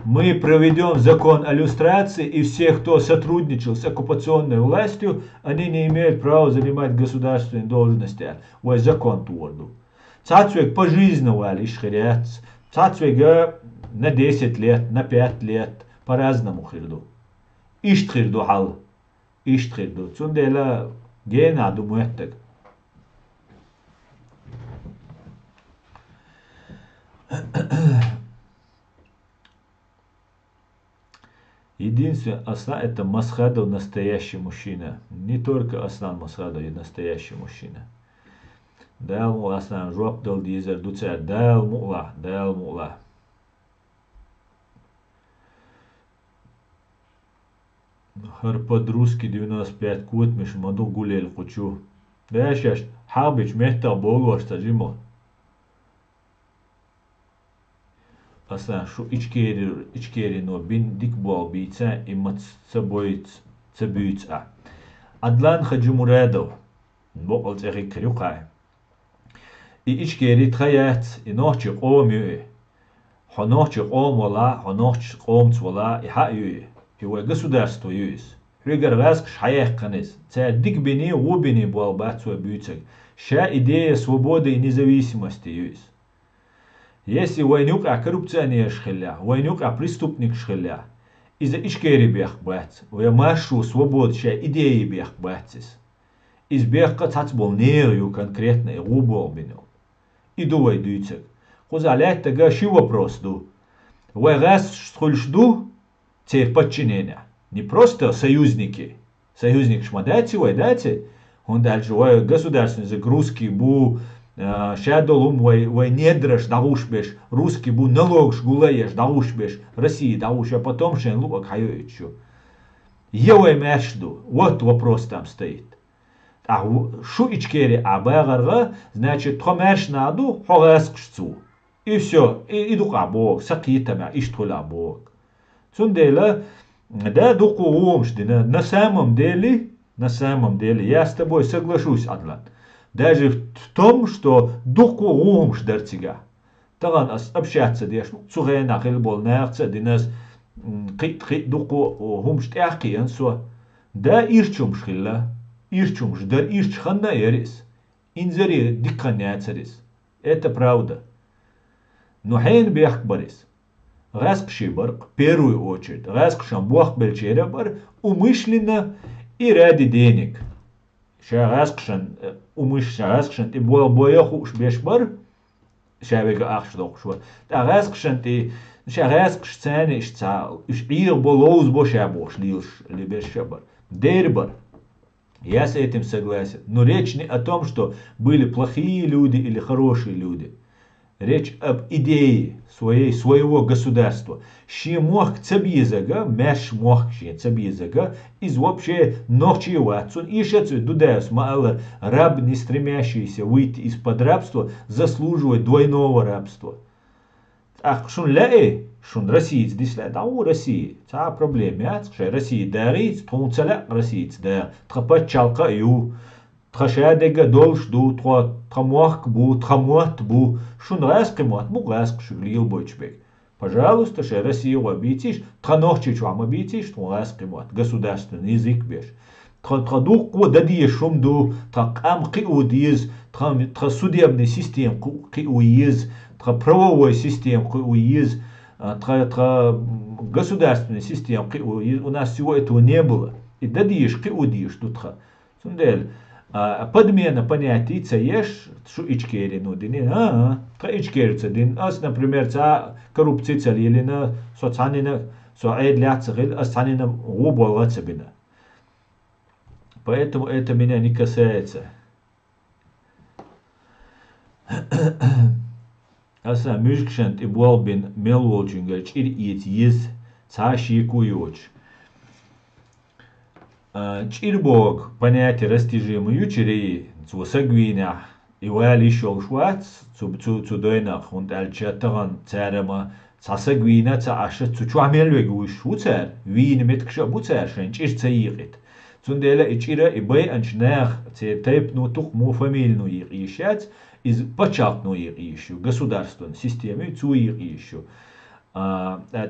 Мы проведем закон о люстрации, и все, кто сотрудничал с оккупационной властью, они не имеют права занимать государственные должности. Вай закон творду. Цацвек пожизненно ишхиряц. Цацвега на 10 лет, на 5 лет, по-разному хирду. Иштхирду хал. Иштхирду. Цундела гена думуэттек. Единственное, Аслан это Масхадов настоящий мужчина. Не только Аслан Масхадов и настоящий мужчина. Дал му Аслан жоп дал дизер дуца, дал мула. Хар по-друски 95 кут миш маду гулел хочу. Да сейчас хабич мехта богу стажимо. Аслан шу ичкери но бин дик бол бица и мат собой цабюца. Адлан хаджумурадов. Бокол цехи крюкай. И ичкери тхаят и ночи қомю. Хоночи қом вала, хоночи қомц вала и хаю. И во государство юис. Ригар васк шаях канис. Ца дик бини убини бол бацу бюцек. Ша идея свободы и независимости юис. Если войнук а коррупционер шхиля, войнук а преступник шхиля, из-за ичкери бех бац, вая маршу свобод ша идеи бех бацис. Из бех цац был нерю конкретно и рубол бинил. Иду войдуйцек. Хузалять тага ши вопрос ду. Вай раз шхульшду, цер подчинения. Не просто союзники. Союзник шмадайте, вайдайте. Он дальше вай государственные загрузки бу шадолум вай недраш даушбеш, русский бу налог шгулаеш даушбеш, России дауш, а потом шен лук хайоичу. Евай мэшду, вот вопрос там стоит. А шу ичкери абагарга, значит, тхомэш наду, хогаскшцу. И все, и дука бог, сакитами, иштула бог. Цундела, да дуку умшдина, на самом деле, я с тобой соглашусь, Адлан. Даже в том, что дуку умш дартига. Таган общаться деш, цугена хилбол нахца, динас кит дуку умш тяхки ансо. Да ирчум шхилла, ирчум ждар ирчханна ерис. Инзари дикканяцарис. Это правда. Но хейн бехбарис. Раск шибар, в первую очередь, раск шамбуах бельчерабар, умышленно и ради денег. Шараскшан, умыш шараскшан, и было бояху шбешбар, شابك أخشدوق شو أغاسق شنتي شغاسق شتاني شتا إير بولوز بوشابوش ليش اللي بيشبر дербар. Я с этим согласен. Но речь не о том, что были плохие люди или хорошие люди. Речь об идее своего государства. Ши мох цабизага, меш мох ши цабизага, из вообще ночи ватсон. И шецу дудеус маала раб, не стремящийся выйти из-под рабства, заслуживает двойного рабства. Ах, шун ле, шун Россиец дисле, да у России, та проблема, я скажу, Россия дарит, тонцеля Россиец да, трапать чалка ю, трашадега долш ду, трамуах бу, трамуат бу, шун раскимат, бу раск шуглил бойчбек. Пожалуйста, ше Россия обитишь, транохчи чуам обитишь, тон раскимат, государственный язык беш. Традук ко дади шум ду, тракам киудиз, судебный систем киуиз, правовой систем КУИЗ, государственной систем КУИЗ, у нас всего этого не было. И дадишь КУДишь тут. Подмена понятий цаеш, что ичкери нудини, ичкерится дин, например, коррупция целилина, соцанина, соэдляцахил, асанина губалацабина. Поэтому это меня не касается. Аса мюшкшент и болбин мелволчингач ир ис цаши куёч. Чирбог понятие растяжимую чири цусагвина и вали шолшвац цудойнах und alchatran царема цасагвина цаша цучуамелвегуш шуцер вин меткша буцер шен чир цаигит. Цундела ичира и бай анчнах цетайп ну тух му фамильну ишац из початную ищу, государственной системе цуир ищу. Это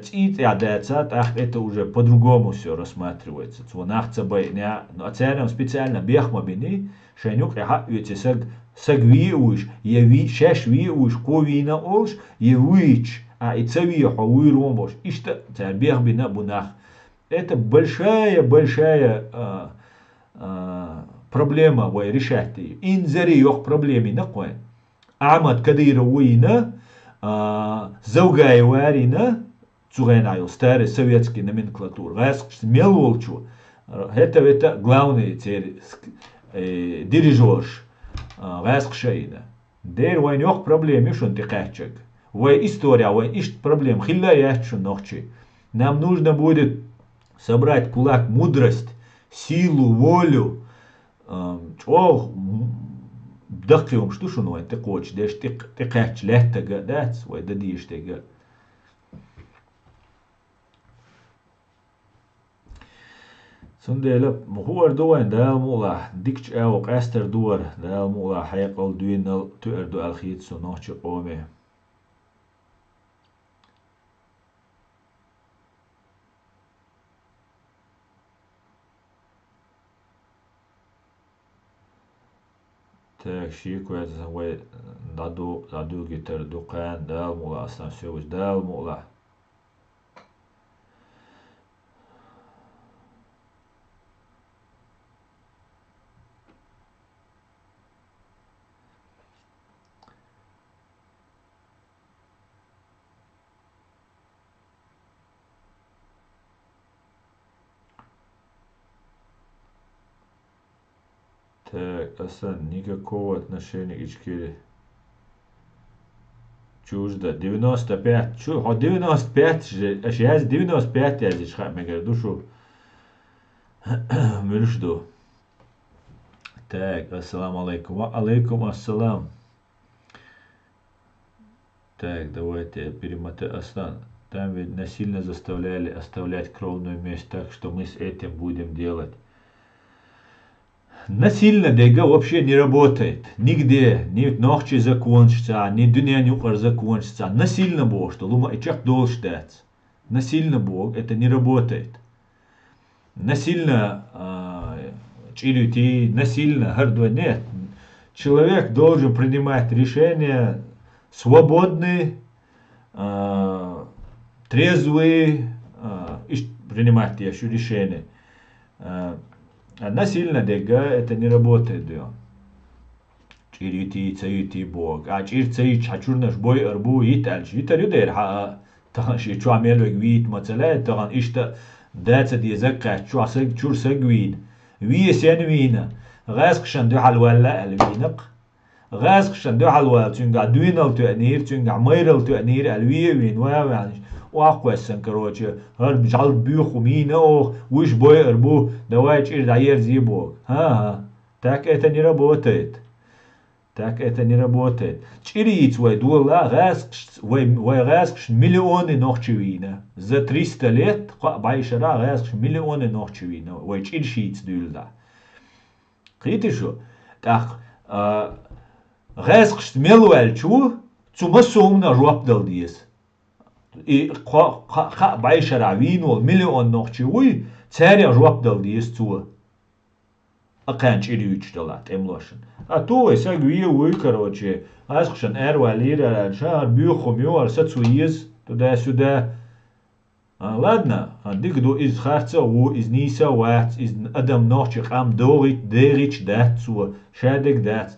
уже по-другому все рассматривается. Но царям специально бехмабини, шенюк яхаюте сагвиуш, шеш виуш, ковина олш, евич, и цавиха уиромбош. И что царь бехбина бунах. Это большая проблема вой решать ее. Инзари ёх проблеми накой. Амад Кадыра уина, Заугай варина, цугайнаю, старый советский номенклатур. Гайск мелолчу. Это главный дирижерш. Гайск шейна. Дер вой ёх проблеми шун ты качек. Вой история, вой ишт проблем. Хилла ящу нохчи. Нам нужно будет собрать кулак мудрость, силу, волю. Чох дакиум что шуну это коч деш ты кач лехтага да свой дадиш тега. Сундела мухуар дуан дал мула дикч ау кастер дуар дал мула хайqal дуинал туэрду алхит соночи оме. Так, щику это самое даду гитар дукан дал мула сам все уж дал мула. Так, Асан, никакого отношения к Ичкере. Чуждо. 95. 95 же. Аж я 95 я здесь мега душу. Мюржду. Так, ассаламу алейкум. Алейкум ассалам. Так, давайте перемотаем. Асан. Там ведь насильно заставляли оставлять кровную месть, так что мы с этим будем делать. Насильно дега вообще не работает. Нигде. Ни ночи закончится, ни дня не закончится. Насильно Бог, что лума и чак должен ждать. Насильно Бог, это не работает. Насильно чилюти, насильно гардуа. Нет. Человек должен принимать решения свободные, трезвые, и принимать еще решения. Насильно дега это не работает. Çiriti çayiti bog. Çir çayı çaçurnaş boy erbu yit elç. Yitar yuder ha. Tahan şey şu amel vit mesela tahan işte data diye zakka şu asık çur sagwin. Viye sen vina. Gaz kışan du halwala elvinak. غاز خشن دو حلوة تونجا دوينال تأنير تونجا ميرال تأنير الوية وين وين واقوى السنكروتش هر بجعل بيوخ ومين أو وش بوي أربو دوايج إير داير زيبوك ها تاك إتنيرا بوتيت تاك إتنيرا بوتيت تشيريت ويدولا غاز غاز خشن مليون نوخشوينا ز 300 ليت بايشرا غاز خشن مليون نوخشوينا ويتشير شيت دولدا قيتي شو تاك غاز قشت ملوال شو تمسهم نجواب دل ديس خا بايشر عوين والمليون نوخشوي تاري جواب دل ديس تو أقانش إليوش دلات إملوشن أتو يساقوية وي كروتشي غاز قشن والير شهر بيوخم يو أرساتسويز تدا سودا لادنا ديك دو إز خارتسا و إز نيسا وات إز أدم نوخشي قام ديريتش دات سو شادك دات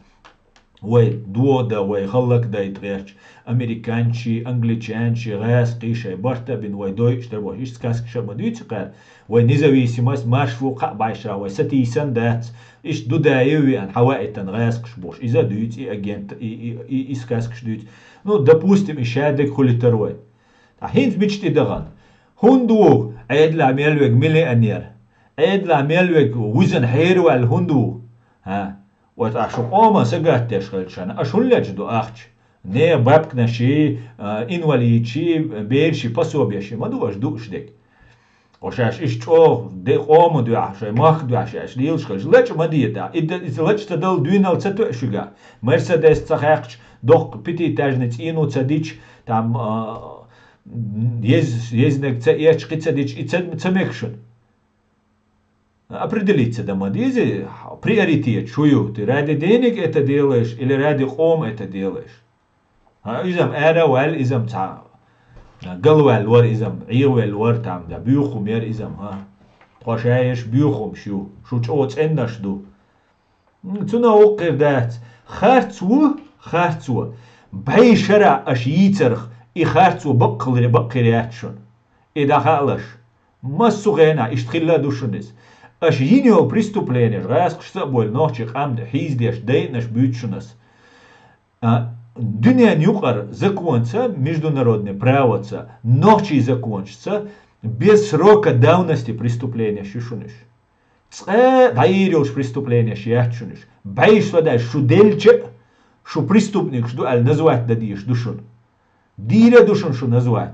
وي دو دا وي خلق دا يتغيرش أمريكانشي أنجليشانشي غاز قيشي برتا بين وي دويش تربوش إيش كاسك شما دويتش قال وي نزاويسيماس مارشفو قا بايشرا وي ستيسان دات إيش دو دا يوي أن حوائتن غاز قشبوش إذا دويت إي أجنت إيش كاسك دويت نو دابوستم إشادك خلي تروي هينز بيشتي دغان هندو عيد لا ميلوك ملي أنير عيد لا ميلوك وزن حيرو الهندو ها وتعشق أما سجات تشغلشان أشولج دو أختش نه بابك نشي إنولي شي بيرشي بسوبيشي ما دوش دوش ديك وشاش إيش تشوف ديك أما دو عشان ماخ دو عشاش ليلش خلش ليش ما ديتا إذا ليش تدل دوينال تتو شجع مرسيدس تخاقش دوق بيتي تاجنت إنو تديش تام يزنك تأيش قتديش إتسد تمكشن определиться дома дизи приоритет шую ты ради денег это делаешь или ради хом это делаешь изам эра вал изам та قلوال ور изам عيوال ور تام دا بيوخم ير изам ها قشايش بيوخم شو تشوت اندش دو تنا وقر دات خارتو باي شرع اش يترخ اي خارتو بقرياتشون اذا خالش ما سوغينا اشتخلا دوشنس أشينيو преступление раз что боль ночи қам хиздеш дейнаш бючнас Дүния нюкар закончится международное правоца ночи закончится без срока давности преступления шишуниш даирилш преступление шияхчуниш байш вода шудельче шу преступник шу аль назвать дадиш душун дире душун шу назвать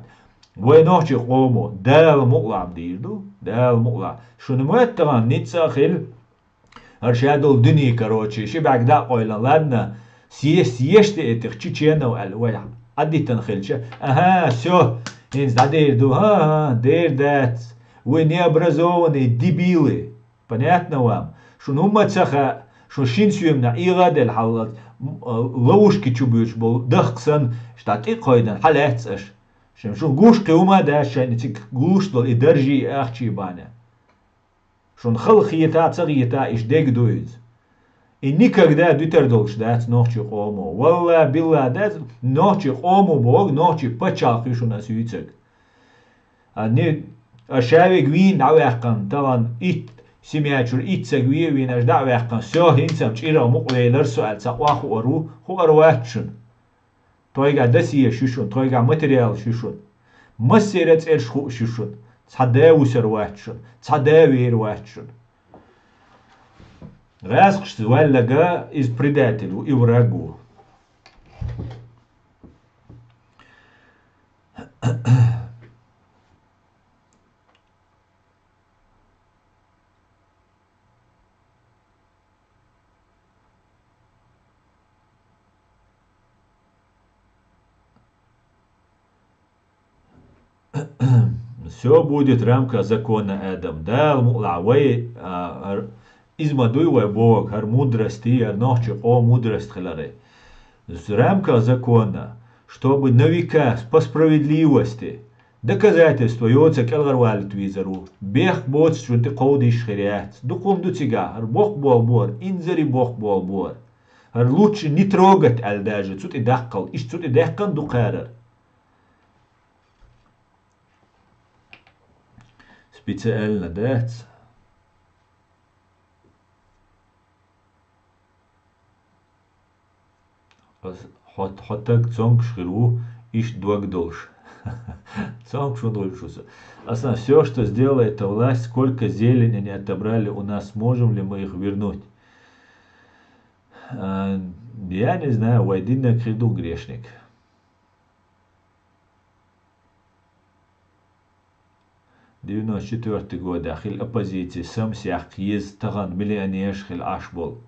وينوشي قومو دال مقلع بديردو دال مقلع شو نموت طبعا نتساخل هرشادو الدنيا كروتشي شبعك دا قويلا لادنا سيشت اتخ تشينا وقال ويا عدي تنخلش اها سو هنز دا ديردو ها دير دات وين يبرزوني ديبيلي понятно вам شو نوما تساخا شو شين سيومنا ايغاد الحالات لوشكي تشوبيوش بول دخسن شتات ايقايدن حالات اش شو جوش قوما دا شانتك جوش دول إدرجي أختي بانا شون خل خيتا تغيتا إيش ديك دويز إني كدا دوتر دولش دات نوشي قومو والله بالله دات نوشي قومو بوغ نوشي بچاقي شو نسويتك أني أشاوي قوين دعويقن طبعا إيت سمياتشور إيت سقوي ويناش دعويقن سو هنسم تشيرا مقويلر سؤال سقواخو أرو هو أرواتشن تويجا دسية شيشون تويجا ماتريال شيشون مسيرت إرشخو شيشون تصداوي سرواتشون تصداوي رواتشون غاسقش تولغا إز بريداتل وإوراغو Все будет в рамках закона Адам. Дал мулавей измадуй Бог, хар мудрости, хар ночи о мудрость хларе. В рамках закона, чтобы на века по справедливости доказательство йоца келгарваль твизару. Бех боц что ты кодиш хириат. Дуком дутига, хар Бог бол бор, инзари Бог бол бор. Лучше не трогать аль даже, цут и дахкал, иш цут и дахкан дукарар. Специально, да? Хотак цонг шхиру, иш дуак долш. Цонг шу дольшуса. Основное, все, что сделала эта власть, сколько зелени они отобрали у нас, можем ли мы их вернуть? Я не знаю, войди на креду, грешник. Девяносто четвертый год, ахил оппозиции, сам сяк, есть таган, миллионер, хил ашбол.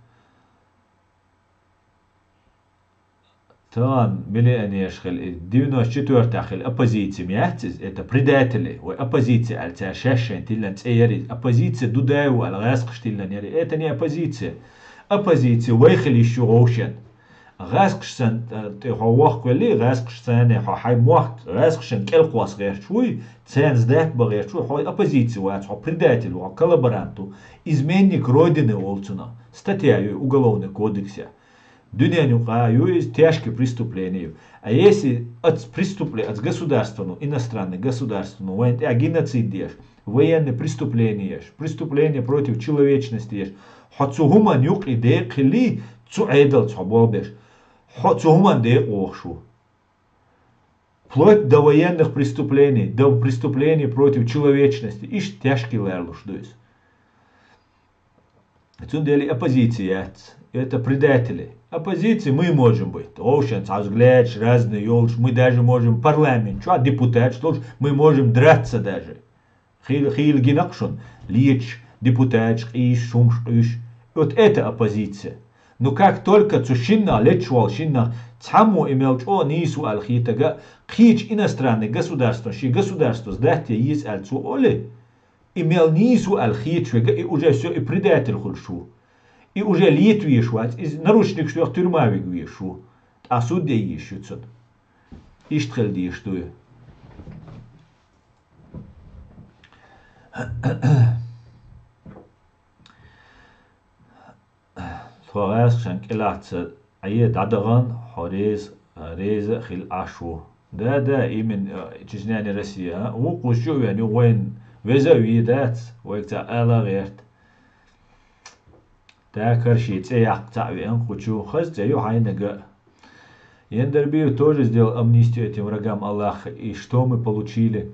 Таган, миллионер, хил, 94-й ахил оппозиции, мяхтиз, это предатели, ой, оппозиция, альца, шашен, тиллан, цейяри, оппозиция, дудаеву, алгаск, штиллан, это не оппозиция. Оппозиция, выехали еще роушен. Раскшсан, ты хавах квали, раскшсан, хай мохт, раскшан, келквас герчуй, цен сдать багерчуй, хай оппозиция, хай предатель, хай коллаборанту, изменник родины Олцуна, статья уголовного кодекса. Дуняню есть тяжкие преступления. А если от преступления, от государственного, иностранного, государственного, геноцид, военные преступления, преступления против человечности, хацугуман юк и декли, цуэдал цабобеш. Хацугуман дек охшу. Вплоть до военных преступлений, до преступлений против человечности. Иш тяжкий лерлуш, то есть. Это деле оппозиция, это предатели. Оппозиции мы можем быть. Оушен, взгляд, разные елш, мы даже можем парламент, что депутат, что мы можем драться даже. Хил гинакшун, лич, депутат, иш, шум, иш. Вот это оппозиция. Но как только цушинна, лечвал, шинна, цаму имел чо нису алхитага, хич иностранный государство, ши государство сдать есть альцу оле, имел нису алхитвега, и уже все, и предатель хульшу. И уже лет вешуать, из наручник что тюрьма вешу, а судья ищутся. Иштхаль диштуя. Форас шанкелатса, аед адаган, хорез, реза хил ашу. Да, именно чечняне Россия. У кущу я не воин, веза видат, воикта ала верт. Так харши цеяк цавен хочу хаз цею хайнага. Ендербиев тоже сделал амнистию этим врагам Аллаха. И что мы получили?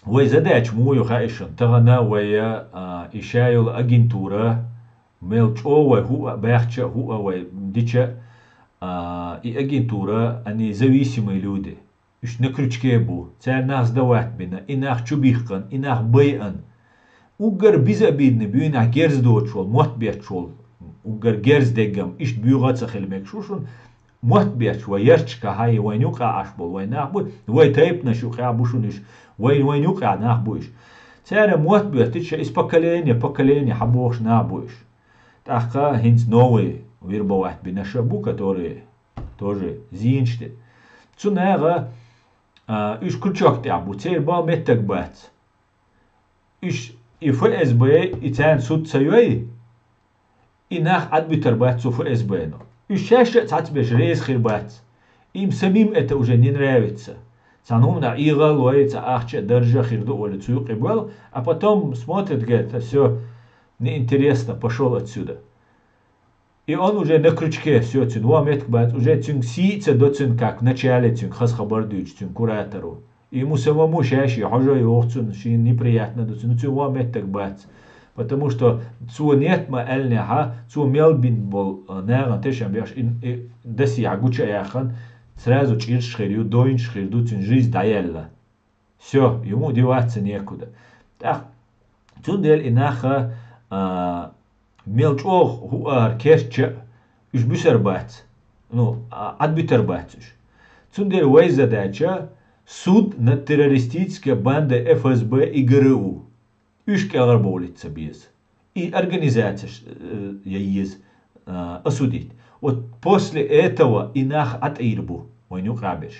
Вой задач мою хайшен. Тагана вая ишаял агентура. Мелчо вай хуа бахча хуа вай дича. И агентура, они зависимые люди. Иш на крючке бу, царь нас давать бина, и нах чубихкан, и нах байан. Угар безобидный, бю нах герз дочол, мот бечол, угар герз дегам, иш бюгаца хелмек шушун, мот беч, вай ярчка хай, вай нюка ашбол, вай нах бу, вай тайп на шуха бушун иш, вай нюка нах буиш. Царь мот беч, тича из поколения хабош на буиш. Таха хинц новый вербовать бина шабу, которые тоже зинчты. Цунера иш крючок тябу, цейр бал меттек бац. Иш и ФСБ и цян суд цаюэй, и нах адбитер бацу ФСБ. Иш шаша цацбеш рейс хир бац. Им самим это уже не нравится. Цанум на игал лоится ахча держа хирду оли цуюк и был, а потом смотрит, говорит, все неинтересно, пошел отсюда. И он уже на крючке, все, цин, уже цин сица до цин, как в начале цин, хас хабардуч, цин, куратору. И ему самому шаши, хожа и охцун, ши неприятно до цин, цин, уамет бац. Потому что цу нет ма эльняха, цу мелбин бол неран тешам бяш, и даси агуча яхан, сразу чир шхирю, доин шхирду, цин, жизнь даялла. Все, ему деваться некуда. Так, цун дель инаха, мелчох хуар керча уж бисер бац, ну адбитер бацуш. Цундер вай задача суд над террористической бандой ФСБ и ГРУ. Уж келар болится без. И организация есть осудить. Вот после этого инах от ирбу, войну хабеш.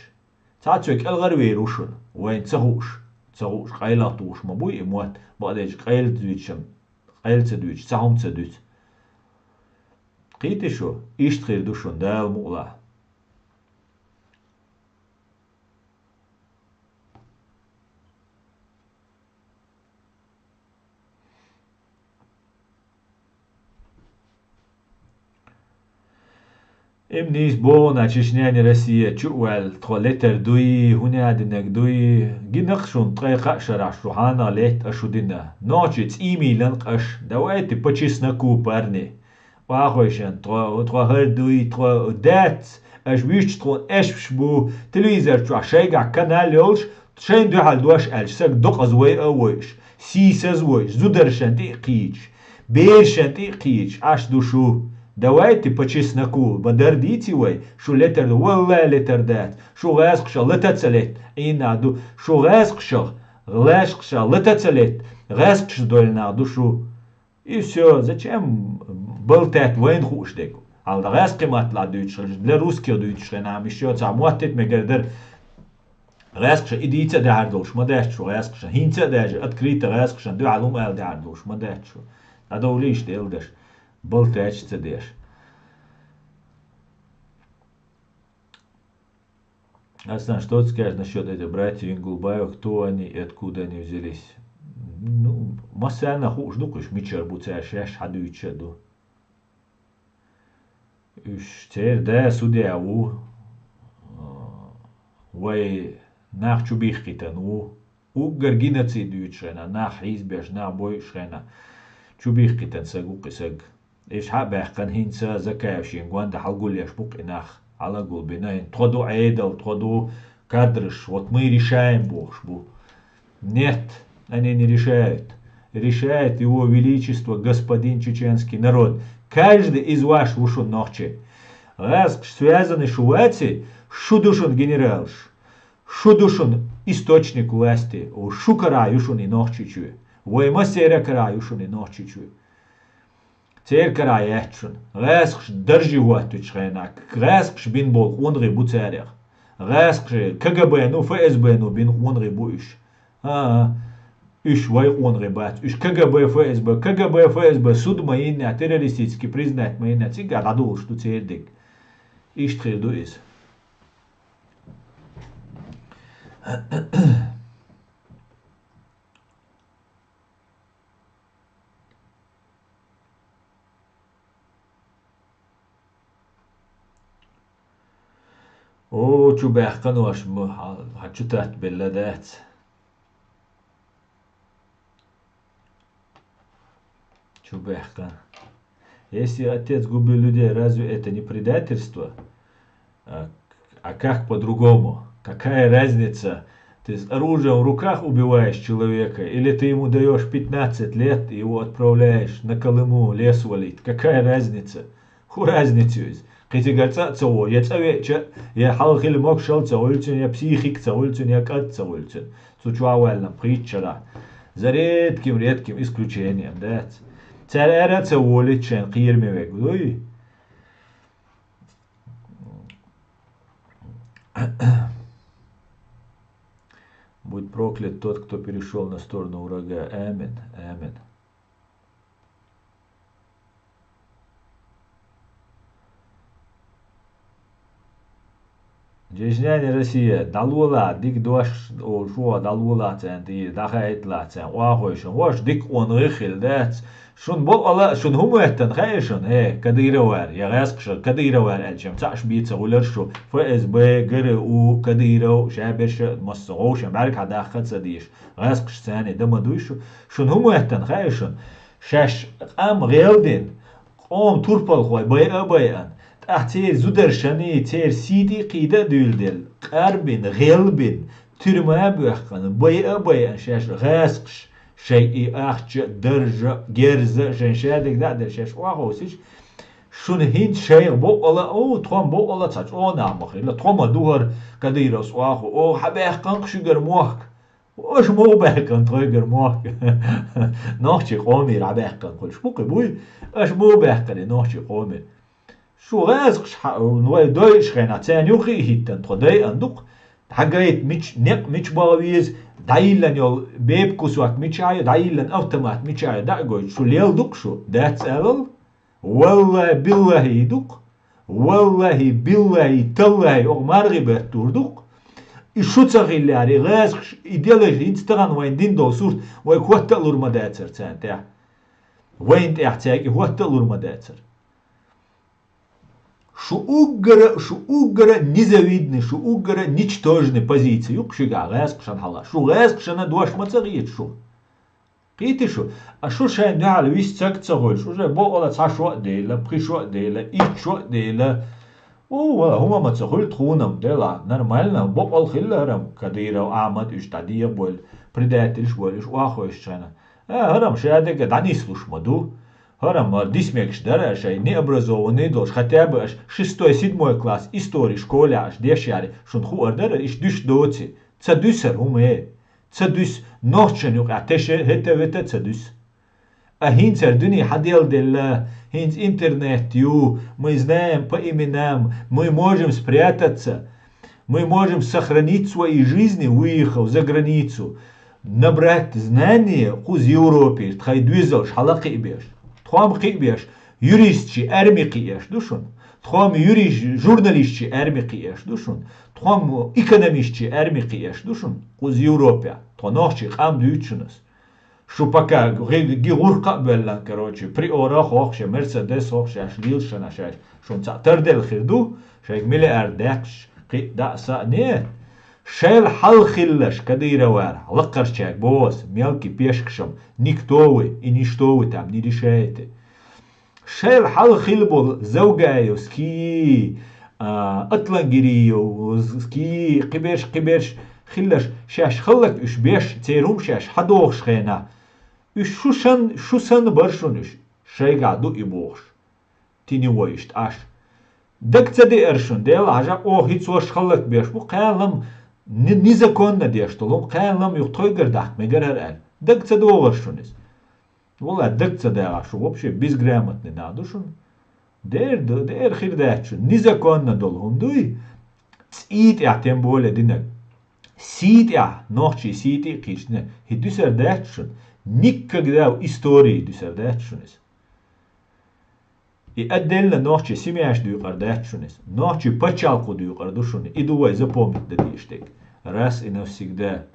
Цацуек элгар вейрушун, войн цахуш. تسوش قيلاتوش مبوي موت بعدش قيل دويتشم قيل تدويتش تسهم تدويت قيت شو إيش خير دوشون دال مؤلا امنيش بونا تشنياني رسية تشوال تخلتر دوي هنا عدنك دوي جنقشون طريقة شرح روحانا ليت أشودنا نوچيت إيميلن قش دوائتي بچيس نكو بارني واخوشن تخو هردوي تخو دات اش ويش تخو اش بو تلويزر تشو شيغا كانال يولش تشين دو حال دوش الش سك دوق ازوي اوش سيس ازوي زودرشن تي قيچ بيرشن تي قيچ اش دو شو دوائتي بچيس نكو بدر ديتي وي شو لتر والله لتر دات شو غاسقش لتتسلت اينا دو شو غاسقش غلاشقش لتتسلت غاسقش دولنا دو شو и все, зачем болтать войн хуштек? Алдараске матла дүйч, для русских дүйч, нам еще замуатет мегердер راسخش إديتة داردوش ما داشتشو راسخش هينتة داج أتكريت راسخش دو علوم أل داردوش ما داشتشو أدوليش ديلدش بلتاش تداش Аслан, что ты скажешь насчет этих братьев Ингулбаев, кто они и откуда они взялись? Ну, масса хуш дукуш мичер буцешеш хадуичеду. Үш тер да судя у вай нах чубихкитан у гаргинаци дуичена нах избеш на бой шена чубихкитан сагук саг ايش حابح كان هينسا زكاشين غواندا حلقول يشبوك اناخ على قول بناين تخدو عيدل تخدو كادرش вот мы решаем бошбу нет они не решают решает его величество господин чеченский народ каждый из вас ушел ночи раз связаны шуэци шудушун генерал шудушун источник власти шукара юшун и ночичу войма сера кара юшун и ночичу Цер караячун, ресхш держи ватуч хенак, ресхш бин бол хунри буцерер, ресхш КГБ ну ФСБ ну бин хунри буиш. Иш вай хунри бат, иш КГБ ФСБ суд маиння террористически признать маиння цига радул что цердик. Иш трилду из. او شو بيحكن واش حتشتات بلادات شو بيحكن если отец губил людей разве это не предательство а как по-другому какая разница ты с оружием в руках убиваешь человека или ты ему даешь 15 лет и его отправляешь на Колыму лес валить какая разница ху разницу قيتيغالتا تصو يتصوي يا حلقي الموكشل تصولتن يا بسيخيك تصولتن يا قد تصولتن سوچواوالنا بريتشلا зарядким редким исключением да царя تصولتشن قيرمي وي будь проклят тот кто перешел на сторону врага амин амин Джежняне Россия, далула, дик дош, о шо, далула цен, ти дахает ла цен, уахойшен, вош дик он рыхил, да, шун бол ала, шун хумуэттен, хайшен, кадыровар, я раскшер, кадыровар, эльчем, цаш бийца, улершу, ФСБ, ГРУ, кадыров, шаберш, массогош, амарик хадахат садиш, раскш цени, дамадуйшу, шун хумуэттен, хайшен, шаш, ам гелдин, قوم تورپال خواه باyan تحتیر زودرشانی تیر سیدی قیده دولدل قربین غلبین ترمه بوخکن باyan شش غسقش شیئی اخچ درج گرز شنشادک دادر شش واخوسیش شون هین شیخ بو الله او توم بو الله تاچ او نامخ لا توم دوهر کدیرس واخو او حبهکن قشگر موخ واش مو بهكن تغير موك نوحشي قومي رعبهكن كل شموقي بوي اش مو بهكن نوحشي قومي شو غازقش نوي دويش خينا تاني يوخي هيتن تخدي اندوق حاجات مش باويز دايلن يول بيب كوسوك ميشايو دايلن اوتومات ميشايو دا جوي شو ليل دقشو داتس ال والله بالله يدق والله بالله تالله او مرغبه تردق ишуцагилари гасх идеологи инстаган вайн дин досурт вай хуатталур мадацер цантя вайн тяхтяги хуатталур мадацер шу угра незавидный шу угра ничтожный позиции юкшига гасх шан хала шу гасх шана дуаш мацагиет шу قيتي شو اشو شاين دعال ويس تاك تسغول شو جا بو ولا تشوا ديلا بريشوا ديلا ايتشوا ديلا والله هما ما تسغول تخونم ديلا نورمالنا بو الخيلرم كديرو احمد اشتاديه بول предатель шволиш واخوش شانا هرم شادك دانيسلوش مدو هرم дисмекш дара шай необразованный долж хотя бы аж 6-7 класс истории школе аж дешяри шун ху ордер иш душ доци цадусер хуме цадус نوچن يق عتشه هتا تسدس أهين سردني حديل دل هينز интернет ю мы знаем по именам мы можем спрятаться мы можем сохранить свои жизни выехав за границу набрать знания хуз Европе тхай двизал шалaqi беш тхам qibеш юристчи арми qiyеш душун тхам юрист журналистчи арми qiyеш душун тхам экономистчи арми qiyеш душун хуз Европе نوخشي قام دوتشنس شو بكا غير قبل كروتشي بري اورا خوخش مرسيدس خوخش اشليل شناشاش شون تردل خردو شيك ملي ارداكش قي داسا نه شيل حل خلش كديره وار لقرشاك بوس ميلكي بيشكشم نيكتوي и ништоwy там не решаете شيل حل خلبل زوجايو سكي اطلنجريو سكي قبيش خلش شاش خلق اش بيش تيروم شاش حدوخ خينا اش شوشن برشونش شي قعدو يبوخش تيني ويشت اش دك تدي ارشون ديل عجا او هيت سوش خلق بيش بو قالم نيزاكون نديشتلوم قالم يقتويقر داك ميقرر ال دك تدو ورشونس والله دك تدي عشو وبشي بيز جرامتني نادوشون دير خير داتشون نيزاكون ندول هندوي تسيت اعتم بولا دينك سيديا نوخشي سيدي قيشنا هي دوسر داتشون никогда в истории دوسر داتشونس и отдельно нохчи семяш дюкар датчунес нохчи пачалку дюкар душуне и думай запомнить да диштек раз и навсегда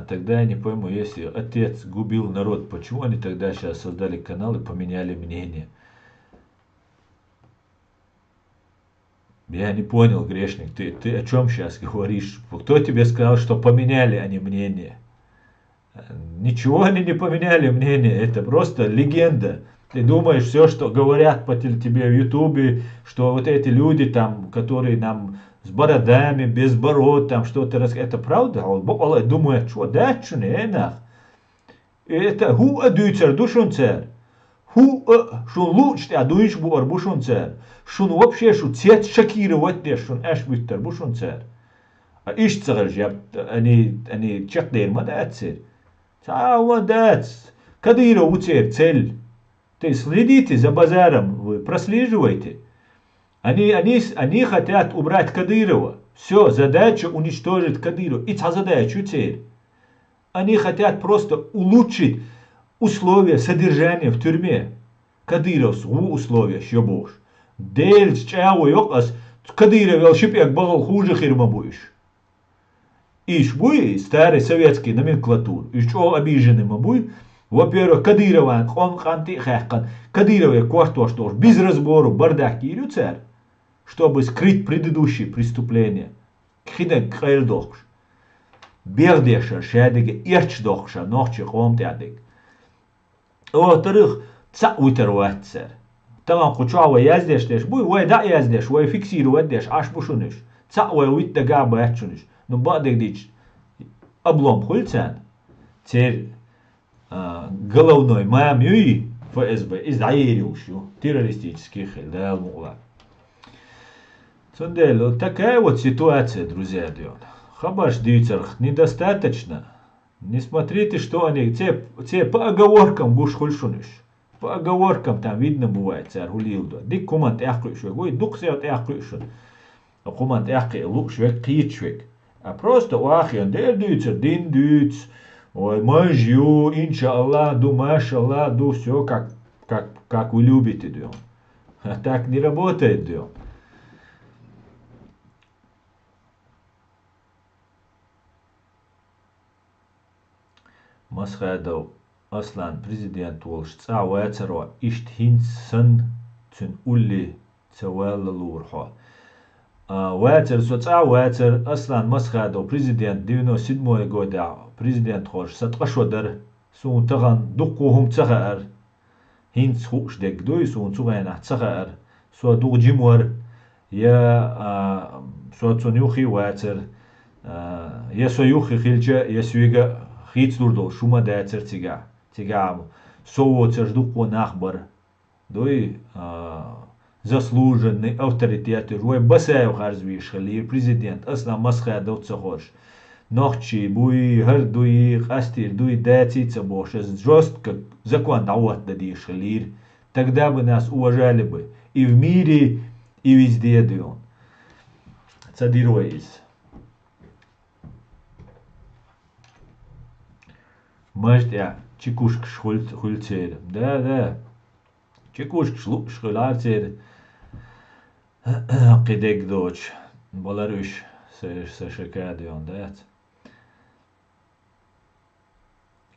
Тогда я не пойму, если отец губил народ, почему они тогда сейчас создали канал и поменяли мнение? Я не понял, грешник, ты о чем сейчас говоришь? Кто тебе сказал, что поменяли они мнение? Ничего они не поменяли мнение, это просто легенда. Ты думаешь, все, что говорят по тебе в Ютубе, что вот эти люди там, которые нам с бородами, без бород, там что-то рассказывают, это правда? Он думает, что дальше не нах. Это ху адуйцер душунцер. Ху шун лучше адуйш буар бушунцер. Шун вообще шу цвет шокировать деш, шун эшбütter бушунцер. А ишцер жаб, они чекдер мадацер. Молодец. Кадыров уцер цель. Ты следите за базаром, вы прослеживаете. Они хотят убрать Кадырова. Все, задача уничтожить Кадырова. И задача цель. Они хотят просто улучшить условия содержания в тюрьме. Кадыров условия, что бог. Дель чау йокас, Кадыров велшипек багал хуже хирма будешь. Иш буй старый советский номенклатур. Иш что обиженный мабуй. Во-первых, Кадырова, он ханти хэккан. Кадырова квартош тоже без разбору бардак и царь, чтобы скрыть предыдущие преступления. Хиден кэлдохш. Бердеша, шадеге, ирчдохша, нохчи хомтядег. Во-вторых, ца утерватцер. Тамам хучава яздеш, буй, вай да яздеш, вай фиксировать деш, аш бушуниш. Ца вай уитта габа ячуниш. Ну бадег дич. Облом хульцан. Теперь головной мамюй ФСБ издаерил террористических хилдал мула. Такая вот ситуация, друзья, Хабаш дьюцерх недостаточно. Не смотрите, что они, те по оговоркам гуш хульшуниш. По оговоркам там видно бывает, царь гулилду. Дик кумант яхкуишвек, ой, дух сеот яхкуишвек. А кумант яхки лукшвек, киичвек. А просто уахиан, дер дьюцер, дин дьюц. Ой, мажью, иншаллах, ду, машаллах, ду, все как вы любите, дю. А так не работает, дю. Масхадов Аслан президент волш цавацаро ишт хинсан цун улли цаваллурхо. Вацер соцавацер Аслан Масхадов президент 97 года президент хош сатқашвадар сун таган дуккухум цагаар хинц хушдек дой сун цугайна цагаар со дугжимвар я со цунюхи вацер я союхи хилча я свига хитслурдол шума дайцер тигам соуцер дукко нахбар дой заслуженный авторитет руй басаев харзвиш халир президент Аслан Масхадов цохош нохчи буй хар дуй астир дуй дайцица бош жестко закон дават дадиш халир тогда бы нас уважали бы и в мире и везде дон цадируис может я чекушк хульцер да чекушк шхуларцер قدك دوش بلاروش сашакады он да.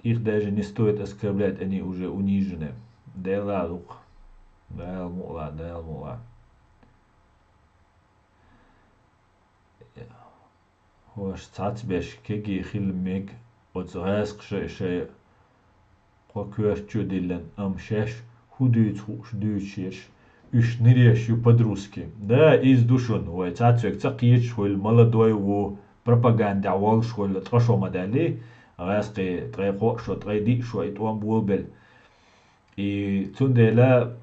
Их даже не стоит оскорблять, они уже унижены. Дайла лук. Дайл мула. Хош цацбеш кеги хилмег оцгаск шей қокуерчу дилен амшеш худуйц хуш дүйчеш үш нырещу по-русски. Да, из душун. Ой, цацвек цакиеч хуль молодой во пропаганда вол шхуль трошо модели. Раски трехо шо треди шо и туам булбел. И цундела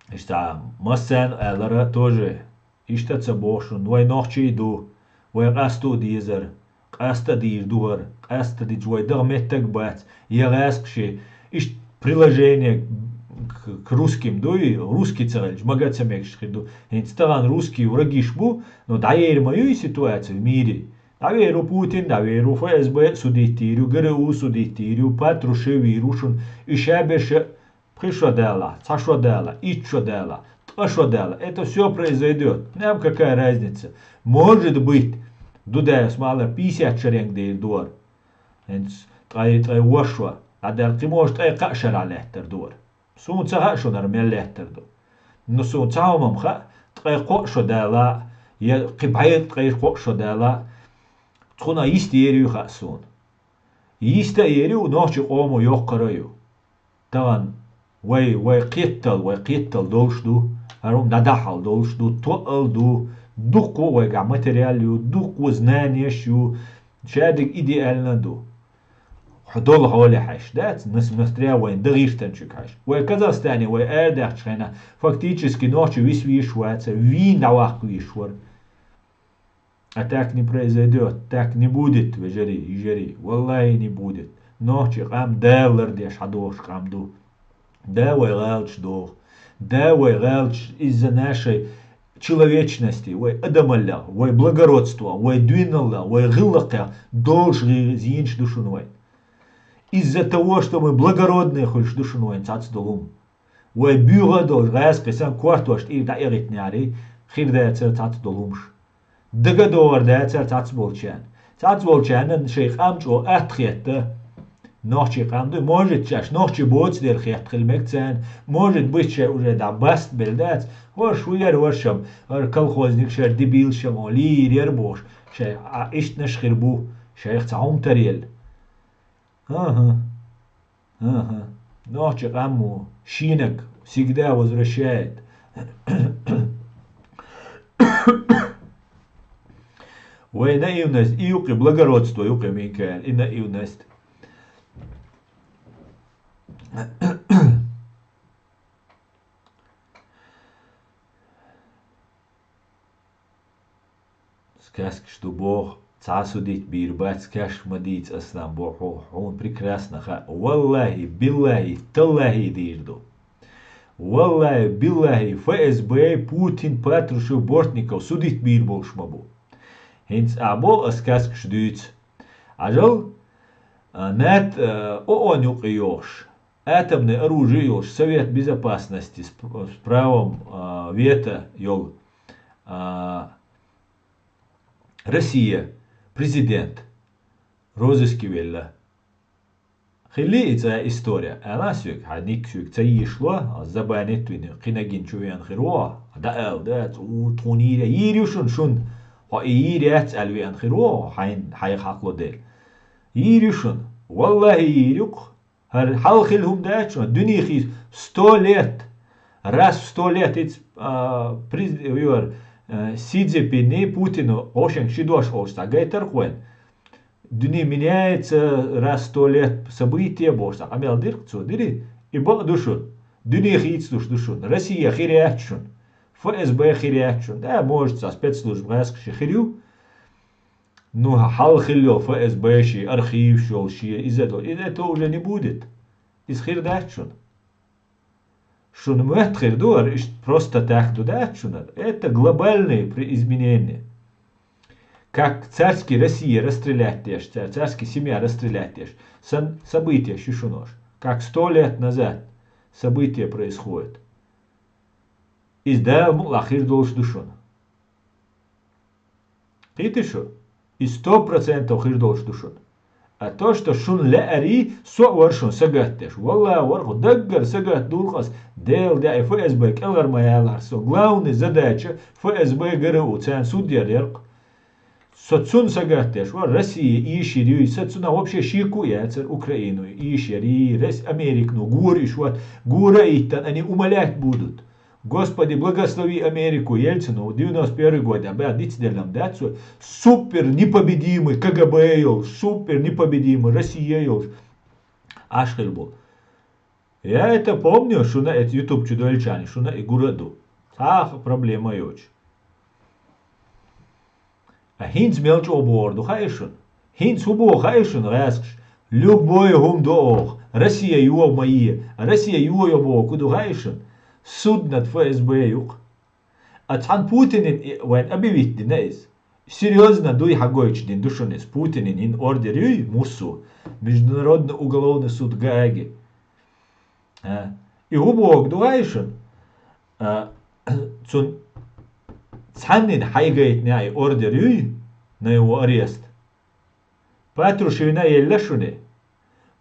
ишта массен элара тоже ишта цабошун. Ой нохчи иду. Ой расту дизер. Аста дир дуар. Аста диджой дагметтек бац. Я раскши. Ишт приложение к русским, дой русский царь, жмагаться мекшхиду, инстаган русский врагишбу, но даер мою ситуацию в мире. Даверу Путин, даверу ФСБ судитирю, ГРУ судитирю, Патрушеви рушун, ишабеше пришодела, цашодела, ичодела, ташодела. Это все произойдет. Нам какая разница? Может быть, дудая смала 50 шеренг дейр дуар. Трай вошва. А ты можешь трай кашера лехтер дуар. Сун цаха шо нормал лехтерду. Но сун цаумам ха трай қошо дала, я қибайт трай қошо дала. Тхуна истерию ха сун. Истерию ночи ому йоққараю. Таган вай қиттал долшду, арум надахал долшду, туалду, дуку вай га материалю, дуку знаниешу, шадик идеально ду. حضول حوالي حش دات نسمستريا وين دغيشتن حش وكازاخستاني وإردخ شخينا фактически ночью весь вишваться вин давах вишвар а так не произойдет так не будет вежери валлахи не будет ночью қам дәлер деш хадош қамду давай галч дох давай галч из-за нашей человечности вой адамалла вой благородства вой двиналла вой гыллака долж зинч душунвай. Из-за того, что мы благородные, хоть душной цацдолум. Вой бюро дол раски сам квартош и да эритняри, хирда цацдолумш. Дагадор да цацболчан. Цацболчан шейх амчо атхета. Ночи камду может чаш ночи боц дер хет хилмекцан, может быть че уже да баст белдат. Хош уяр воршам, колхозник шер дебил шам оли рербош. Шей а ишт нашхирбу, шейх цаум тарел. Ага. Ночи каму шинок всегда возвращает. Ой, наивность, июки благородство, июки минкаен, и наивность. Сказки, что Бог судить бирбац каш мадиц аслам боху он прекрасно ха. Валлахи, биллахи, таллахи дирду. Валлахи, биллахи, ФСБ, Путин, Патрушев, Бортников судить бир болшмабу. Хинц або аскаск шдуц. Ажал нет ООН юқиёш. Атомное оружие ёж. Совет Безопасности с правом вето ёл. Россия. Президент. Розыски велла. خلي إذا إستوريا أنا سويك هنيك سويك تيشلوا الزبانة توين قناجين شويان خيروا ده وتونيرة يريوشون شون يريات ألويان خيروا حين حقلو ديل يريوشون والله يريوك هر حلخلهم ده شون دنيا خيس ستوليت راس ستوليت إتس يور سيدزي بيني بوتينو أوشن شدوش أوشتا جايتر خوين Дни меняется раз 100 лет события, боже, а мелдир, что дыри, и бог душун, дни хиц душун, Россия хириачун, ФСБ хириачун, да, может, со спецслужб гайскши хирю, ну, хал хилё ФСБ ши, архив шел ши, из этого уже не будет, из хирдачун. Шун мет хирдуар, просто так дудачун, это глобальные изменения. Как царский Россия расстрелять тешь, царский семья расстрелять тешь. События шишунош. Как 100 лет назад события происходят. Издал мулахир долж душон. И шо? И 100% хир долж душон. А то, что шун ле ари, со варшун сагат теш. Валла варху даггар сагат дулхас. Дел да ФСБ келар маялар. Со главная задача ФСБ ГРУ. Цян судья дерк. Соцун сагатеш, Россия ищерю, соцуна вообще щеку яцер Украину ищери, Америку, гуриш, гура иттан, они умолять будут. Господи, благослови Америку, Ельцину, 91 год, а дицделям дацу, супер непобедимый КГБ, супер непобедимый Россия, Ашхель был. Я это помню, что на это YouTube чудовельчане, что на и городу. Ах, проблема очень. Хинц мелч оборду хайшун. Хинц хубо хайшун раскш. Любой хум доох. Россия юо мои. Россия юо йобо куду хайшун. Суд над ФСБ юк. А цан Путинин вайн объявить динайз. Серьезно дуй хагойч дин душонис. Путинин ин ордер юй мусу. Международный уголовный суд Гааги. И хубо куду хайшун. Цун Цаннин хайгает няй ордер юй на его арест. Патрушевина еллашуне.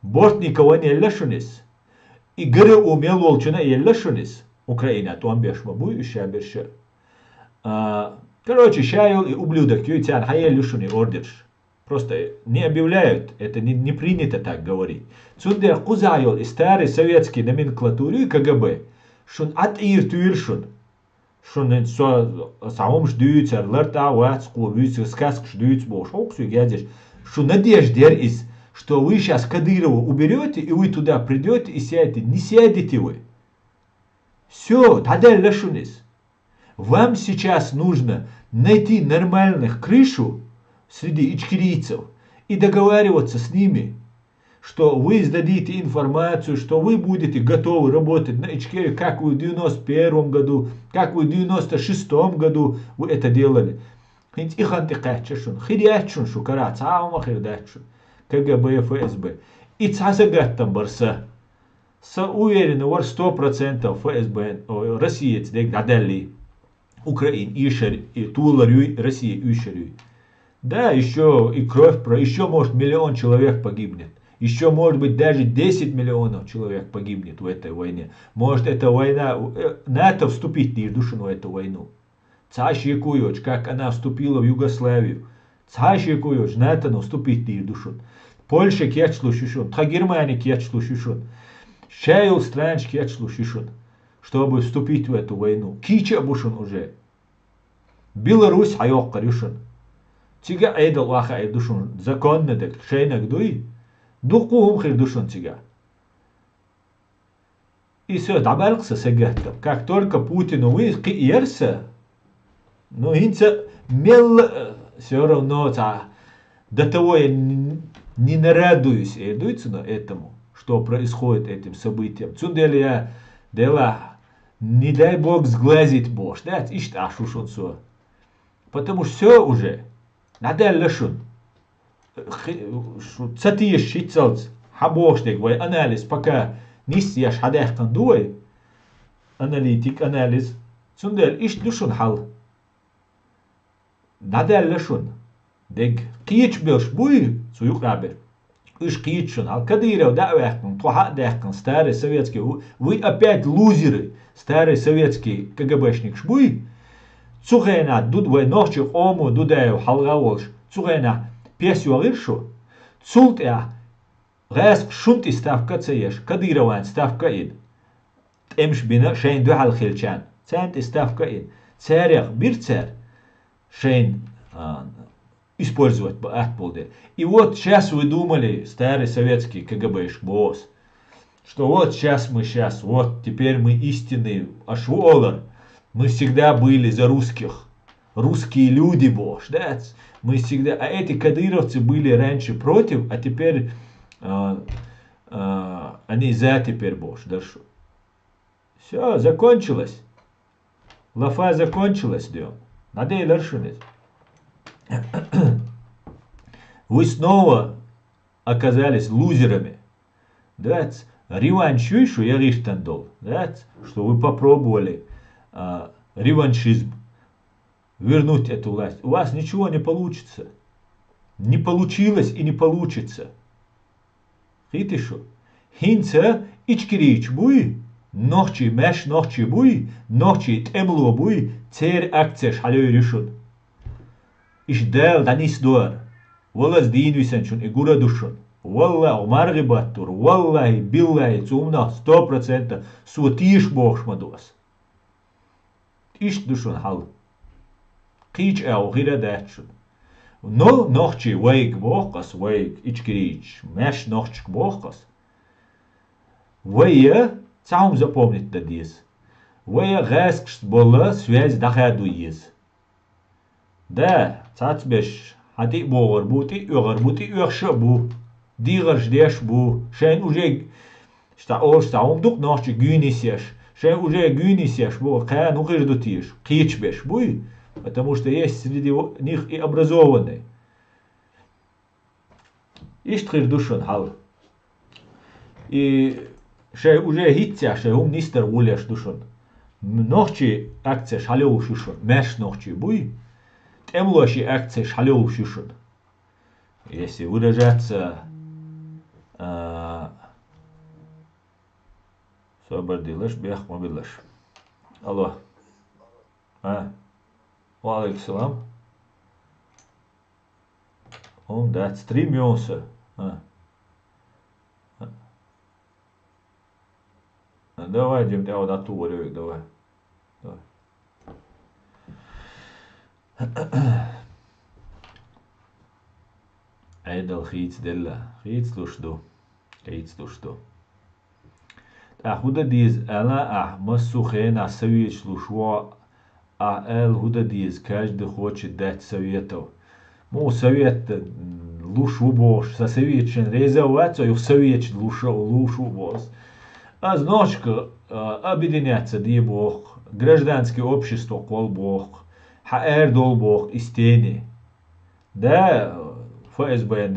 Бортникова не еллашунис. И ГРУ мелолчина еллашунис. Украина туан бешмабу и шаберша. Короче, шаял и ублюдок юй цян хайеллашуне ордерш. Просто не объявляют, это не принято так говорить. Цундер кузайол и старый советский номенклатуру и КГБ. Шун атир туиршун. Шун саум ждуц, ларта вац, кувиц, сказк ждуц, бошок гадишь. Шун надеждер из, что вы сейчас Кадырова уберете, и вы туда придете и сядете. Не сядете вы. Все, тогда лашунис. Вам сейчас нужно найти нормальных крышу среди ичкирийцев и договариваться с ними, что вы сдадите информацию, что вы будете готовы работать на Ичкере, как вы в 91 году, как вы в 96 году вы это делали. КГБ, ФСБ. И цасагаттам барса. Уверены, вар 100% ФСБ, Россия, Дадали, Украин, Ишер, и Туларюй, Россия, Ишерюй. Да, еще и кровь, еще может 1 миллион человек погибнет. Еще может быть даже 10 миллионов человек погибнет в этой войне. Может эта война, НАТО вступить не душен в эту войну. Цаши Куёч, как она вступила в Югославию. Цаши Куёч, НАТО вступить не душен. Польша кетчлу шишун, Германия кетчлу шишун. Шейл стран кетчлу шишун, чтобы вступить в эту войну. Кича бушун уже. Беларусь хайок карюшун. Тига эйдал ваха эйдушун. Законно так, шейнак дуй. Духум хир душун тига. И все, добавился сагаттам. Как только Путину выерся, но инца мел все равно До того я не нарадуюсь этому, что происходит этим событием. Цундель я дела, не дай бог сглазить Бог, да, ишь ашушун со. Потому что все уже, надо лишун. Цатиш шицалц, хабоштек, вай анализ, пока нисьяш хадехкан дуай, аналитик, анализ, цундель ишь душун хал. Надо лишун. Дег кич билш буй, суюк рабер. Иш кичун, ал кадырев давехкан, туха дехкан, старый советский. Вы опять лузеры, старый советский КГБшник шбуй. Цугена дудвай нохчих ому дудаю халгаволш. Цугена песю агиршу. Цулт я гайск шунти ставка цееш, кадырован ставка ин. Эмш бина шейн духал хилчан. Цент ставка ин. Церех бирцер шейн использовать отполде. И вот сейчас вы думали, старый советский КГБшник босс, что вот сейчас вот теперь мы истинные ашволар, мы всегда были за русских, русские люди, босс, да? Мы всегда, а эти кадыровцы были раньше против, а теперь они за теперь, босс, да что? Все, закончилось. Лафа закончилась, дем. Надо и ларшинить. Вы снова оказались лузерами. Да? Реваншишу я риштандол. Да? Что вы попробовали реваншизм. Вернуть эту власть. У вас ничего не получится. Не получилось и не получится. Хитишу. Хинца ичкирич буй. Нохчи меш нохчи буй. Нохчи темло буй. Цер акцеш халёй решут. Иш дел данис дуар. Валаз дин висенчун и гура душун. Валла умарги баттур. Валлахи биллахи цумна 100% суатиш бохшмадуас. Иш душун хал. Кич ау гира датшун. Но нохчи вейк бохкас вейк ичкирич. Меш нохчик бохкас. Вея, цаум запомнить дадис. Вея гэскш болла связь дахаду из. Да, цацбеш, хати богар бути ögşe bu. Diğer deş bu. Şen уже умдук нахчи гюнисеш. Шен уже гюнисеш bu. Кая ну кыш дутиш. Кичбеш буй. Потому что есть среди них и образованные. Иштрир душон хал. И ше уже хитя, ше нистер улеш душон. Нахчи акция шалеу шушон. Меш нахчи буй. Темлоши акция шалеу шушон. Если выражаться собардилаш, бях мобилаш. Алло. Алейкум салам. Он да, стремился. Давай, Дим, я вот отворю, давай. Айдал хиц делла. Хиц душду. Худа диз ала массухен асавич лушва худа диз каждый хочет дать советов. Ну, совет лушу бош, со советчен резоваться, и советчен лушу бос. А зночка объединяться, ди бог, гражданское общество, кол бог, хаэр дол бог, и стены. Да, ФСБ,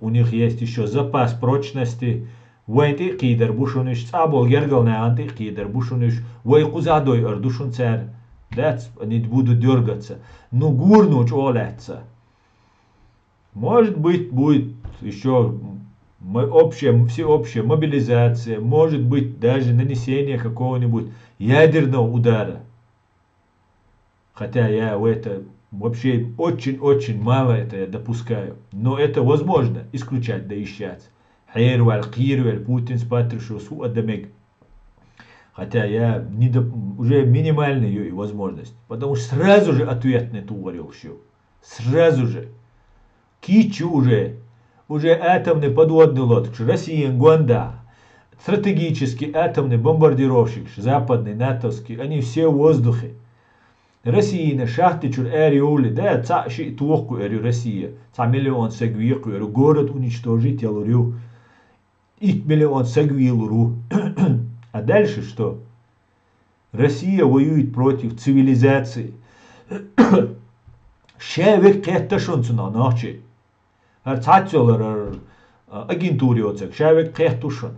у них есть еще запас прочности. Войти кидер бушуниш, цабол гергал на анти кидер бушуниш, войку задой ордушун царь. Да, они будут дергаться. Ну, гурнуч олеться. Может быть, будет еще всеобщая мобилизация, может быть, даже нанесение какого-нибудь ядерного удара. Хотя я в это вообще очень мало это я допускаю. Но это возможно исключать, да исчать. Кирвель, Путин спатришил суадамег. Хотя я уже минимальная ее возможность. Потому что сразу же ответ на эту говорил все. Сразу же. Кичу уже атомный подводный лодок, Россия, Гуанда, стратегический атомный бомбардировщик, западный, натовский, они все в воздухе. Россия шахтичур эриоли, да, ца ши туохку эрю Россия, ца миллион сегвику эрю, город уничтожить ялурю, их миллион сегвилуру. А дальше что? Россия воюет против цивилизации. Шевик кехташунцуна ночи. Цацолар агентуриоцек, шевик кехтушун.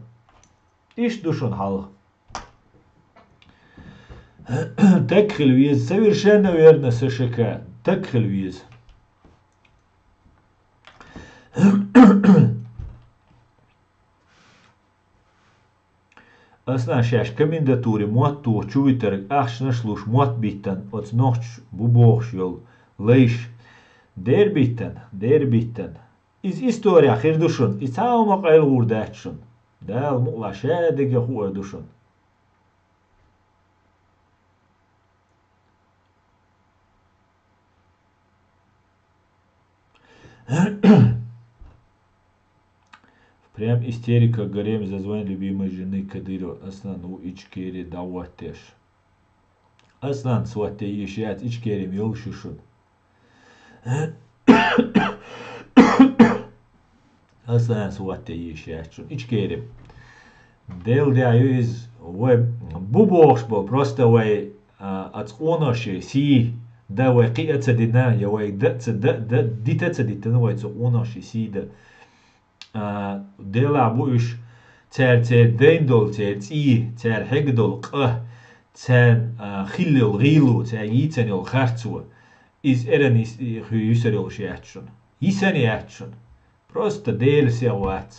Иш душун хал. Текхельвиз, совершенно верно, СШК. Текхельвиз. Asna šeš kandidatūri motu čuviter ahšnašluš motbitan od noć bubohšjol leiš derbitan. Iz istorija hirduşun, isaumak el urdaçun. Del muğla şedige huerduşun. Прям истерика, горем за звон любимой жены Кадырова. Аслан у ичкери даватеш. Аслан свате ешят ичкерим йол шушун. Аслан свате ешят шун. Ичкерим. Дел да юз бубош был просто вай ацоноши си да вай қиаца дина я вай дитаца дитана вай цоноши си да دلا بوش تر ديندول تر هجدول تر خيلل غيلو تر يتنيل خرطو إز إرنيس يسريل شياتشون يسني ياتشون просто ديل وات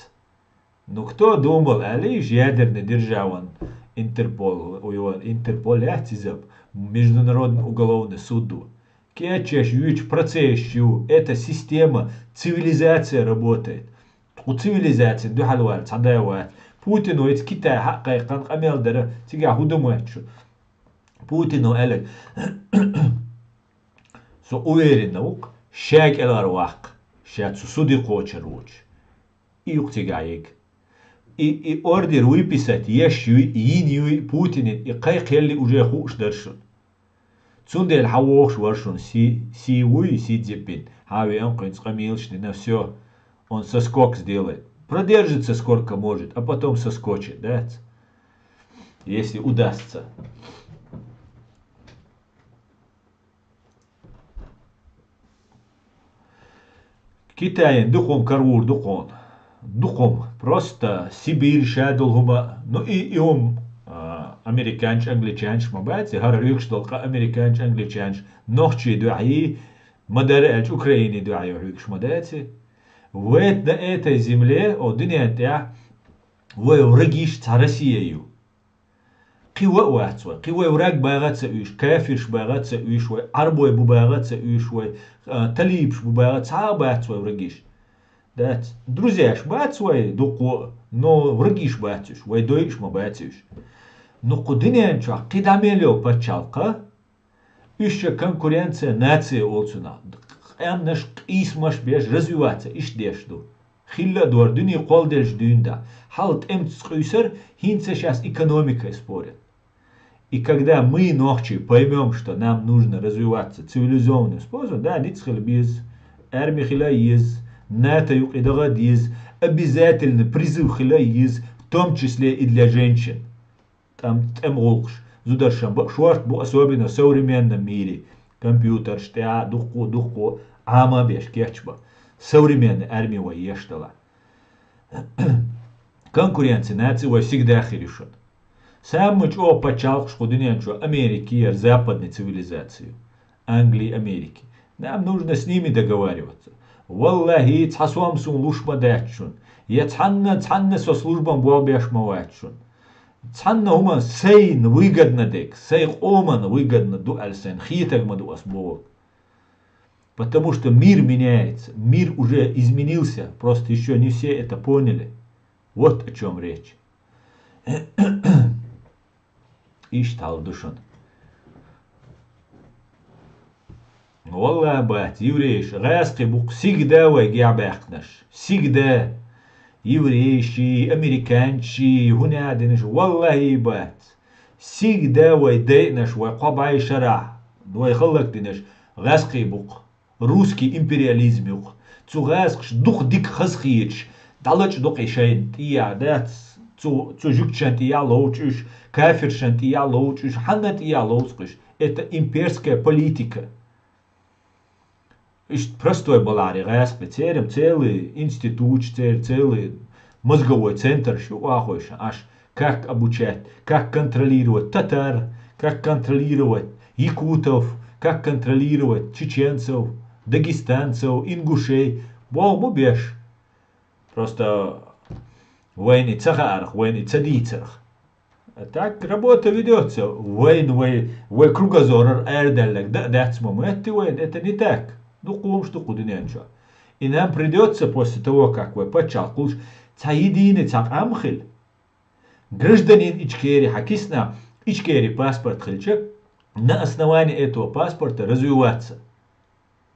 نكتو دومل عليش يادر ندرجاون Интерпол Интерпол яhtизаб Международный уголовный суду кетчеш юч процессию эта система цивилизация работает у цивилизации دو حلوات صداوات بوتين ويت كتا حقيقة قميل درا تيجا هدوماتشو بوتين وقالك سو уверен наук شاك الارواق شات سودي قوچر روچ июк тигаек и ордер выписать ешью инью Путин и кайк елли уже хуш дершун цундел хавош варшун си уй си дзепин хави он кайц камилшни на все. Он соскок сделает. Продержится сколько может, а потом соскочит, да? Если удастся. Китаен духом карвур духом. Духом. Просто Сибирь шадулгума. Ну и он американч, англичанч, мабати, гаррюкш толка американч, англичанч. Нохчи дуаи, мадаряч, Украине дуаи, рюкш мадати. Вет на этой земле одинятя вы врагиш ца Россию. Кива уатсва, кива враг багатся уж, кафирш багатся уж, вы арбой багатся уж, вы талибш багатся багатся врагиш. Да, друзья, багатся дуко, но врагиш багатюш, вы доиш багатюш. Но кудинятя кидамелё пачалка, еще конкуренция нации олцуна. Эмнаш исмаш беш развиваться ишдешду. Хилла дор дуни қолдерш дюнда. Халт эмцкуйсер хинце сейчас экономикой спорят. И когда мы ночью поймем, что нам нужно развиваться цивилизованным способом, да, ницхел без эрмихила из, нато юкидагад из, обязательно призыв хила из, в том числе и для женщин. Там голш. Зударшам шорт бу особенно в современном мире. Компьютер, штя, духко, ама беш кечба. Современная армия воештала. Конкуренция нации всегда решен. Сам мы чего почал, что дунянчу Америки, западной цивилизацию. Англии, Америки. Нам нужно с ними договариваться. Валлахи, цхасуам сун лушма датчун. Я цханна со службам буалбеш маватчун. Цханна ума сейн выгодно дек, сейх оман выгодно дуальсен, хитаг маду асбовок. Потому что мир меняется, мир уже изменился, просто еще не все это поняли. Вот о чем речь. Иштал душан. Валла бат, евреиш, раски бук всегда вайгябахнаш, всегда. Еврейши, американчи, гунядиниш, валлахи бат. Всегда вайдейнаш, вайкабай шара. دوي خلق دينش غاسقي بوق روسكي امبرياليزم يوق تو غاسقش دوق ديك خسخيتش دالج دوق شين تيا دات تو جوكشان تيا لوچش кафиршан тия лоучиш ханат тия лоускиш. Это имперская политика. И простой балари гаспи церем целый институт, целый мозговой центр, что ахуешь, аж как обучать, как контролировать татар, как контролировать якутов, как контролировать чеченцев, дагестанцев, ингушей. Богу беш. Просто войны цагарх, войны цадицарх. Так работа ведется. Войн, вой кругозор эрделек, да, это не так. Ну, кум, что куда ничего. И нам придется после того, как вы почалкуш, цаидины цак амхил, гражданин Ичкери, хакисна, Ичкери паспорт хильчек, на основании этого паспорта развиваться.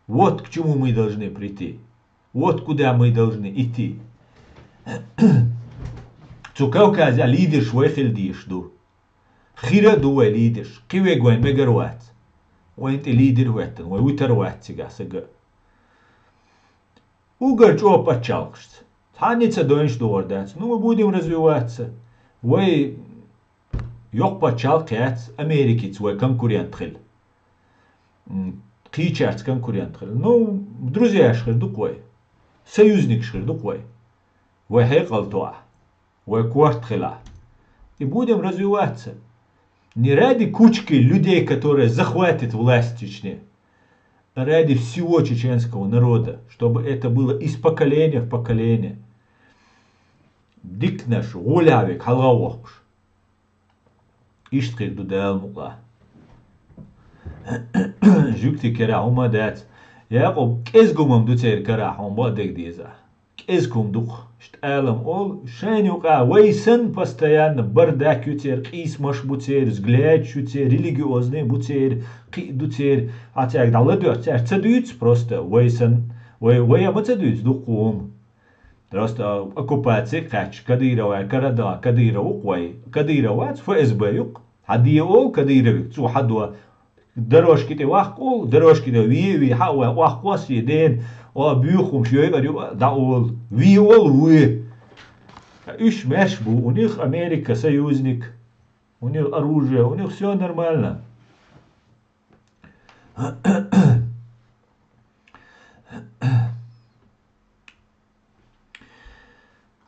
Вот к чему мы должны прийти. Вот куда мы должны идти. Цукавказя лидиш вехельдиш ду. Хира дуэ лидиш. Кивегуэн мегаруат. Уэнт и лидер веттен. Уэ витаруат сига. Угарч опа чалкшт. Таница доинш дуордац. Ну мы будем развиваться. Уэ ёкпа чалкац Америкиц уэ конкурент хил. Кичац конкурент хил. Ну, друзья шхир дуквай. Союзник шхир дуквай. Уэ хейкал туа. Кварт хила. И будем развиваться. Не ради кучки людей, которые захватят власть в Чечне, а ради всего чеченского народа, чтобы это было из поколения в поколение. Дик наш гулявик халавохш. Ишткик дудел мула. Жукти кера умадец. Яқоб кезгумам дуцер кера хомбадек диза. Кезгум дух. Шталам ол шенюка вейсен постоянно бардак ютер, кис маш бутер, взгляд ютер, религиозный бутер, ки дутер, а так дала дёт, цедуц просто вейсен, вей ама цедуц духом. Просто оккупация кач, Кадырова, Карада, Кадырова, квай, Кадырова, ФСБ юк, хадия ол Кадыровик, цу хадуа, дорожки те вах ол, дорожки те ви, хауа, вах квас еден, о бюхум шьёйга да ол ви ол вы. Иш мешбу, у них Америка союзник, у них оружие, у них все нормально.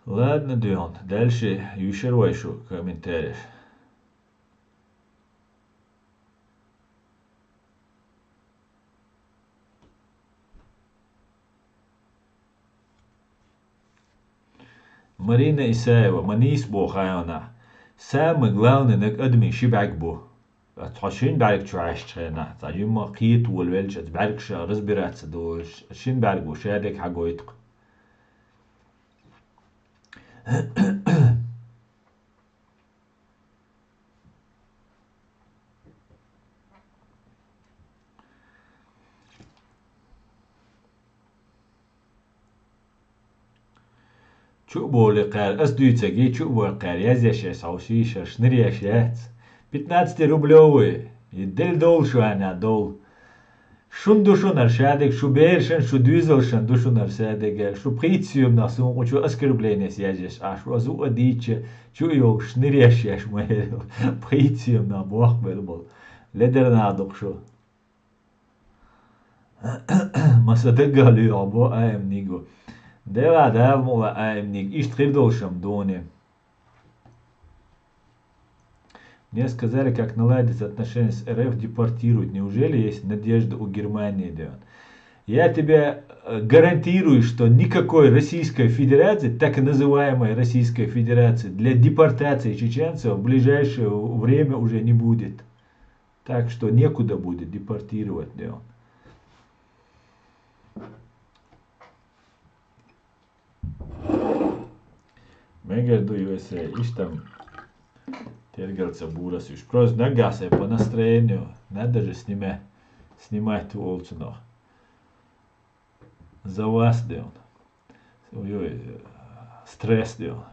Ладно, Дион, дальше еще вайшу комментариев. Марина Исаева, манис бо хайона. Самый главный нак адми шибак бо. Атхашин барик чуаш чхена. Таjiма قيت والولش اتبارك شا разбираться دوش. شين بارك بو شادك حقويتق. شو بولي قال أسدوي تجي شو بولي قال يزيش يسعوشيش شنري أشياء 15 рублевые يدل دول شو أنا دول شون دوشو نرشادك شو بيرشن شو دوزلشن دوشو نرشادك شو بريتسيوم ناسون وشو أسكر بلينس يزيش شو أزو أديتش شو يو شنري أشياء شمال بريتسيوم نابوخ بالبول لدر نادق شو ما صدق قالوا أبو أيم نيجو Дела давмула аемник, ишт хирдолшам доне. Мне сказали, как наладить отношения с РФ, депортируют. Неужели есть надежда у Германии, Дион? Я тебе гарантирую, что никакой Российской Федерации, так называемой Российской Федерации, для депортации чеченцев в ближайшее время уже не будет. Так что некуда будет депортировать, Дион. Между USA и там тергался бурас. Просто нагасай по настроению. Надо же снимать волчину. За вас, Дион. Стресс, Дион.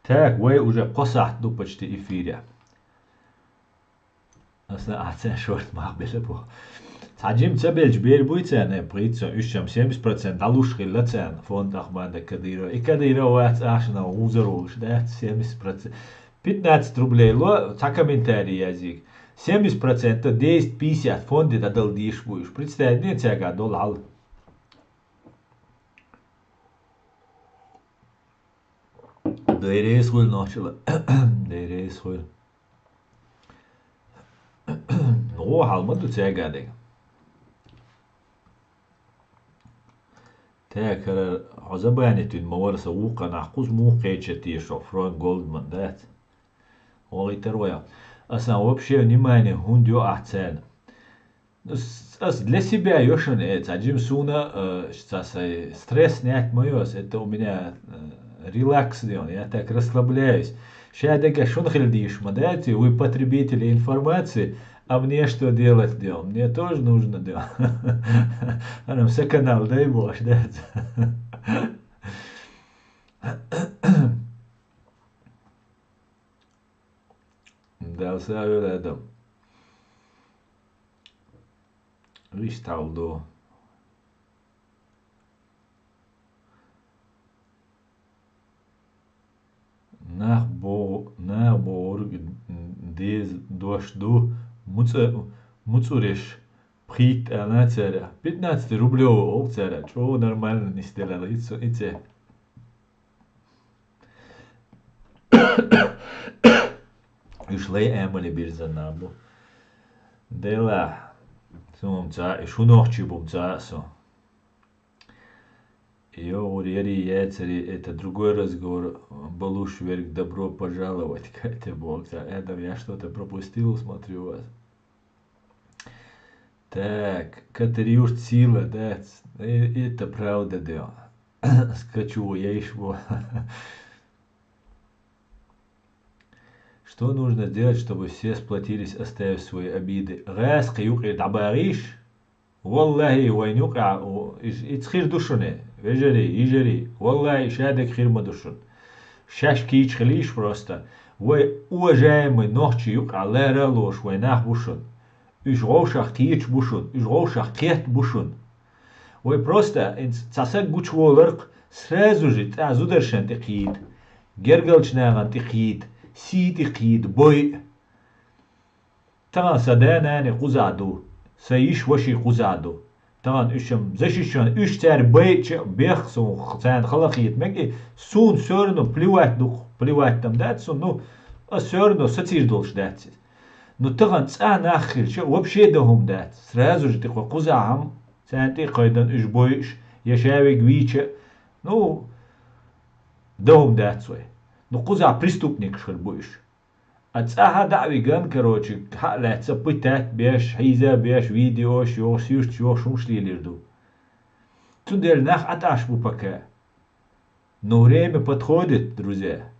Так, вы уже قصحت ду почти эфире. Aslında atsen short maqbele bu. تعجم تبل جبير بويتان بريتسو اشم 70% علوش خلتان فون تخمان كديرو اكديرو وات عشنا وزروش ده 70%. 15 рублей ло та комментарий язык. 70% 10-50 фонды дадал диш будешь. Представь, не тяга доллар. Дейрес хуй начала. Дейрес хуй. Ну, halmadı tyaga de. تاكر عزبانة الموارسة وقا نحقوز مو قيتشتي شوفرون جولدمان دات والله ترويا أصلا وبشي نماني هنديو أحسان أس для себя يوشن تعجم سونا شتاسي سترесс снять моёс это у меня релакс я так расслабляюсь шадега шунхельдиш мадати вы потребители информации а мне что делать делом? Мне тоже нужно делать. А нам все канал, дай бог, да? Да, все öyle. İşte oldu. Nach Borg des дожду Муцуриш прит она царя. 15 рублей ол царя. Чего нормально не сделала. Ице. Ишли эмали бирзана бу. Дела. Сумца, шунохчи бумца со. Ее урери яцери, это другой разговор. Балуш вверх, добро пожаловать. Катя бог. Это я что-то пропустил, смотрю вас. Так, Катариуш Цила, да, это правда, да. Скачу, я еще. Что нужно сделать, чтобы все сплотились, оставив свои обиды? Раз, каюк, табариш. Валлахи, вайнюка, ицхир душуне. Ежери. Валлахи, шадек хирма душун. Шашкич хлиш просто. Вы уважаемый нохчи юк, аллера ложь, вайнах бушун. Уж рошах тиеч бушун, уж рошах кет бушун. Вы просто цасак гучволарк сразу же тазудершен тихид. Гергалчнаган тихид, си тихид, бой. Таган саданани кузаду, саиш ваши кузаду. Таган ушам зашишан уш цар бейч бех сун цан халахит меги сун сörnu плевать там дат сун ну сörну сатир долш дат. Ну таган цан ахир что вообще дохум дат. Сразу же тихо кузаам цанти кайдан уш бойш яшавик виче ну дохум дат свой. Ну куза преступник шхер бойш. أتصاها دعوي جان كروتش لا تثبتات بيش حيزة بيش فيديو شو سيوش شو شوش لي ليردو تندر نخ أتاش بوبكا но время подходит, друзья.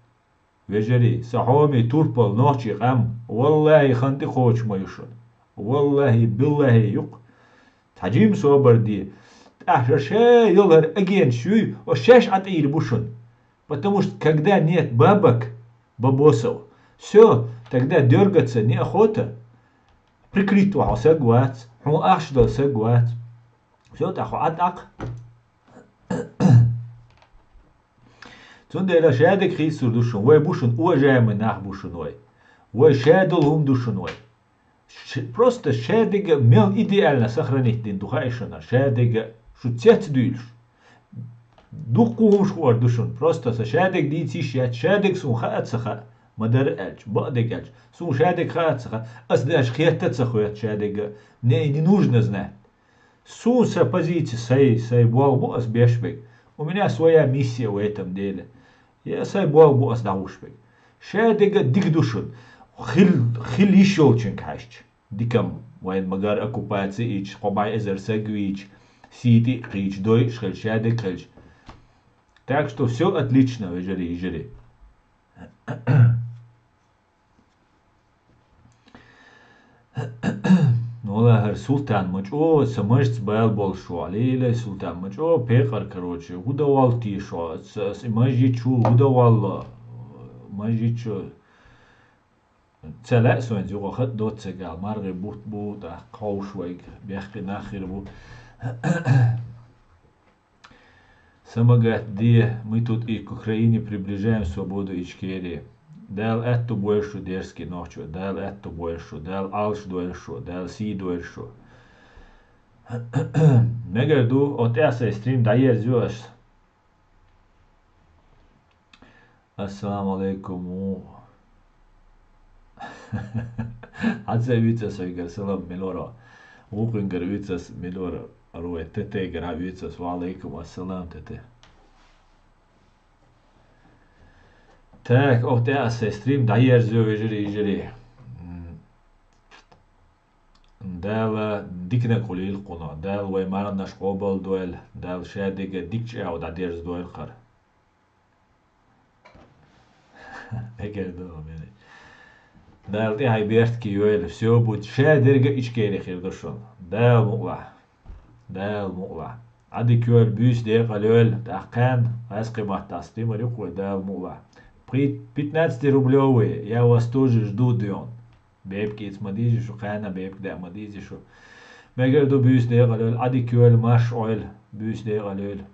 Вежери, сахоми турпал ночи гам, валлахи ханти хоч моюшун, валлахи биллахи юк. Таджим собарди, ахшаше йолар аген шуй, о шеш атир бушун. Потому что когда нет бабок, бабосов, все, тогда дергаться неохота. Прикрыть вау сагват, ху ахшдал сагват. Все так атак. Цундера шадек хисур душун, вой бушун, уважаемый нах бушуной. Вой шадл хум душуной. Просто шадега мел идеально сохранить дин духайшана. Шадега шуцет дюльш. Дух кумш хор душун. Просто со шадек дитишят, шадек сун хаат саха. Мадар эльч, бадек эльч. Сун шадек хаат саха. Ас даш хиаттат сахуят шадега. Не нужно знать. Сун с оппозиции сай буалбу ас бешбек. У меня своя миссия в этом деле. Я сай буалбу ас даушбек. Шадега дик душун. Хил еще очень кашч. Дикам вайн магар оккупации ич, хобай эзер сагвич, сити хич, дой шхель шадек хельч. Так что все отлично, ежели. والله سلطان مچ سمجت بال بول شو عليه سلطان مچ بيقر كروتشي هدا والتي شو ماجي شو هدا والله ماجي شو تلا سوين زوغا خد دوت سجال مرغي بوت قوش ويك بيحكي ناخر بو Самогат где мы тут и к Украине приближаем свободу Ичкерии. Del etto больше дерзкий ночью, del etto больше, del alш дольше, del si дольше. Megardu от эсэ стрим дайер зюаш. Ассаламу алейкум. Адзе вицас ойгар салам милора. Укунгар вицас милора. Ruhe tete gravicas wa alaikum assalam tete. Tak, och det är så stream där jeri. Del dikne qulil quna, del way marna shqobal duel, del shadige dikch au da ders duel qar. Eger do meni. Del ti hay bert ki yoel, всё будет shadirge içkeri khirduşun. Del muqla. دال مقلع عادي كيول بيش دي قليل تأقان غاز قيمة تستيم ريقو دال مقلع بريت 15 рублевый я вас тоже жду дён بيبكي اتمديجي شو قانا بيبك دا مديجي شو مگر دو بيش دي قليل عادي كيول ماش اويل بيش دي قليل